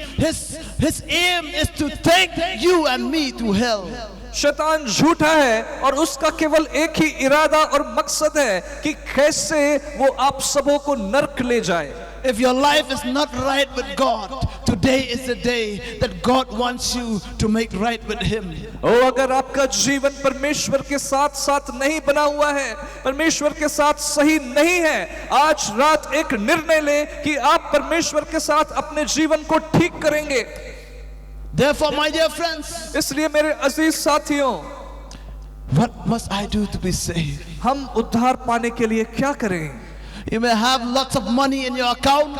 Speaker 1: is to take you and me to hell.
Speaker 2: शैतान झूठा है और उसका केवल एक ही इरादा और मकसद है कि कैसे वो आप सबों को नरक ले जाए।
Speaker 1: If your life is not right with God, today is the day that God wants you to make right with Him.
Speaker 2: अगर आपका जीवन परमेश्वर के साथ साथ नहीं बना हुआ है, परमेश्वर के साथ सही नहीं है, आज रात एक निर्णय लें कि आप परमेश्वर के साथ अपने जीवन को ठीक करेंगे।
Speaker 1: Therefore, my dear friends,
Speaker 2: इसलिए मेरे अजीज साथियों,
Speaker 1: what must I do to be saved?
Speaker 2: हम उद्धार पाने के लिए क्या करें?
Speaker 1: You may have lots of money in your account.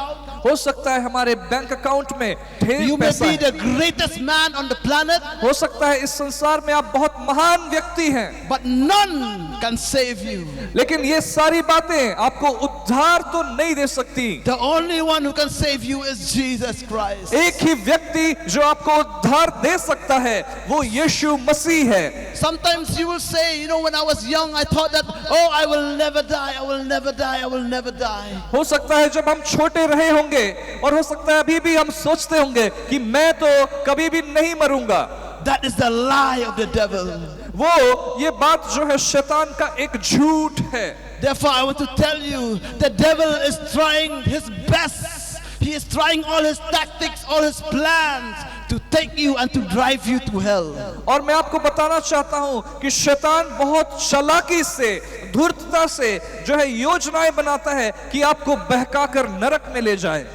Speaker 2: हो सकता है हमारे बैंक अकाउंट में ढेर
Speaker 1: You may
Speaker 2: पैसा
Speaker 1: be
Speaker 2: है,
Speaker 1: the greatest man on the planet,
Speaker 2: हो सकता है इस संसार में आप बहुत महान व्यक्ति हैं,
Speaker 1: but none can save you.
Speaker 2: लेकिन ये सारी बातें आपको उद्धार तो नहीं दे सकती।
Speaker 1: The only one who can save you is Jesus Christ.
Speaker 2: एक ही व्यक्ति जो आपको उद्धार दे सकता है वो यीशु मसीह है।
Speaker 1: Sometimes you will say, when I was young, I thought that, oh, I will never die, I will never die, I will never die.
Speaker 2: हो सकता है जब हम छोटे रहे होंगे और हो सकता है अभी भी हम सोचते होंगे कि मैं तो कभी भी नहीं मरूंगा।
Speaker 1: That is the lie of the devil.
Speaker 2: वो ये बात जो है शैतान का एक झूठ है।
Speaker 1: Therefore, I want to tell you, the devil is trying his best. He is trying all his tactics, all his plans to take you and to drive you to hell.
Speaker 2: और मैं आपको बताना चाहता हूं कि शैतान बहुत चालाकी से, धूर्तता से जो है योजनाएं बनाता है कि आपको बहकाकर नरक में ले जाए।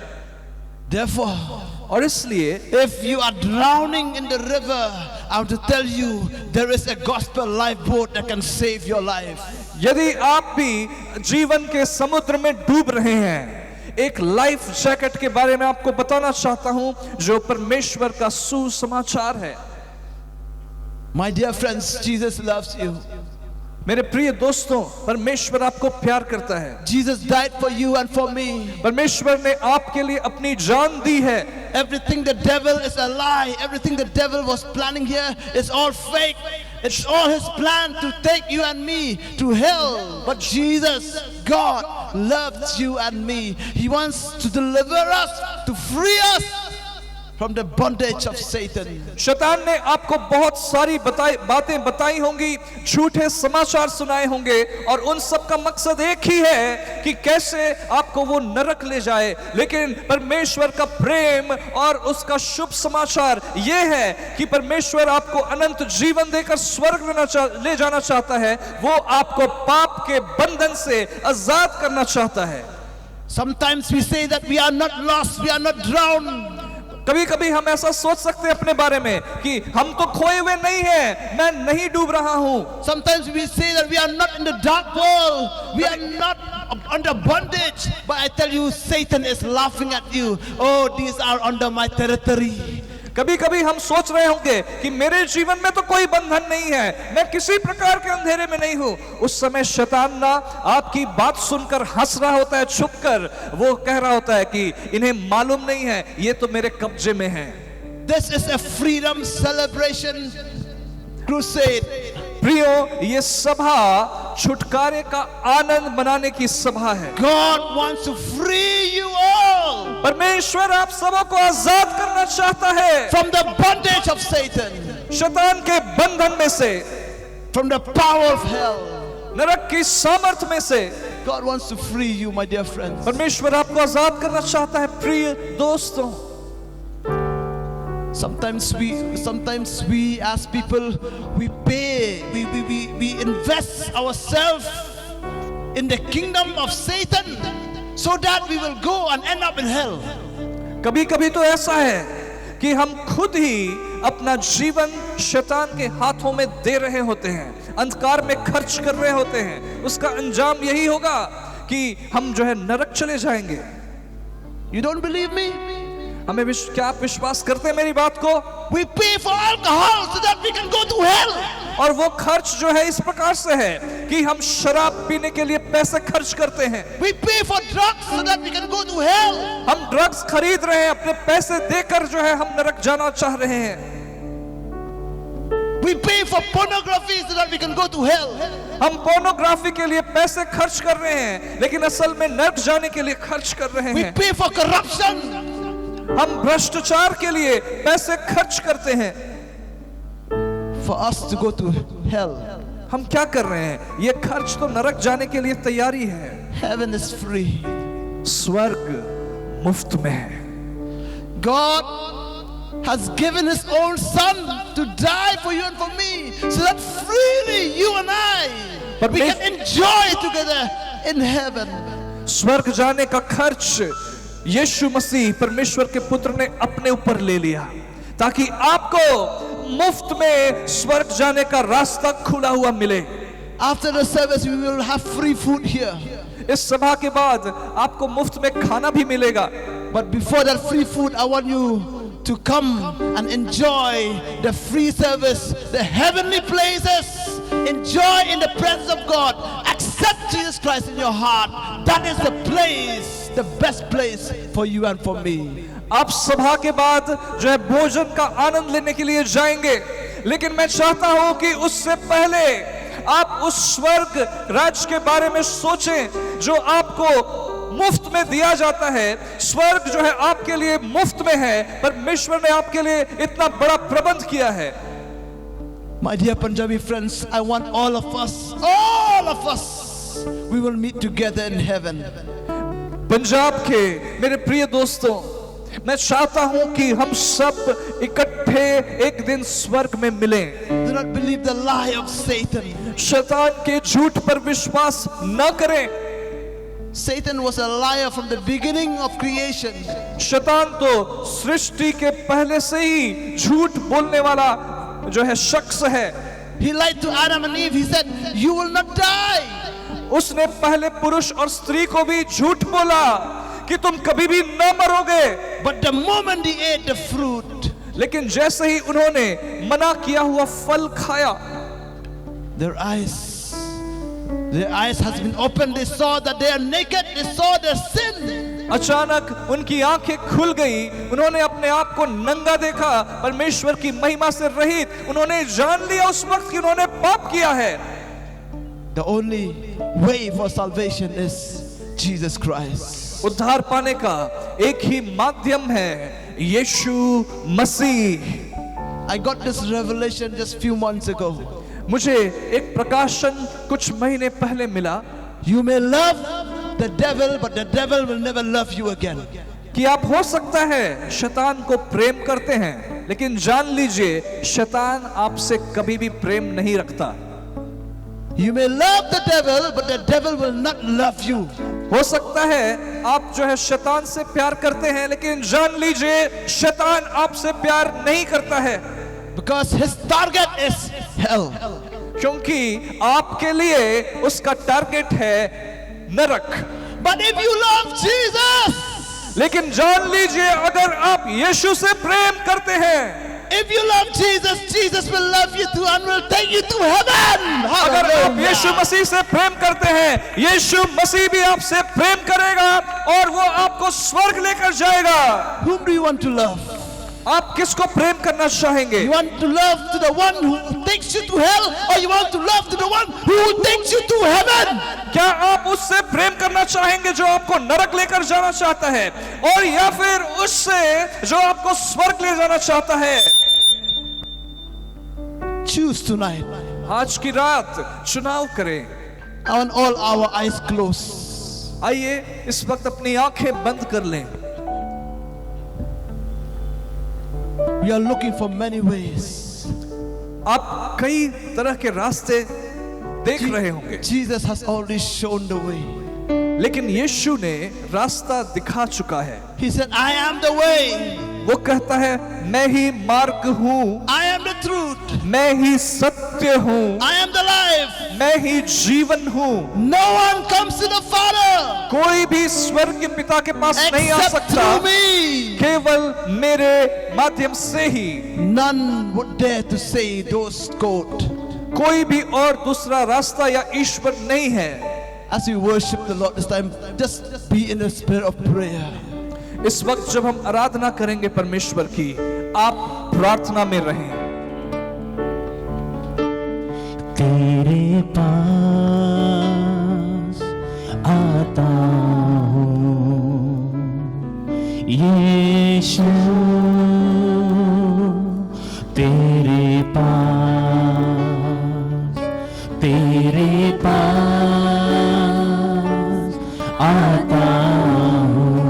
Speaker 1: Therefore,
Speaker 2: और इसलिए
Speaker 1: if you are drowning in the river, I want to tell you, there is a gospel lifeboat that can save your life.
Speaker 2: यदि आप भी जीवन के समुद्र में डूब रहे हैं, एक लाइफ जैकेट के बारे में आपको बताना चाहता हूं जो परमेश्वर का सुसमाचार है।
Speaker 1: My dear friends, Jesus loves you.
Speaker 2: मेरे प्रिय दोस्तों, परमेश्वर आपको प्यार करता है।
Speaker 1: Jesus died for you and for me.
Speaker 2: परमेश्वर ने आपके लिए अपनी जान दी है।
Speaker 1: Everything the devil is a lie. Everything the devil was planning here is all fake. It's all his plan to take you and me to hell. But Jesus, God, loves you and me. He wants to deliver us, to free us from the bondage of Satan.
Speaker 2: शैतान ने आपको बहुत सारी बातें बताई होंगी, झूठे समाचार सुनाए होंगे और उन सब का मकसद एक ही है कि कैसे आपको वो नरक ले जाए। लेकिन परमेश्वर का प्रेम और उसका शुभ समाचार ये है कि परमेश्वर आपको अनंत जीवन देकर स्वर्ग ले जाना चाहता है। वो आपको पाप के बंधन से आजाद करना चाहता है।
Speaker 1: Sometimes we say that we are not lost, we are not drowned.
Speaker 2: कभी कभी हम ऐसा सोच सकते हैं अपने बारे में कि हम तो खोए हुए नहीं हैं, मैं नहीं डूब रहा हूं।
Speaker 1: Sometimes we say that we are not in the dark world, we are not under bondage. But I tell you, Satan is laughing at you. Oh, these are under my territory.
Speaker 2: कभी कभी हम सोच रहे होंगे कि मेरे जीवन में तो कोई बंधन नहीं है, मैं किसी प्रकार के अंधेरे में नहीं हूं। उस समय शैतान ना आपकी बात सुनकर हंस रहा होता है, छुपकर वो कह रहा होता है कि इन्हें मालूम नहीं है, ये तो मेरे कब्जे में है।
Speaker 1: This is a freedom celebration crusade.
Speaker 2: प्रियो, ये सभा छुटकारे का आनंद मनाने की सभा है।
Speaker 1: God wants to free you all
Speaker 2: परमेश्वर आप सबों को आजाद करना चाहता है
Speaker 1: from the bondage of Satan,
Speaker 2: शैतान के बंधन में से,
Speaker 1: from the power of hell.
Speaker 2: नरक की सामर्थ में से।
Speaker 1: God wants to free you, my dear friends.
Speaker 2: परमेश्वर आपको आजाद करना चाहता है प्रिय दोस्तों।
Speaker 1: Sometimes we as people, we pay, we invest ourselves in the kingdom of Satan so that we will go and end up in hell.
Speaker 2: कभी कभी तो ऐसा है कि हम खुद ही अपना जीवन शैतान के हाथों में दे रहे होते हैं, अंधकार में खर्च कर रहे होते हैं। उसका अंजाम यही होगा कि हम जो है नरक चले जाएंगे।
Speaker 1: You don't believe me?
Speaker 2: क्या आप विश्वास करते हैं मेरी बात को?
Speaker 1: We pay for alcohol so that we can go to hell.
Speaker 2: और वो खर्च जो है इस प्रकार से है कि हम शराब पीने के लिए पैसे खर्च करते हैं।
Speaker 1: We pay for drugs so that we can go to hell.
Speaker 2: हम ड्रग्स खरीद रहे हैं, अपने पैसे देकर जो है हम नरक जाना चाह रहे हैं।
Speaker 1: We pay for pornography so that we can go to hell.
Speaker 2: हम पोर्नोग्राफी के लिए पैसे खर्च कर रहे हैं, लेकिन असल में नरक जाने के लिए खर्च कर रहे
Speaker 1: We
Speaker 2: हैं।
Speaker 1: pay for corruption.
Speaker 2: हम भ्रष्टाचार के लिए पैसे खर्च करते हैं
Speaker 1: For us to go to hell.
Speaker 2: हम क्या कर रहे हैं? ये खर्च तो नरक जाने के लिए तैयारी है।
Speaker 1: Heaven is free.
Speaker 2: स्वर्ग मुफ्त में है।
Speaker 1: God has given his own son to die for you and for me, so that freely you and I we can enjoy together in heaven.
Speaker 2: स्वर्ग जाने का खर्च यीशु मसीह परमेश्वर के पुत्र ने अपने ऊपर ले लिया ताकि आपको मुफ्त में स्वर्ग जाने का रास्ता खुला हुआ मिले।
Speaker 1: After the service we will have free food here.
Speaker 2: इस सभा के बाद आपको मुफ्त में खाना भी मिलेगा।
Speaker 1: But before that free food, I want you to come and enjoy the free service, the heavenly places. Enjoy in the presence of God. Accept Jesus Christ in your heart. That is the place, the best place for you and for me.
Speaker 2: आप सभा के बाद जो है भोजन का आनंद लेने के लिए जाएंगे, लेकिन मैं चाहता हूं कि उससे पहले आप उस स्वर्ग राज्य के बारे में सोचें जो आपको मुफ्त में दिया जाता है। स्वर्ग जो है आपके लिए मुफ्त में है, परमेश्वर ने आपके लिए इतना बड़ा प्रबंध किया है।
Speaker 1: My dear Punjabi friends, I want all of us, we will meet together in heaven.
Speaker 2: Punjab के मेरे प्रिय दोस्तों, मैं चाहता हूं कि हम सब इकट्ठे एक दिन स्वर्ग में मिलें।
Speaker 1: Do not believe the lie of Satan.
Speaker 2: शैतान के झूठ पर विश्वास न करें।
Speaker 1: Satan was a liar from the beginning of creation.
Speaker 2: शैतान तो सृष्टि के पहले से ही झूठ बोलने वाला जो है शख्स है।
Speaker 1: He lied to Adam and Eve. He said, "You will not die."
Speaker 2: उसने पहले पुरुष और स्त्री को भी झूठ बोला कि तुम कभी भी न मरोगे।
Speaker 1: But the moment they ate the fruit,
Speaker 2: लेकिन जैसे ही उन्होंने मना किया हुआ फल खाया,
Speaker 1: their eyes has been opened. They saw that they are naked. They saw their sin.
Speaker 2: अचानक उनकी आंखें खुल गई, उन्होंने अपने आप को नंगा देखा, परमेश्वर की महिमा से रहित उन्होंने जान लिया उस वक्त कि उन्होंने पाप किया है।
Speaker 1: The only way for salvation is Jesus Christ.
Speaker 2: उद्धार पाने का एक ही माध्यम है, यीशु मसीह।
Speaker 1: I got this revelation just few months ago.
Speaker 2: मुझे एक प्रकाशन कुछ महीने पहले मिला।
Speaker 1: You may love the devil, but the devil will never love you again.
Speaker 2: कि आप हो सकता है शैतान को प्रेम करते हैं, लेकिन जान लीजिए शैतान आपसे कभी भी प्रेम नहीं रखता।
Speaker 1: You may love the devil, but the devil will not love you.
Speaker 2: हो सकता है आप जो है शैतान से प्यार करते हैं, लेकिन जान लीजिए शैतान आपसे प्यार नहीं करता है।
Speaker 1: Because his target is hell.
Speaker 2: क्योंकि आपके लिए उसका टारगेट है नरक।
Speaker 1: But if you love Jesus,
Speaker 2: लेकिन जान लीजिए अगर आप यीशु से प्रेम करते हैं,
Speaker 1: if you love Jesus, Jesus will love you too and will take you to heaven.
Speaker 2: अगर आप यीशु मसीह से प्रेम करते हैं, यीशु मसीह भी आपसे प्रेम करेगा और वो आपको स्वर्ग लेकर जाएगा।
Speaker 1: Whom do you want to love?
Speaker 2: आप किसको प्रेम करना चाहेंगे?
Speaker 1: You want to love to the one who takes you to hell, or you want to love to the one who takes you to heaven?
Speaker 2: क्या आप उससे प्रेम करना चाहेंगे जो आपको नरक लेकर जाना चाहता है, और या फिर उससे जो आपको स्वर्ग ले जाना चाहता है?
Speaker 1: Choose tonight.
Speaker 2: आज की रात चुनाव करें।
Speaker 1: I want all our eyes closed.
Speaker 2: आइए इस वक्त अपनी आंखें बंद कर लें।
Speaker 1: We are looking for many ways.
Speaker 2: आप कई तरह के रास्ते देख रहे होंगे,
Speaker 1: Jesus has already shown the way.
Speaker 2: लेकिन यीशु ने रास्ता दिखा चुका है।
Speaker 1: He said, "I am the way.
Speaker 2: वो कहता है मैं ही मार्ग हूँ,
Speaker 1: I am the truth.
Speaker 2: मैं ही सत्य हूँ,
Speaker 1: I am the life.
Speaker 2: मैं ही जीवन हूँ।
Speaker 1: No one comes to the Father
Speaker 2: कोई भी स्वर्ग के पिता के पास नहीं आ
Speaker 1: except
Speaker 2: सकता,
Speaker 1: through me."
Speaker 2: केवल मेरे माध्यम से ही।
Speaker 1: None would dare to say those quote.
Speaker 2: कोई भी और दूसरा रास्ता या ईश्वर नहीं है।
Speaker 1: As we worship the Lord this time, just be in the spirit of prayer.
Speaker 2: इस वक्त जब हम आराधना करेंगे परमेश्वर की, आप प्रार्थना में रहें।
Speaker 3: तेरे पास आता हूँ यीशु, तेरे पास आता हूँ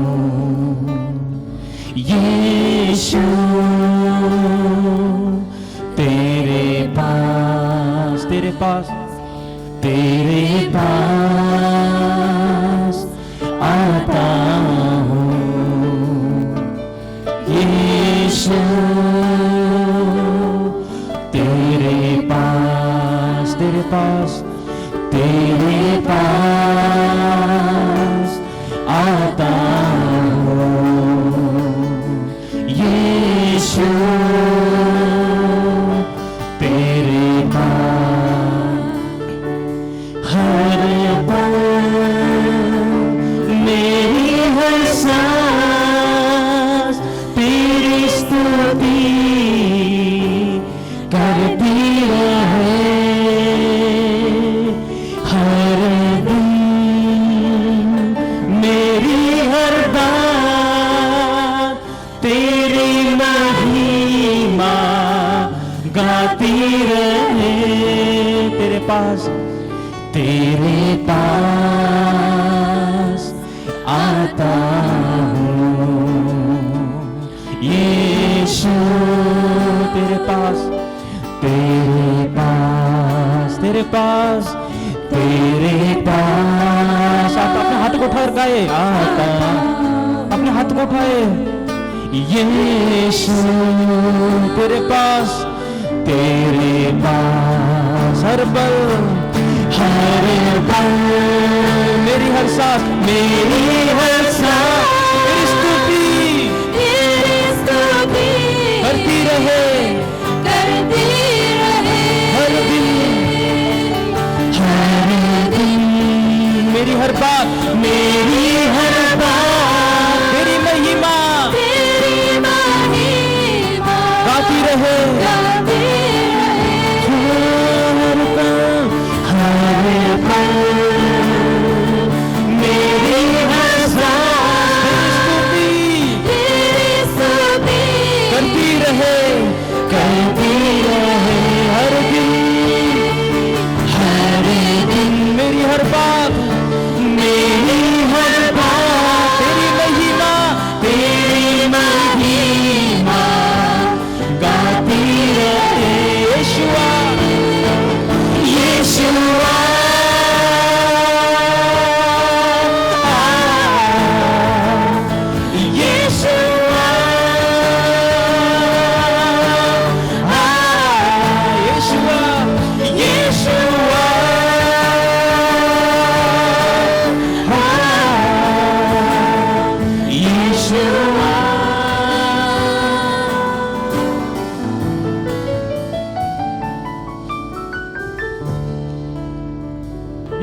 Speaker 3: यीशु, तेरे पास आता हूँ यीशु, तेरे पास आता हूँ पास आता हूँ। यीशु तेरे पास आप अपने हाथ को उठा गाए, आता अपने हाथ को उठाए। यीशु तेरे पास हर पल मेरी हर सांस मेरी स्तुति करती रहे हर दिन मेरी हर बात मेरी महिमा गाती रहे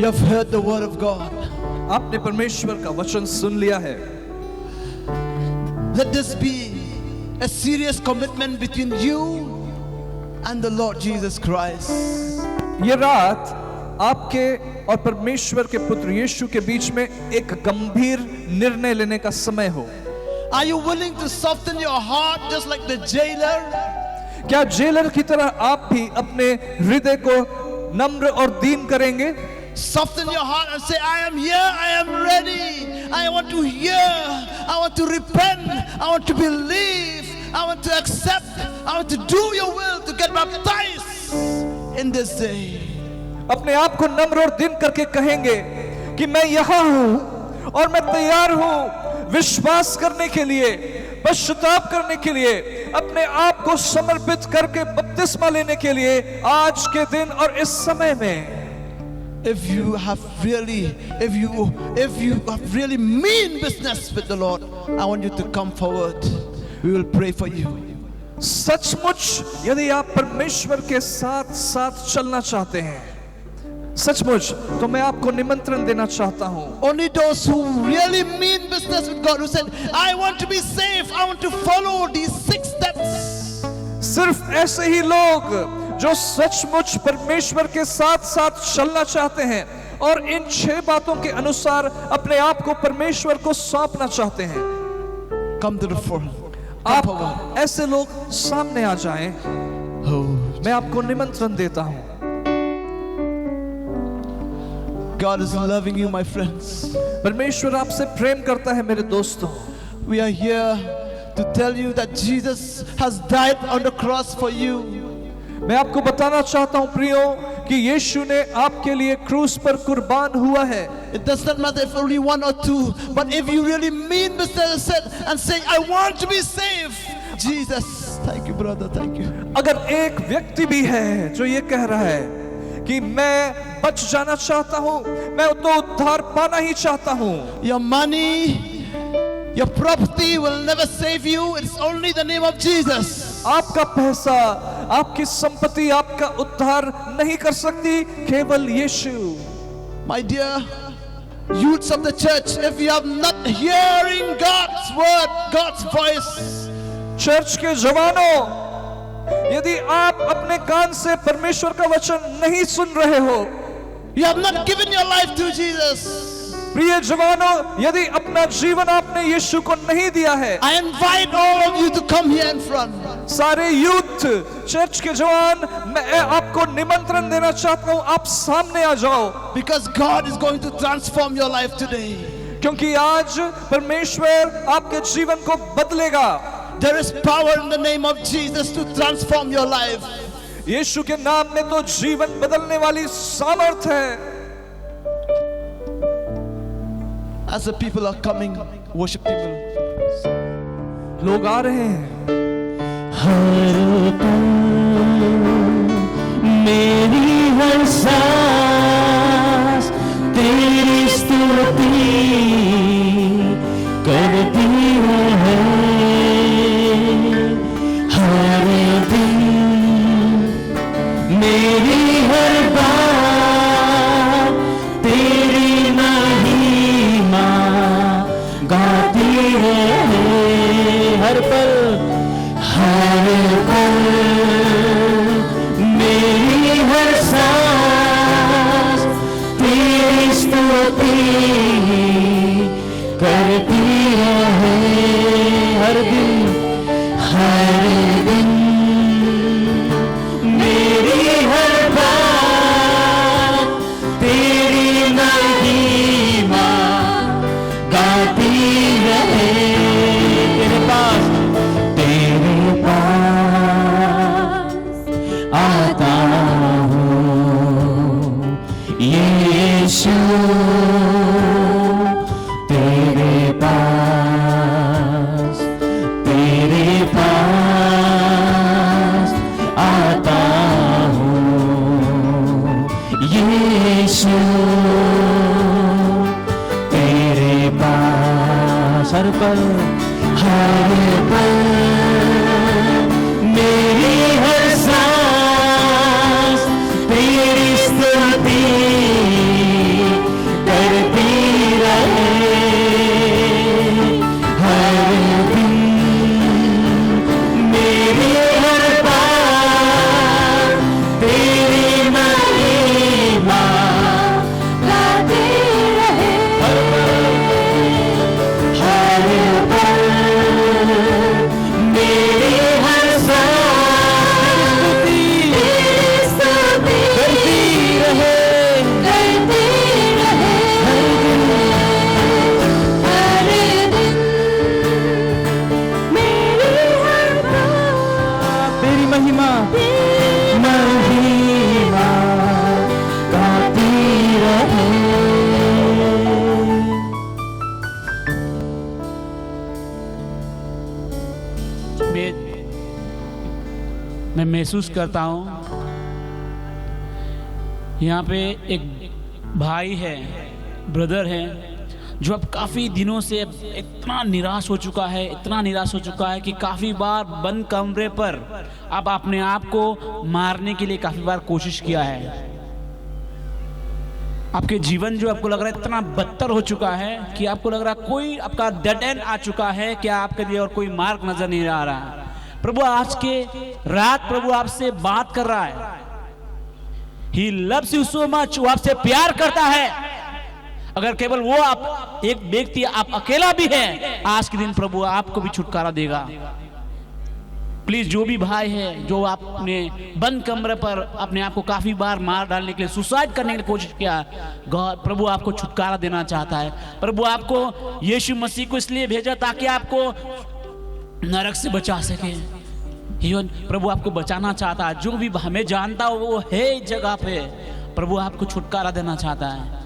Speaker 1: You have heard the word of God.
Speaker 2: आपने परमेश्वर का वचन सुन लिया है।
Speaker 1: Let this be a serious commitment between you and the Lord Jesus Christ.
Speaker 2: ये रात आपके और परमेश्वर के पुत्र यीशु के बीच में एक गंभीर निर्णय लेने का समय हो।
Speaker 1: Are you willing to soften your heart just like the jailer?
Speaker 2: क्या जेलर की तरह आप भी अपने हृदय को नम्र और दीन करेंगे?
Speaker 1: Soften your heart and say, I am here, I am ready. I want to hear, I want to repent, I want to believe, I want to accept, I want to do your will, to get baptized in this day.
Speaker 2: अपने आप को नम्र और दीन करके कहेंगे कि मैं यहाँ हूँ और मैं तैयार हूँ विश्वास करने के लिए, पश्चाताप करने के लिए, अपने आप को समर्पित करके बपतिस्मा लेने के लिए आज के दिन और इस समय में।
Speaker 1: If you have really mean business with the Lord, I want you to come forward. We will pray for you.
Speaker 2: सचमुच यदि आप परमेश्वर के साथ साथ चलना चाहते हैं, सचमुच तो मैं आपको निमंत्रण देना चाहता हूं।
Speaker 1: Only those who really mean business with God, who said, I want to be safe, I want to follow these 6 steps.
Speaker 2: सिर्फ ऐसे ही लोग जो सचमुच परमेश्वर के साथ साथ चलना चाहते हैं और इन 6 बातों के अनुसार अपने आप को परमेश्वर को सौंपना चाहते हैं।
Speaker 1: Come to the front.
Speaker 2: आप ऐसे लोग सामने आ जाएं। मैं आपको निमंत्रण देता हूं।
Speaker 1: God is loving you, my friends.
Speaker 2: परमेश्वर आपसे प्रेम करता है मेरे दोस्तों।
Speaker 1: We are here to tell you that Jesus has died on the cross for you.
Speaker 2: मैं आपको बताना चाहता हूं प्रियो कि यीशु ने आपके लिए क्रूस पर कुर्बान हुआ है।
Speaker 1: It does not matter if only 1 or 2, but if you really mean business and say, I want to be saved, Jesus, thank you brother, thank you.
Speaker 2: अगर एक व्यक्ति भी है जो ये कह रहा है कि मैं बच जाना चाहता हूं, मैं तो उद्धार पाना ही चाहता हूं।
Speaker 1: Your money, your property will never save you. It's only the name of Jesus.
Speaker 2: आपका पैसा, आपकी संपत्ति आपका उद्धार नहीं कर सकती, केवल यीशु।
Speaker 1: My dear youths of the church, if you are not hearing God's word, God's voice,
Speaker 2: church के जवानों, यदि आप अपने कान से परमेश्वर का वचन नहीं सुन रहे हो,
Speaker 1: you have not given your life to Jesus,
Speaker 2: प्रिय जवानों, यदि अपना जीवन आपने यीशु को नहीं दिया है,
Speaker 1: I invite all of you to come here in front.
Speaker 2: सारे यूथ, चर्च के जवान, मैं आपको निमंत्रण देना चाहता हूं, आप सामने आ जाओ,
Speaker 1: because God is going to transform your life today.
Speaker 2: क्योंकि आज परमेश्वर आपके जीवन को बदलेगा।
Speaker 1: There is power in the name of Jesus to transform your life.
Speaker 2: यीशु के नाम में तो जीवन बदलने वाली सामर्थ है।
Speaker 1: As the people are coming, worship people,
Speaker 2: लोग आ रहे हैं।
Speaker 3: हर पल मेरी हर सांस तेरी स्तुति करती है। हर दिन मेरी हर बात तेरी महिमा गाती है। हर पल मेरी हर सांस तेरी स्तुति करती है। हर दिन मेरी हर बात तेरी महिमा गाती है। तेरे पास आता हूँ यीशु, तेरे पास आता हूँ यीशु, तेरे पास। हर पल मेरी हर सांस तेरी स्तुति करती रहे। हर दिन मेरी हर बात तेरी महिमा गाती रहे। हर पल मेरी हर सांस स्तुति करती रहे। हर दिन मेरी हर बात तेरी महिमा गाती रहे।
Speaker 6: मैं महसूस करता हूँ यहाँ पे एक भाई है, ब्रदर है, जो अब काफ़ी दिनों से इतना निराश हो चुका है, इतना निराश हो चुका है कि काफ़ी बार बंद कमरे पर अब अपने आप को मारने के लिए काफ़ी बार कोशिश किया है। आपके जीवन जो आपको लग रहा है इतना बदतर हो चुका है कि आपको लग रहा है कोई आपका डेड एंड आ चुका है, क्या आपके लिए और कोई मार्ग नजर नहीं आ रहा है। प्रभु आज के रात प्रभु आपसे बात कर रहा है। He loves you so much, वो आपसे प्यार करता है। अगर केवल वो आप एक व्यक्ति आप अकेला भी है, आज के दिन प्रभु आपको भी छुटकारा देगा। प्लीज जो भी भाई है जो आपने बंद कमरे पर अपने आप को काफी बार मार डालने के लिए, सुसाइड करने की कोशिश किया, गॉड प्रभु आपको छुटकारा देना चाहता है। प्रभु आपको यीशु मसीह को इसलिए भेजा ताकि आपको नरक से बचा सके। प्रभु आपको बचाना चाहता है। जो भी हमें जानता हो वो है इस जगह पे, प्रभु आपको छुटकारा देना चाहता है।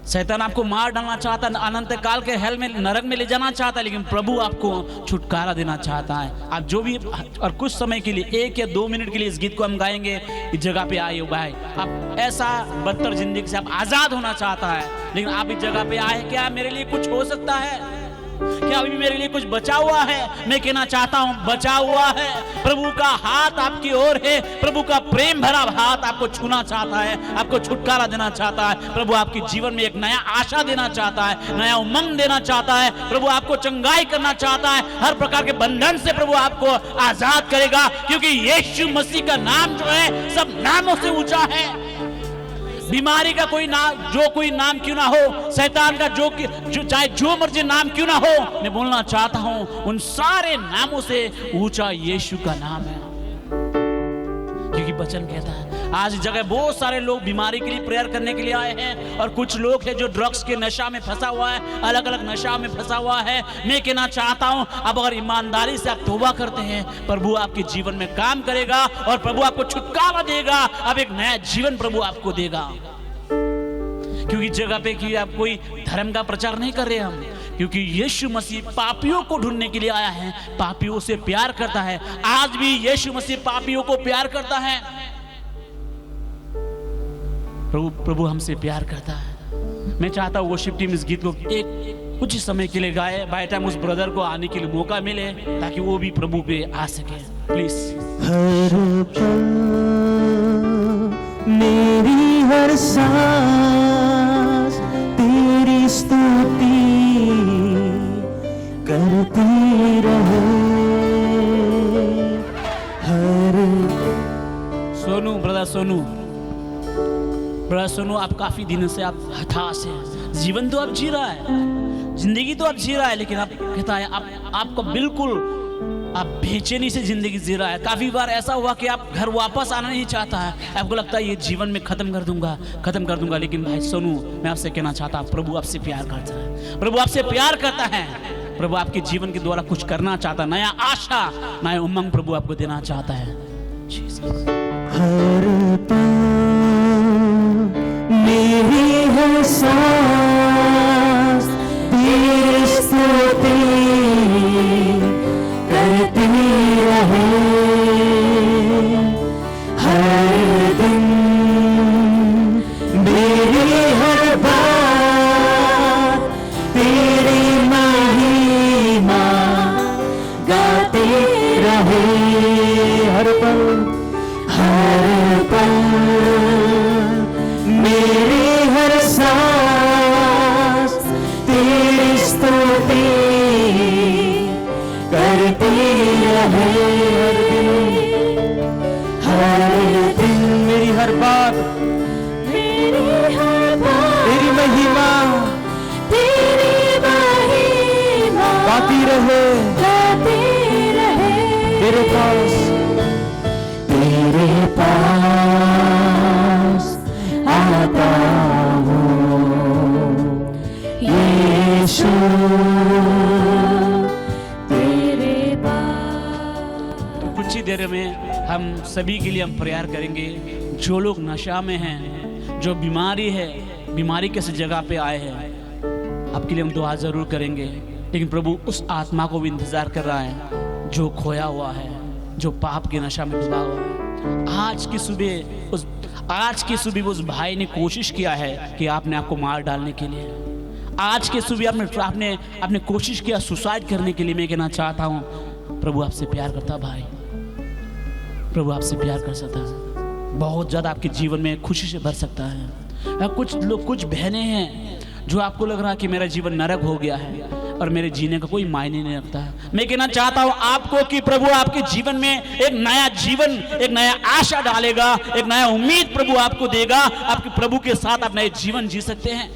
Speaker 6: शैतान आपको मार डालना चाहता है, अनंत काल के हेल में, नरक में ले जाना चाहता है, लेकिन प्रभु आपको छुटकारा देना चाहता है। आप जो भी और कुछ समय के लिए 1 या 2 मिनट के लिए इस गीत को हम गाएंगे, इस जगह पे आए हो भाई। आप ऐसा बदतर जिंदगी से आप आजाद होना चाहता है, लेकिन आप इस जगह पे आए, क्या मेरे लिए कुछ हो सकता है? क्या अभी मेरे लिए कुछ बचा हुआ है? मैं कहना चाहता हूं बचा हुआ है। प्रभु का हाथ आपकी ओर है। प्रभु का प्रेम भरा हाथ आपको छूना चाहता है, आपको छुटकारा देना चाहता है। प्रभु आपके जीवन में एक नया आशा देना चाहता है, नया उमंग देना चाहता है। प्रभु आपको चंगाई करना चाहता है। हर प्रकार के बंधन से प्रभु आपको आजाद करेगा, क्योंकि यीशु मसीह का नाम जो है सब नामों से ऊंचा है। बीमारी का कोई नाम क्यों ना हो, शैतान का जो चाहे जो मर्जी नाम क्यों ना हो, मैं बोलना चाहता हूं उन सारे नामों से ऊंचा यीशु का नाम है। क्योंकि वचन कहता है आज इस जगह बहुत सारे लोग बीमारी के लिए प्रेयर करने के लिए आए हैं, और कुछ लोग हैं जो ड्रग्स के नशा में फंसा हुआ है, अलग अलग नशा में फंसा हुआ है। मैं कहना चाहता हूं, अब अगर ईमानदारी से आप तौबा करते हैं, प्रभु आपके जीवन में काम करेगा और प्रभु आपको छुटकारा देगा। अब एक नया जीवन प्रभु आपको देगा। क्योंकि जगह पे कि आप कोई धर्म का प्रचार नहीं कर रहे हम, क्योंकि यीशु मसीह पापियों को ढूंढने के लिए आया है, पापियों से प्यार करता है। आज भी यीशु मसीह पापियों को प्यार करता है। प्रभु हमसे प्यार करता है। मैं चाहता हूं वर्शिप टीम इस गीत को एक कुछ समय के लिए गाए। बाय टाइम उस ब्रदर को आने के लिए मौका मिले ताकि वो भी प्रभु पे आ सके। प्लीज।
Speaker 3: हर पल मेरी हर सांस तेरी स्तुति करती रहे। हर
Speaker 6: सोनू, ब्रदर सोनू, आप काफी दिनों से आप हताश हैं। जीवन तो आप जी रहा है, जिंदगी तो आप जी रहा है, लेकिन आप कहता है आपको बिल्कुल आप बेचैनी से जिंदगी जी रहा है। काफी बार ऐसा हुआ कि आप घर वापस आना नहीं चाहता है, आपको लगता है ये जीवन में खत्म कर दूंगा। लेकिन भाई सोनू, मैं आपसे कहना चाहता हूं, प्रभु आपसे प्यार करता है। प्रभु आपसे प्यार करता है। प्रभु आपके जीवन के द्वारा कुछ करना चाहता है, नया आशा, नया उमंग प्रभु आपको देना चाहता है।
Speaker 3: हर पल मेरी हर सांस तेरी स्तुति करती रहे। हर दिन मेरी हर बात तेरी महिमा गाते रहे। हर पल मेरी हर सांस तेरी स्तुति करती रहे। हर दिन मेरी हर बात तेरी महिमा गाती रहे। तेरे पास आता हूँ यीशु, तेरे पास।
Speaker 6: तो कुछ ही देर में हम सभी के लिए हम प्रेयर करेंगे। जो लोग नशा में हैं, जो बीमारी है, बीमारी किस जगह पे आए हैं, आपके लिए हम दुआ जरूर करेंगे। लेकिन प्रभु उस आत्मा को भी इंतजार कर रहा है जो खोया हुआ है, जो पाप के नशा में डूबा हुआ है। आज की सुबह उस भाई ने कोशिश किया है कि आपको मार डालने के लिए। आज के सुबह आपने कोशिश किया सुसाइड करने के लिए। मैं कहना चाहता हूं, प्रभु आपसे प्यार करता भाई, प्रभु आपसे प्यार कर सकता है, बहुत ज्यादा आपके जीवन में खुशी से भर सकता है। कुछ बहनें हैं जो आपको लग रहा है कि मेरा जीवन नरक हो गया है और मेरे जीने का कोई मायने नहीं रखता है। मैं कहना चाहता हूं आपको कि प्रभु आपके जीवन में एक नया जीवन, एक नया आशा डालेगा, एक नया उम्मीद प्रभु आपको देगा। आपके प्रभु के साथ आप नए जीवन जी सकते हैं।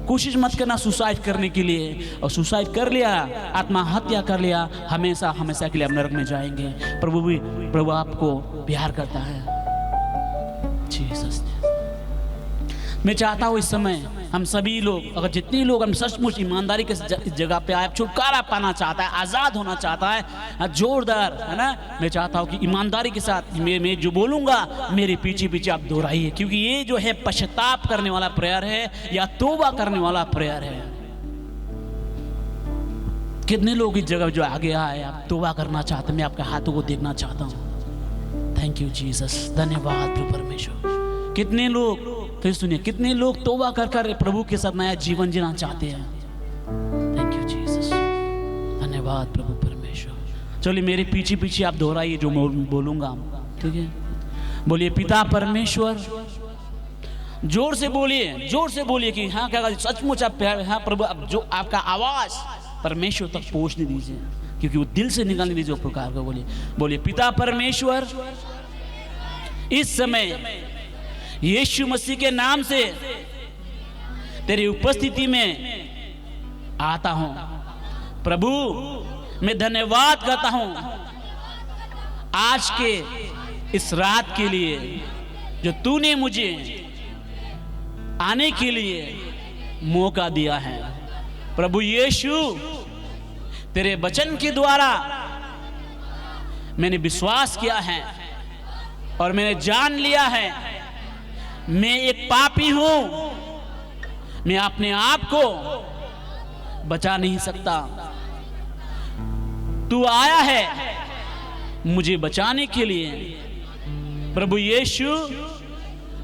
Speaker 6: कोशिश मत करना सुसाइड करने के लिए, और सुसाइड कर लिया, आत्महत्या कर लिया, हमेशा के लिए आप नरक में जाएंगे। प्रभु आपको प्यार करता है। जीसस, मैं चाहता हूं इस समय हम सभी लोग, अगर जितने लोग हम सचमुच ईमानदारी के जगह पे आए, छुटकारा पाना चाहता है, आजाद होना चाहता है, जोरदार है ना, मैं चाहता हूं कि ईमानदारी के साथ मैं जो बोलूंगा मेरे पीछे आप दोहराइए, क्योंकि ये जो है पश्चाताप करने वाला प्रेयर है या तौबा करने वाला प्रेयर है। कितने लोग इस जगह जो आगे आए, आप तौबा करना चाहते हैं, मैं आपके हाथों को देखना चाहता हूं। थैंक यू जीसस, धन्यवाद प्रभु परमेश्वर। कितने लोग, फिर सुनिए, कितने लोग तौबा कर प्रभु के साथ नया जीवन जीना चाहते हैं। थैंक यू जीसस, धन्यवाद प्रभु परमेश्वर। चलिए मेरे पीछे आप दोहराइए जो मैं बोलूंगा, ठीक है? बोलिए, पिता परमेश्वर, जोर से बोलिए कि हाँ क्या सचमुच आप प्यार, हाँ प्रभु, अब जो आपका आवाज परमेश्वर तक पहुंचने दीजिए, क्योंकि वो दिल से निकालने दीजिए प्रकार का। बोलिए पिता परमेश्वर, इस समय यीशु मसीह के नाम से तेरी उपस्थिति में आता हूं। प्रभु मैं धन्यवाद करता हूं आज के इस रात के लिए, जो तूने मुझे आने के लिए मौका दिया है। प्रभु यीशु, तेरे वचन के द्वारा मैंने विश्वास किया है और मैंने जान लिया है मैं एक पापी हूं, मैं अपने आप को बचा नहीं सकता। तू आया है मुझे बचाने के लिए। प्रभु यीशु,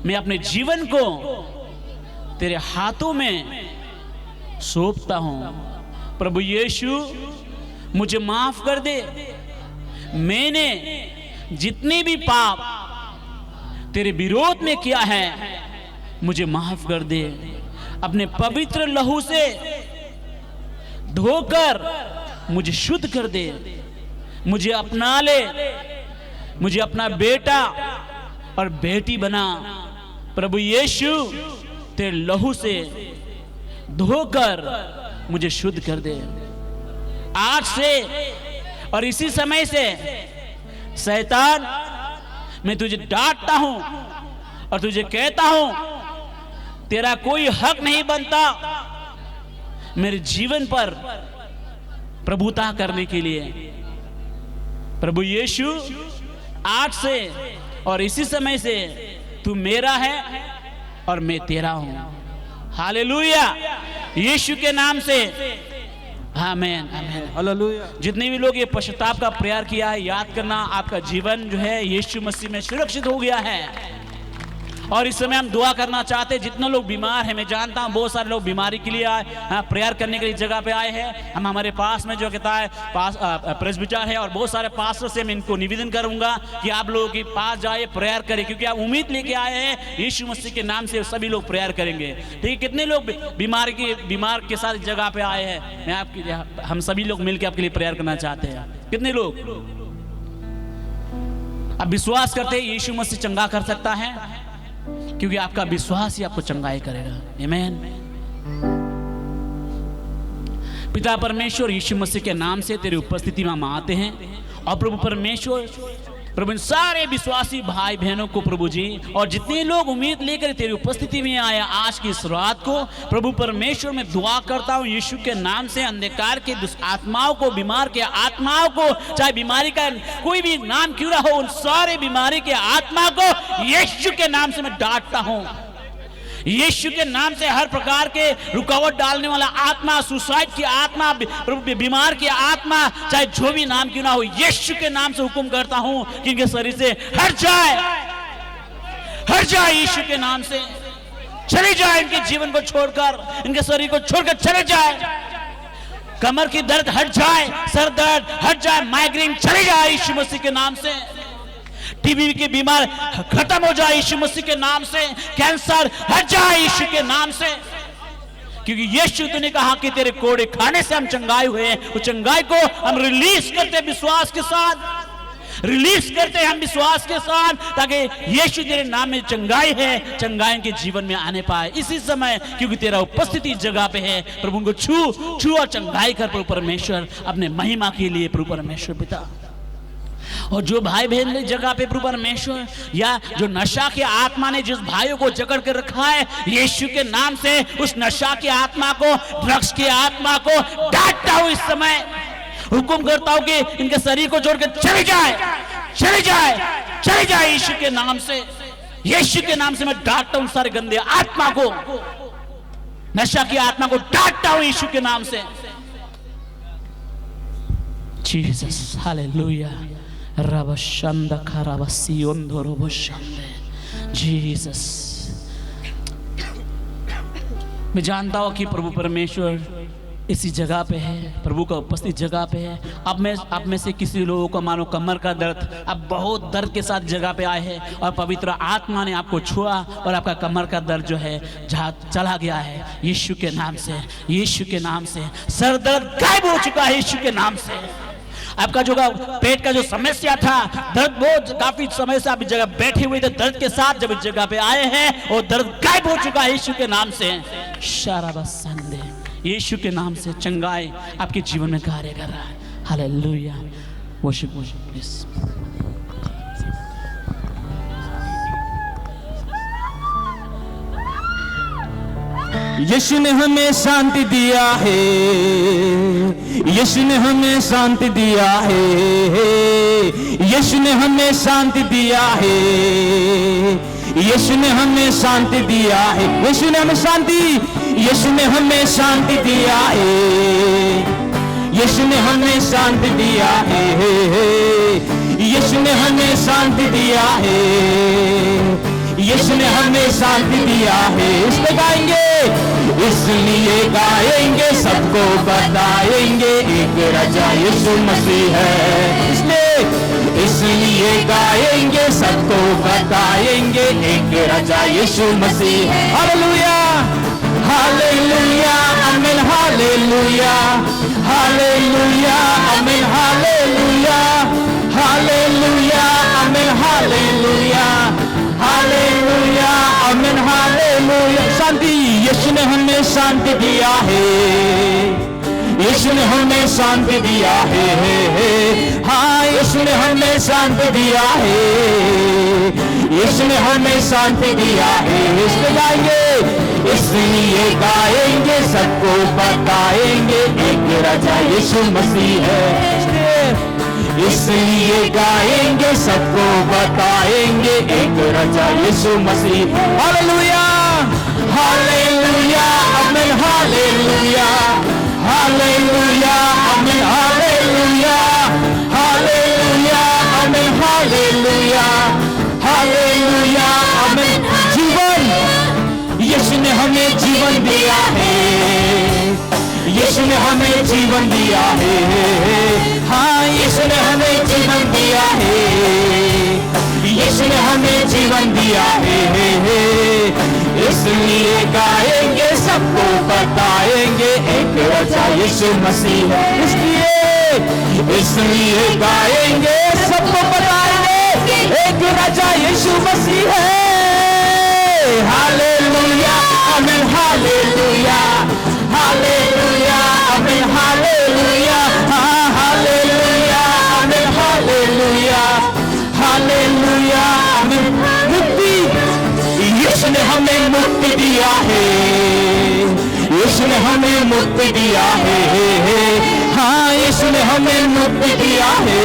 Speaker 6: मैं अपने जीवन को तेरे हाथों में सौंपता हूं। प्रभु यीशु, मुझे माफ कर दे। मैंने जितने भी पाप तेरे विरोध में किया है मुझे माफ कर दे। अपने पवित्र लहू से धोकर मुझे शुद्ध कर दे। मुझे अपना ले, मुझे अपना बेटा और बेटी बना। प्रभु यीशु, तेरे लहू से धोकर मुझे शुद्ध कर दे। आज से और इसी समय से शैतान, मैं तुझे डांटता हूं और तुझे कहता हूं तेरा कोई हक नहीं बनता मेरे जीवन पर प्रभुता करने के लिए। प्रभु यीशु, आज से और इसी समय से तू मेरा है और मैं तेरा हूं। हालेलुया, यीशु के नाम से आमीन, आमीन, हालेलुया। जितने भी लोग ये पश्चाताप का प्रयास किया है, याद करना आपका जीवन जो है यीशु मसीह में सुरक्षित हो गया है। और इस समय हम दुआ करना चाहते हैं। जितने लोग बीमार हैं, मैं जानता हूं बहुत सारे लोग बीमारी के लिए आए, प्रेयर करने के लिए जगह पे आए हैं। हम हमारे पास में जो कहता है प्रेस्बिटर है और बहुत सारे पास्टर से मैं इनको निवेदन करूंगा कि आप लोगों के पास जाए, प्रेयर करें, क्योंकि आप उम्मीद लेके आए हैं। यीशु मसीह के नाम से सभी लोग प्रेयर करेंगे। ठीक है, कितने लोग बीमार के साथ जगह पे आए हैं? मैं आपकी, हम सभी लोग मिलकर आपके लिए प्रेयर करना चाहते हैं। कितने लोग आप विश्वास करते हैं यीशु मसीह चंगा कर सकता है? क्योंकि आपका विश्वास ही आपको चंगाई करेगा। आमीन। पिता परमेश्वर, यीशु मसीह के नाम से तेरी उपस्थिति में हम आते हैं और प्रभु परमेश्वर, प्रभु इन सारे विश्वासी भाई बहनों को प्रभु जी, और जितने लोग उम्मीद लेकर तेरी उपस्थिति में आया आज की इस रात को, प्रभु परमेश्वर मैं दुआ करता हूँ यीशु के नाम से अंधकार के दुष्ट आत्माओं को, बीमार के आत्माओं को, चाहे बीमारी का कोई भी नाम क्यों ना हो, उन सारे बीमारी के आत्मा को यीशु के नाम से मैं डांटता हूँ। यीशु के नाम से हर प्रकार के रुकावट डालने वाला आत्मा, सुसाइड की आत्मा, बीमार की आत्मा, चाहे जो भी नाम क्यों ना हो, यीशु के नाम से हुक्म करता हूं कि इनके शरीर से हट जाए, हट जाए। यीशु के नाम से चले जाए, इनके जीवन को छोड़कर, इनके शरीर को छोड़कर चले जाए। कमर की दर्द हट जाए, सर दर्द हट जाए, माइग्रेन चले जाए यीशु मसीह के नाम से। टीबी के बीमार खत्म हो जाए यीशु मसीह के नाम से। कैंसर हट जाए यीशु के नाम से, क्योंकि यीशु तूने कहा कि तेरे कोड़े खाने से हम चंगाई हुए हैं। वो चंगाई को हम रिलीज करते हैं विश्वास के साथ, रिलीज करते हैं हम विश्वास के साथ, ताकि यीशु तेरे नाम में चंगाई है, चंगाई के जीवन में आने पाए इसी समय, क्योंकि तेरा उपस्थिति जगह पे है। प्रभु उनको छू और चंगाई कर प्रभु परमेश्वर, अपने महिमा के लिए प्रभु परमेश्वर पिता। और जो भाई बहन जगह पे प्रभु परमेश्वर, या जो नशा के आत्मा ने जिस भाइयों को जकड़ कर रखा है, यीशु के नाम से उस नशा की आत्मा को, ड्रग्स की आत्मा को डांटता हूं इस समय। हुक्म करता हूं कि इनके शरीर को जोड़कर चले जाए, चले जाए, चले जाए यीशु के नाम से। यीशु के नाम से मैं डांटता हूं सारे गंदे आत्मा को, नशा की आत्मा को डांटता हूं यीशु के नाम से। Jesus, hallelujah. जीसस, मैं जानता हूं कि प्रभु परमेश्वर इसी जगह पे है, प्रभु का उपस्थित जगह पे है। अब में से किसी लोगों को मानो कमर का दर्द, अब बहुत दर्द के साथ जगह पे आए हैं और पवित्र आत्मा ने आपको छुआ और आपका कमर का दर्द जो है चला गया है यीशु के नाम से। यीशु के नाम से सर दर्द गायब हो चुका है यीशु के नाम से। आपका जो पेट का जो समस्या था, दर्द बहुत काफी समय से आप इस जगह बैठे हुए थे दर्द के साथ, जब इस जगह पे आए हैं वो दर्द गायब हो चुका है यीशु के नाम से। शाराबसंदे, यीशु के नाम से चंगाई आपके जीवन में कार्य कर रहा है। हालेलुया। Worship please.
Speaker 3: यीशु ने हमें शांति दिया है, यीशु ने हमें शांति दिया है, यीशु ने हमें शांति दिया है, यीशु ने हमें शांति दिया है, यीशु ने हमें शांति, यीशु ने हमें शांति दिया है, यीशु ने हमें शांति दिया है, यीशु ने हमें शांति दिया है, यीशु ने हमें शांति दिया है। इसलिए गाएंगे, इसलिए गाएंगे, सबको बताएंगे एक राजा यीशु मसीह है। इसलिए गाएंगे, सबको बताएंगे एक राजा यीशु मसीह है। हालेलुया, हालेलुया, आमीन, हालेलुया, हालेलुया, आमीन, हालेलुया, हालेलुया, आमीन, हालेलुया, हालेलुया, आमीन, हालेलुया। शांति, यीशु ने हमें शांति दिया है, यीशु ने हमें शांति दिया है, हाँ यीशु ने हमें शांति दिया है, यीशु ने हमें शांति दिया है। इसलिए गाएंगे, इसलिए गाएंगे, सबको बताएंगे एक राजा यीशु मसीह है। इसलिए गाएंगे, सबको बताएंगे एक राजा यीशु मसीह। हालेलुया, हालेलुया, आमीन, हालेलुया, हालेलुया, आमीन, हालेलुया, हालेलुया, आमीन, हालेलुया, हालेलुया, आमीन। जीवन, यीशु ने हमें जीवन दिया है, यीशु ने हमें जीवन दिया है, हाँ यीशु ने हमें जीवन दिया है, यीशु ने हमें जीवन दिया है। इसलिए गाएंगे, सबको बताएंगे एक राजा यीशु मसीह है। इसलिए गाएंगे, सबको बताएंगे एक राजा यीशु मसीह है। हालेलुया, आमीन, हालेलुया, हालेलुया, आमीन, हालेलुया, हाँ हालेलुया, आमीन, हालेलुया, हालेलुया, आमीन। मुक्ति, यीशु ने हमें मुक्ति दिया है, यीशु ने हमें मुक्ति दिया है, हाँ यीशु ने हमें मुक्ति दिया है,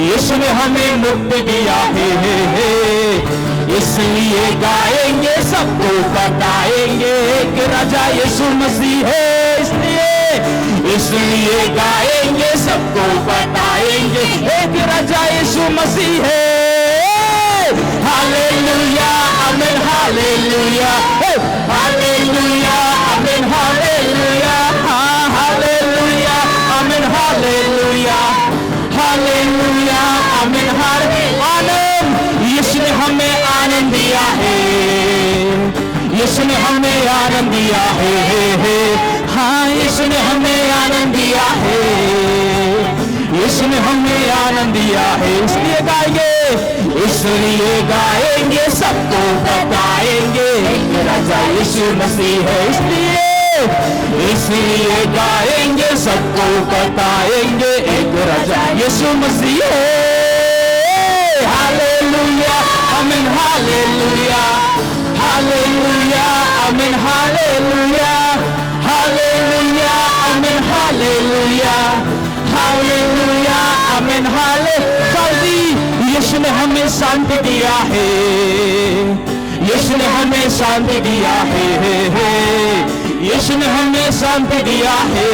Speaker 3: यीशु ने हमें मुक्ति दिया है। इसलिए गाएंगे, सबको बताएंगे एक राजा यीशु मसीह है। इसलिए गाएंगे, सबको बताएंगे एक राजा यीशु मसीह है। हालेलुया, आमीन, हालेलुया, हालेलुया, आमीन, हालेलुया, हाँ हालेलुया, आमीन, हालेलुया, हालेलुया, आमीन, आनंद, यीशु ने हमें आनंद दिया है, यीशु ने हमें आनंद दिया है, हाँ यीशु ने हमें आनंद दिया है, यीशु ने हमें आनंद दिया है। इसलिए गाएंगे, इसलिए गाएंगे, सबको बताएंगे एक राजा यीशु मसीह है। इसलिए गाएंगे, सबको बताएंगे एक राजा यीशु मसीह है। हालेलुया, आमीन, हालेलुया, हालेलुया, आमीन, हालेलुया, हालेलुया, आमीन, हालेलुया, हालेलुया, आमीन, हालेलुया। यीशु ने हमें शांति दिया है, यीशु ने हमें शांति दिया है, यीशु ने हमें शांति दिया है,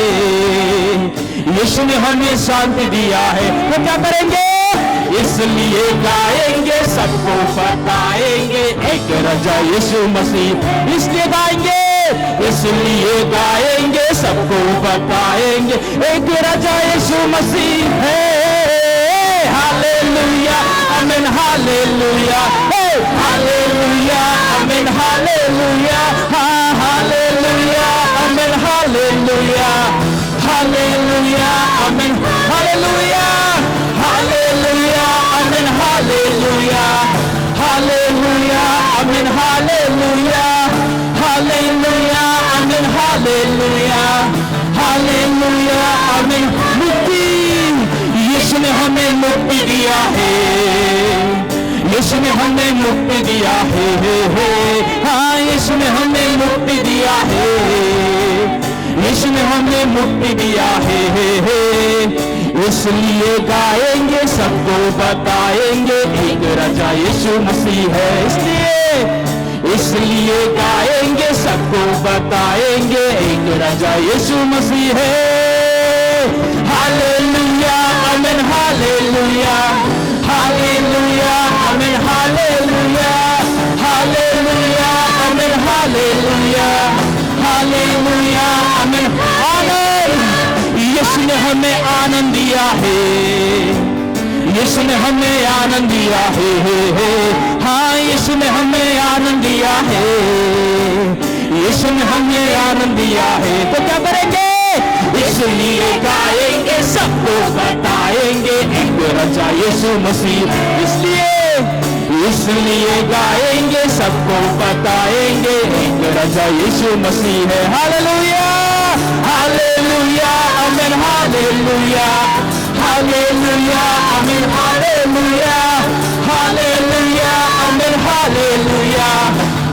Speaker 3: यीशु ने हमें शांति दिया है। तो क्या करेंगे? इसलिए गाएंगे, सबको बताएंगे एक राजा यीशु मसीह। इसलिए गाएंगे, इसलिए गाएंगे, सबको बताएंगे एक राजा यीशु मसीह है। हालेलुया, आमीन, हालेलुया, हालेलुया, आमीन, हालेलुया, हाँ हालेलुया, आमीन, हालेलुया, हालेलुया, आमीन, हालेलुया, हालेलुया, आमीन, हालेलुया, हालेलुया, आमीन, हालेलुया, हालेलुया, आमीन, हालेलुया, हालेलुया, आमीन। मुक्ति, यीशु ने हमें मुक्ति दिया है, यीशु ने हमें मुक्ति दिया है, हाँ यीशु ने हमें मुक्ति ने मुक्ति दिया है, इसलिए गाएंगे, सबको बताएंगे एक राजा यीशु मसीह है। इसलिए गाएंगे, सबको बताएंगे एक राजा यीशु मसीह है। हालेलुया आमीन, हालेलुया, हालेलुया आमीन, हालेलुया, हालेलुया आमीन, हालेलुया, हालेलुया आमीन, आमीन। यीशु ने हमें आनंद दिया है, यीशु ने हमें आनंद दिया है। हाँ, यीशु ने हमें आनंद दिया है, यीशु ने हमें आनंद दिया है। तो क्या करेंगे? इसलिए गाएंगे, सबको बताएंगे एक राजा यीशु मसीह। इसलिए गाएंगे, सबको बताएंगे एक राजा यीशु मसीह है। हालेलुया, हालेलुया आमीन, हालेलुया, हालेलुया आमीन, हालेलुया, हालेलुया आमीन, हालेलुया,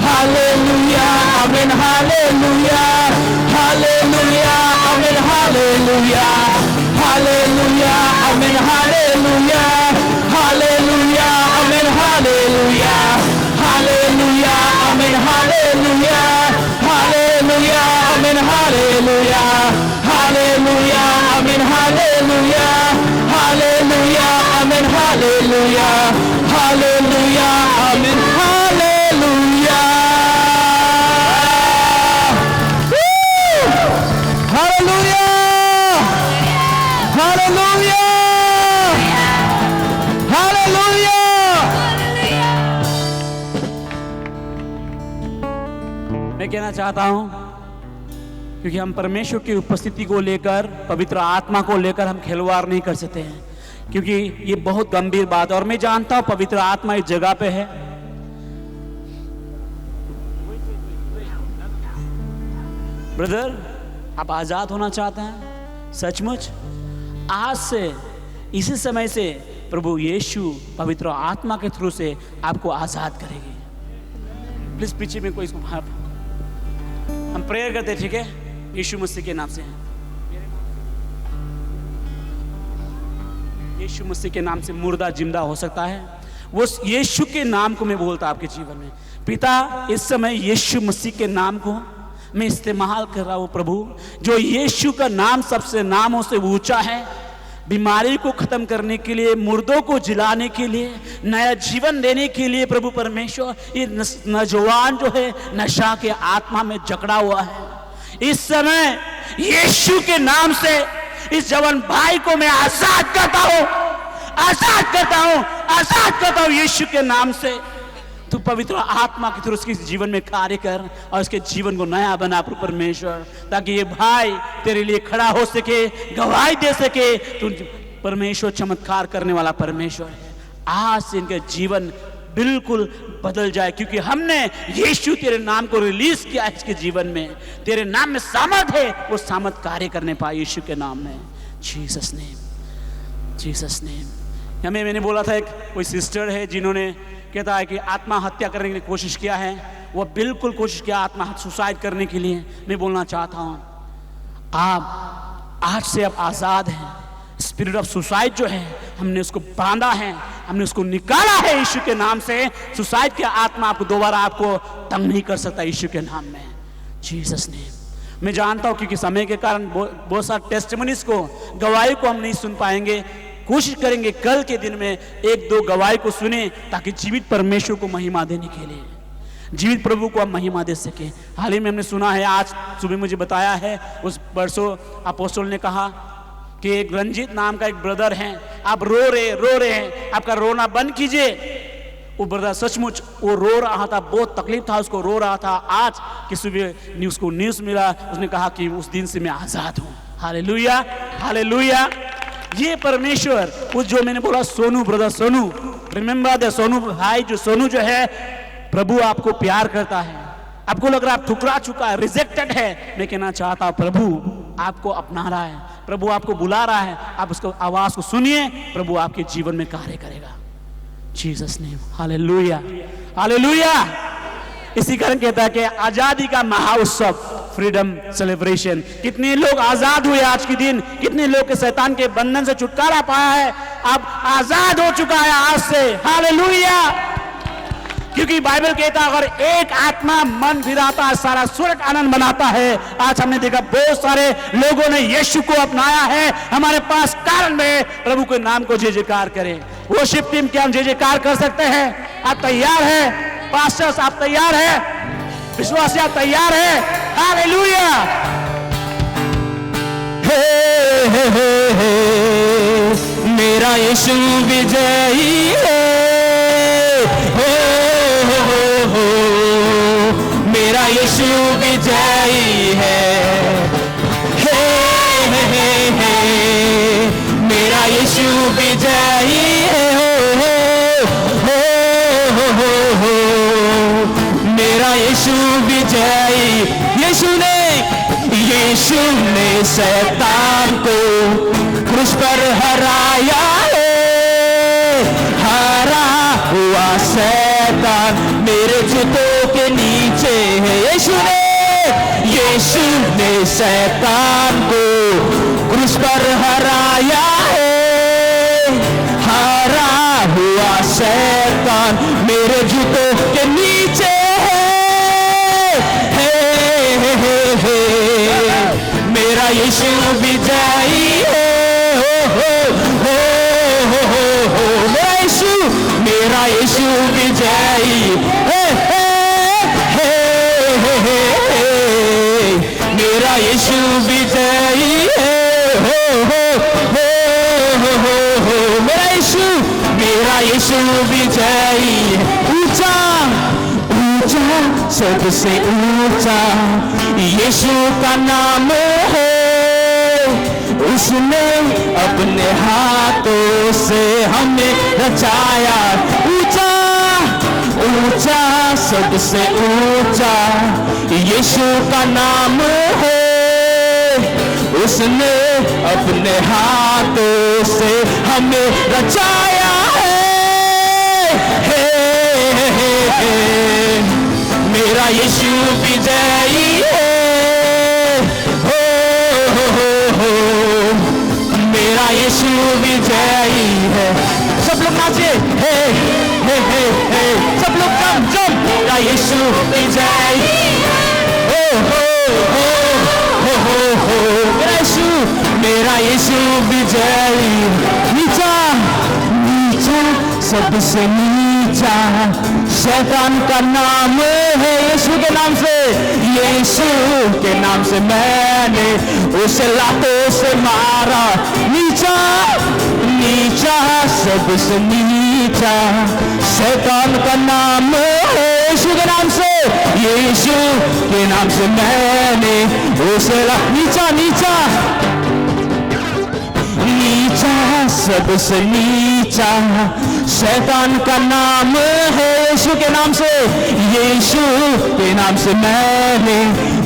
Speaker 3: हालेलुया आमीन, हालेलुया, हालेलुया आमीन, हालेलुया, हालेलुया आमीन, हालेलुया, हालेलुया आमीन, हालेलुया, हालेलुया आमीन, हालेलुया, हालेलुया आमीन, हालेलुया, हालेलुया आमीन, हालेलुया, हालेलुया आमीन, हालेलुया, हालेलुया आमीन, हालेलुया। Hallelujah, hallelujah, hallelujah.
Speaker 6: मैं कहना चाहता हूं, क्योंकि हम परमेश्वर की उपस्थिति को लेकर, पवित्र आत्मा को लेकर हम खिलवाड़ नहीं कर सकते हैं, क्योंकि ये बहुत गंभीर बात है। और मैं जानता हूं पवित्र आत्मा इस जगह पे है। ब्रदर, आप आजाद होना चाहते हैं सचमुच? आज से, इसी समय से प्रभु यीशु पवित्र आत्मा के थ्रू से आपको आजाद करेगी। प्लीज पीछे में कोई इसको हम प्रेयर करते, ठीक है? यीशु मसीह के नाम से, यीशु मसीह के नाम से मुर्दा जिंदा हो सकता है। वो यीशु के नाम को मैं बोलता आपके जीवन में। पिता, इस समय यीशु मसीह के नाम को मैं इस्तेमाल कर रहा हूं प्रभु, जो यीशु का नाम सबसे नामों से ऊंचा है, बीमारी को खत्म करने के लिए, मुर्दों को जिलाने के लिए, नया जीवन देने के लिए। प्रभु परमेश्वर, ये नौजवान जो है नशा के आत्मा में जकड़ा हुआ है, इस समय यीशु के नाम से इस जवान भाई को मैं आजाद करता हूं, आजाद करता हूं, आजाद करता हूं यीशु के नाम से। तू पवित्र आत्मा के थ्रू उसके जीवन में कार्य कर और उसके जीवन को नया बना प्रभु परमेश्वर, ताकि ये भाई तेरे लिए खड़ा हो सके, गवाही दे सके। तू परमेश्वर चमत्कार करने वाला परमेश्वर है। आज से इनके जीवन बिल्कुल बदल जाए, क्योंकि हमने यीशु तेरे नाम को रिलीज किया है इसके जीवन में। तेरे नाम में सामर्थ है, वो सामर्थ कार्य करने पाए यीशु के नाम में। Jesus name, Jesus name. हमें मैंने बोला था, एक कोई सिस्टर है जिन्होंने कहता है कि आत्महत्या करने के लिए कोशिश किया है, वो बिल्कुल कोशिश किया आत्महत्या सुसाइड करने के लिए। मैं बोलना चाहता हूं, आप आज से अब आजाद हैं। स्पिरिट ऑफ सुसाइड जो है, हमने उसको बांधा है, हमने उसको निकाला है यीशु के नाम से। सुसाइड की आत्मा आपको दोबारा आपको तंग नहीं कर सकता यीशु के नाम में। Jesus name. मैं जानता हूं क्योंकि समय के कारण बहुत सारे टेस्टिमनीज को, गवाही को हम नहीं सुन पाएंगे। कोशिश करेंगे कल के दिन में एक दो गवाही को सुने, ताकि जीवित परमेश्वर को महिमा देने के लिए, जीवित प्रभु को हम महिमा दे सके। हाल ही में हमने सुना है, आज सुबह मुझे बताया है, उस परसों अपोस्टल ने कहा कि एक रंजीत नाम का एक ब्रदर है, आप रो रहे हैं, आपका रोना बंद कीजिए। वो ब्रदर सचमुच वो रो रहा था, बहुत तकलीफ था उसको, रो रहा था। आज की सुबह उसको न्यूज़ मिला, उसने कहा कि उस दिन से मैं आजाद हूँ। Hallelujah, hallelujah. ये परमेश्वर, वो जो मैंने बोला Sonu, brother Sonu, remember the Sonu भाई, जो सोनू जो है, प्रभु आपको प्यार करता है। आपको लग रहा है आप ठुकरा चुका है, रिजेक्टेड है, मैं कहना चाहता हूं प्रभु आपको अपना रहा है, प्रभु आपको बुला रहा है। आप उसको आवाज को सुनिए, प्रभु आपके जीवन में कार्य करेगा। Jesus name, hallelujah, hallelujah. इसी कारण कहता है कि आजादी का महाउत्सव फ्रीडम सेलिब्रेशन। कितने लोग आजाद हुए आज के दिन, कितने लोग के शैतान के बंधन से छुटकारा पाया है, अब आजाद हो चुका है आज से। हालेलुया। क्योंकि बाइबल कहता है अगर एक आत्मा मन फिराता है सारा स्वर्ग आनंद बनाता है। आज हमने देखा बहुत सारे लोगों ने यीशु को अपनाया है। हमारे पास कारण में प्रभु के नाम को जय जयकार करें। वर्शिप टीम क्या हम जय जयकार कर सकते हैं? आप तैयार है? पास्टर्स आप तैयार है? विश्वासी आप तैयार है? हालेलुया।
Speaker 3: मेरा यीशु विजयी है, मेरा यीशु विजयी है, मेरा यीशु विजयी है, मेरा यीशु विजयी। यीशु ने शैतान को क्रूस पर हराया है, हारा हुआ शैतान मेरे जूतों के नीचे है। यीशु ने शैतान को क्रूस पर हराया है, हारा हुआ शैतान मेरे जूतों के नीचे है। मेरा यीशु विजयी है, मेरा यीशु विजयी है, मेरा यीशु विजयी है, मेरा यीशु विजयी। ऊंचा ऊंचा सबसे ऊंचा यीशु का नाम है, उसने अपने हाथों से हमें रचाया। ऊंचा ऊंचा सबसे ऊंचा यीशु का नाम है, उसने अपने हाथों से हमें रचाया है। मेरा यीशु विजयी है, मेरा यीशु विजयी है। सब लोग नाचे, हे हे हे हे, सब लोग जम। मेरा यीशु विजयी, हो हो हो हो हो, मेरा यीशु विजयी। नीचा नीचा सबसे नीचा शैतान का नाम है, यीशु के नाम से, यीशु के नाम से मैंने उसे लातों से मारा। नीचा नीचा सबसे नीचा शैतान का नाम है, यीशु के नाम से, यीशु के नाम से मैंने उसे नीचा नीचा नीचा सबसे नीचा शैतान का नाम है, यीशु के नाम से, यीशु के नाम से मैंने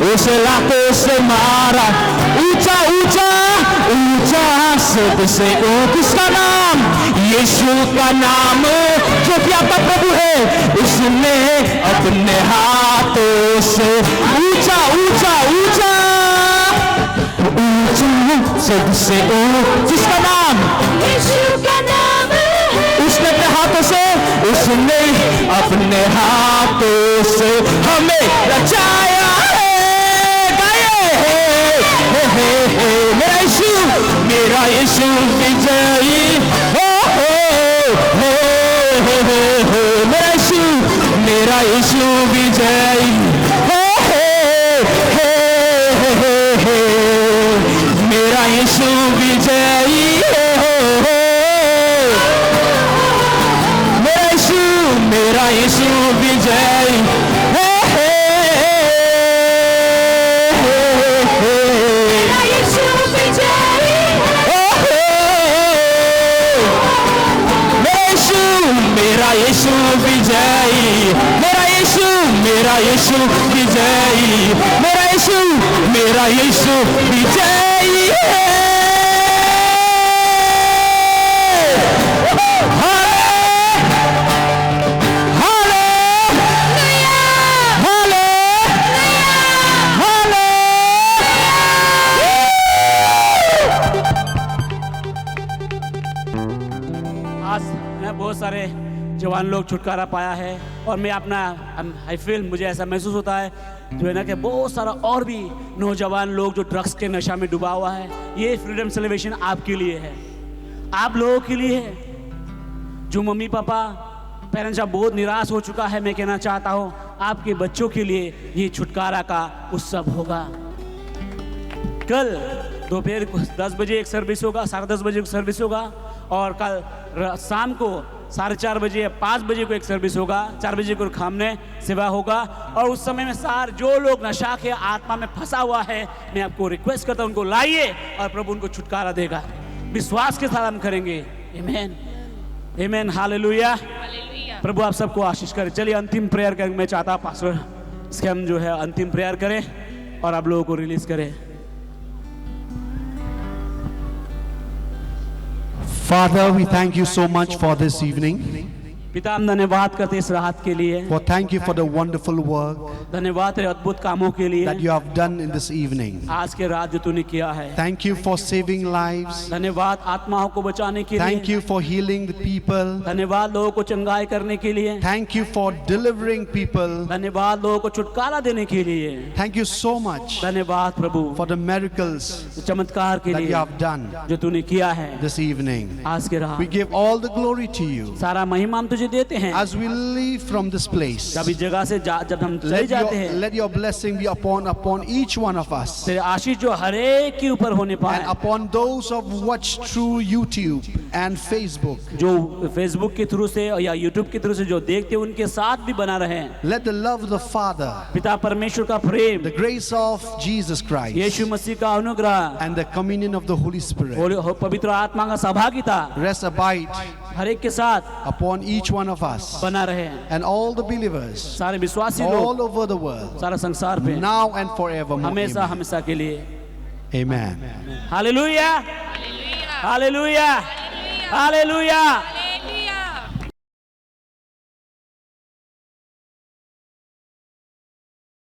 Speaker 3: उसे लातों से मारा। ऊंचा ऊंचा ऊंचा सबसे किसका नाम? यीशु का नाम, जो प्यारा प्रभु है, उसने अपने हाथों से ऊंचा ऊंचा ऊंचा ऊंचा सबसे जिसका नाम यीशु का नाम है, उसने अपने हाथों से, उसने अपने हाथों से हमें रचाया है। गाये मेरा यीशु, मेरा यीशु विजयी हो, मेरा यीशु, मेरा यीशु विजयी हो, मेरा यीशु विजयी हो, मेरा यीशु विजयी हो, मेरा यीशु विजयी हो, मेरा यीशु विजयी, मेरा यीशु, मेरा यीशु विजयी, मेरा यीशु, मेरा यीशु विजयी है।
Speaker 6: जवान लोग छुटकारा पाया है। और मैं अपना आई फील, मुझे ऐसा महसूस होता है जो है ना कि बहुत सारा और भी नौजवान लोग जो ड्रग्स के नशा में डूबा हुआ है, ये फ्रीडम सेलिब्रेशन आपके लिए है, आप लोगों के लिए है। जो मम्मी पापा पेरेंट्स अब बहुत निराश हो चुका है, मैं कहना चाहता हूँ आपके बच्चों के लिए ये छुटकारा का उत्सव होगा। कल दोपहर को 10 बजे एक सर्विस होगा, 10:30 बजे एक सर्विस होगा, और कल शाम को 4:30 बजे या 5 बजे को एक सर्विस होगा, 4 बजे को खामने सेवा होगा। और उस समय में जो लोग नशा के आत्मा में फंसा हुआ है, मैं आपको रिक्वेस्ट करता हूँ उनको लाइए और प्रभु उनको छुटकारा देगा। विश्वास के साथ हम करेंगे। आमीन, आमीन, हालेलुया। प्रभु आप सबको आशीष करे। चलिए अंतिम प्रेयर करें। मैं चाहता पास्टर इसके हम जो है अंतिम प्रेयर करें और आप लोगों को रिलीज करें।
Speaker 3: Father, we thank you so much for this evening.
Speaker 6: पिता हम धन्यवाद करते इस रात के लिए।
Speaker 3: For thank you for the wonderful work
Speaker 6: धन्यवाद तेरे अद्भुत कामों के लिए
Speaker 3: that you have done in this evening.
Speaker 6: आज के रात जो तूने किया है।
Speaker 3: Thank you for saving lives.
Speaker 6: धन्यवाद आत्माओं को बचाने के लिए।
Speaker 3: Thank you for healing the people.
Speaker 6: धन्यवाद लोगों को चंगाई करने के लिए।
Speaker 3: Thank you for delivering people.
Speaker 6: धन्यवाद लोगों को छुटकारा देने के लिए।
Speaker 3: Thank you so much
Speaker 6: धन्यवाद प्रभु
Speaker 3: for the miracles
Speaker 6: चमत्कार के
Speaker 3: that you
Speaker 6: लिए
Speaker 3: have done
Speaker 6: जो तूने किया है
Speaker 3: this evening.
Speaker 6: आज के रात।
Speaker 3: We give all the glory to you.
Speaker 6: सारा महिमा हम तुझे देते हैं।
Speaker 3: As we leave from this place,
Speaker 6: जब इस जगह से जब हम चले जाते हैं,
Speaker 3: let your blessing be upon each one of us,
Speaker 6: तेरे आशीष जो हर एक के ऊपर होने पाए,
Speaker 3: and upon those of watch through YouTube and Facebook.
Speaker 6: जो फेसबुक के थ्रू से या यूट्यूब के थ्रू से जो देखते हैं उनके साथ भी बना रहे।
Speaker 3: Let the love of the Father,
Speaker 6: पिता परमेश्वर का प्रेम,
Speaker 3: the grace of Jesus Christ,
Speaker 6: यीशु मसीह का अनुग्रह
Speaker 3: and the communion of the Holy Spirit
Speaker 6: और पवित्र आत्मा का सहभागिता
Speaker 3: rest abide
Speaker 6: हर एक के साथ
Speaker 3: upon each one of us
Speaker 6: बना रहे
Speaker 3: and all the believers
Speaker 6: सारे विश्वासी लोग
Speaker 3: all over the world,
Speaker 6: सारा संसार पे
Speaker 3: now and forevermore.
Speaker 6: हमेशा हमेशा के लिए।
Speaker 3: Amen.
Speaker 6: Hallelujah, hallelujah, hallelujah.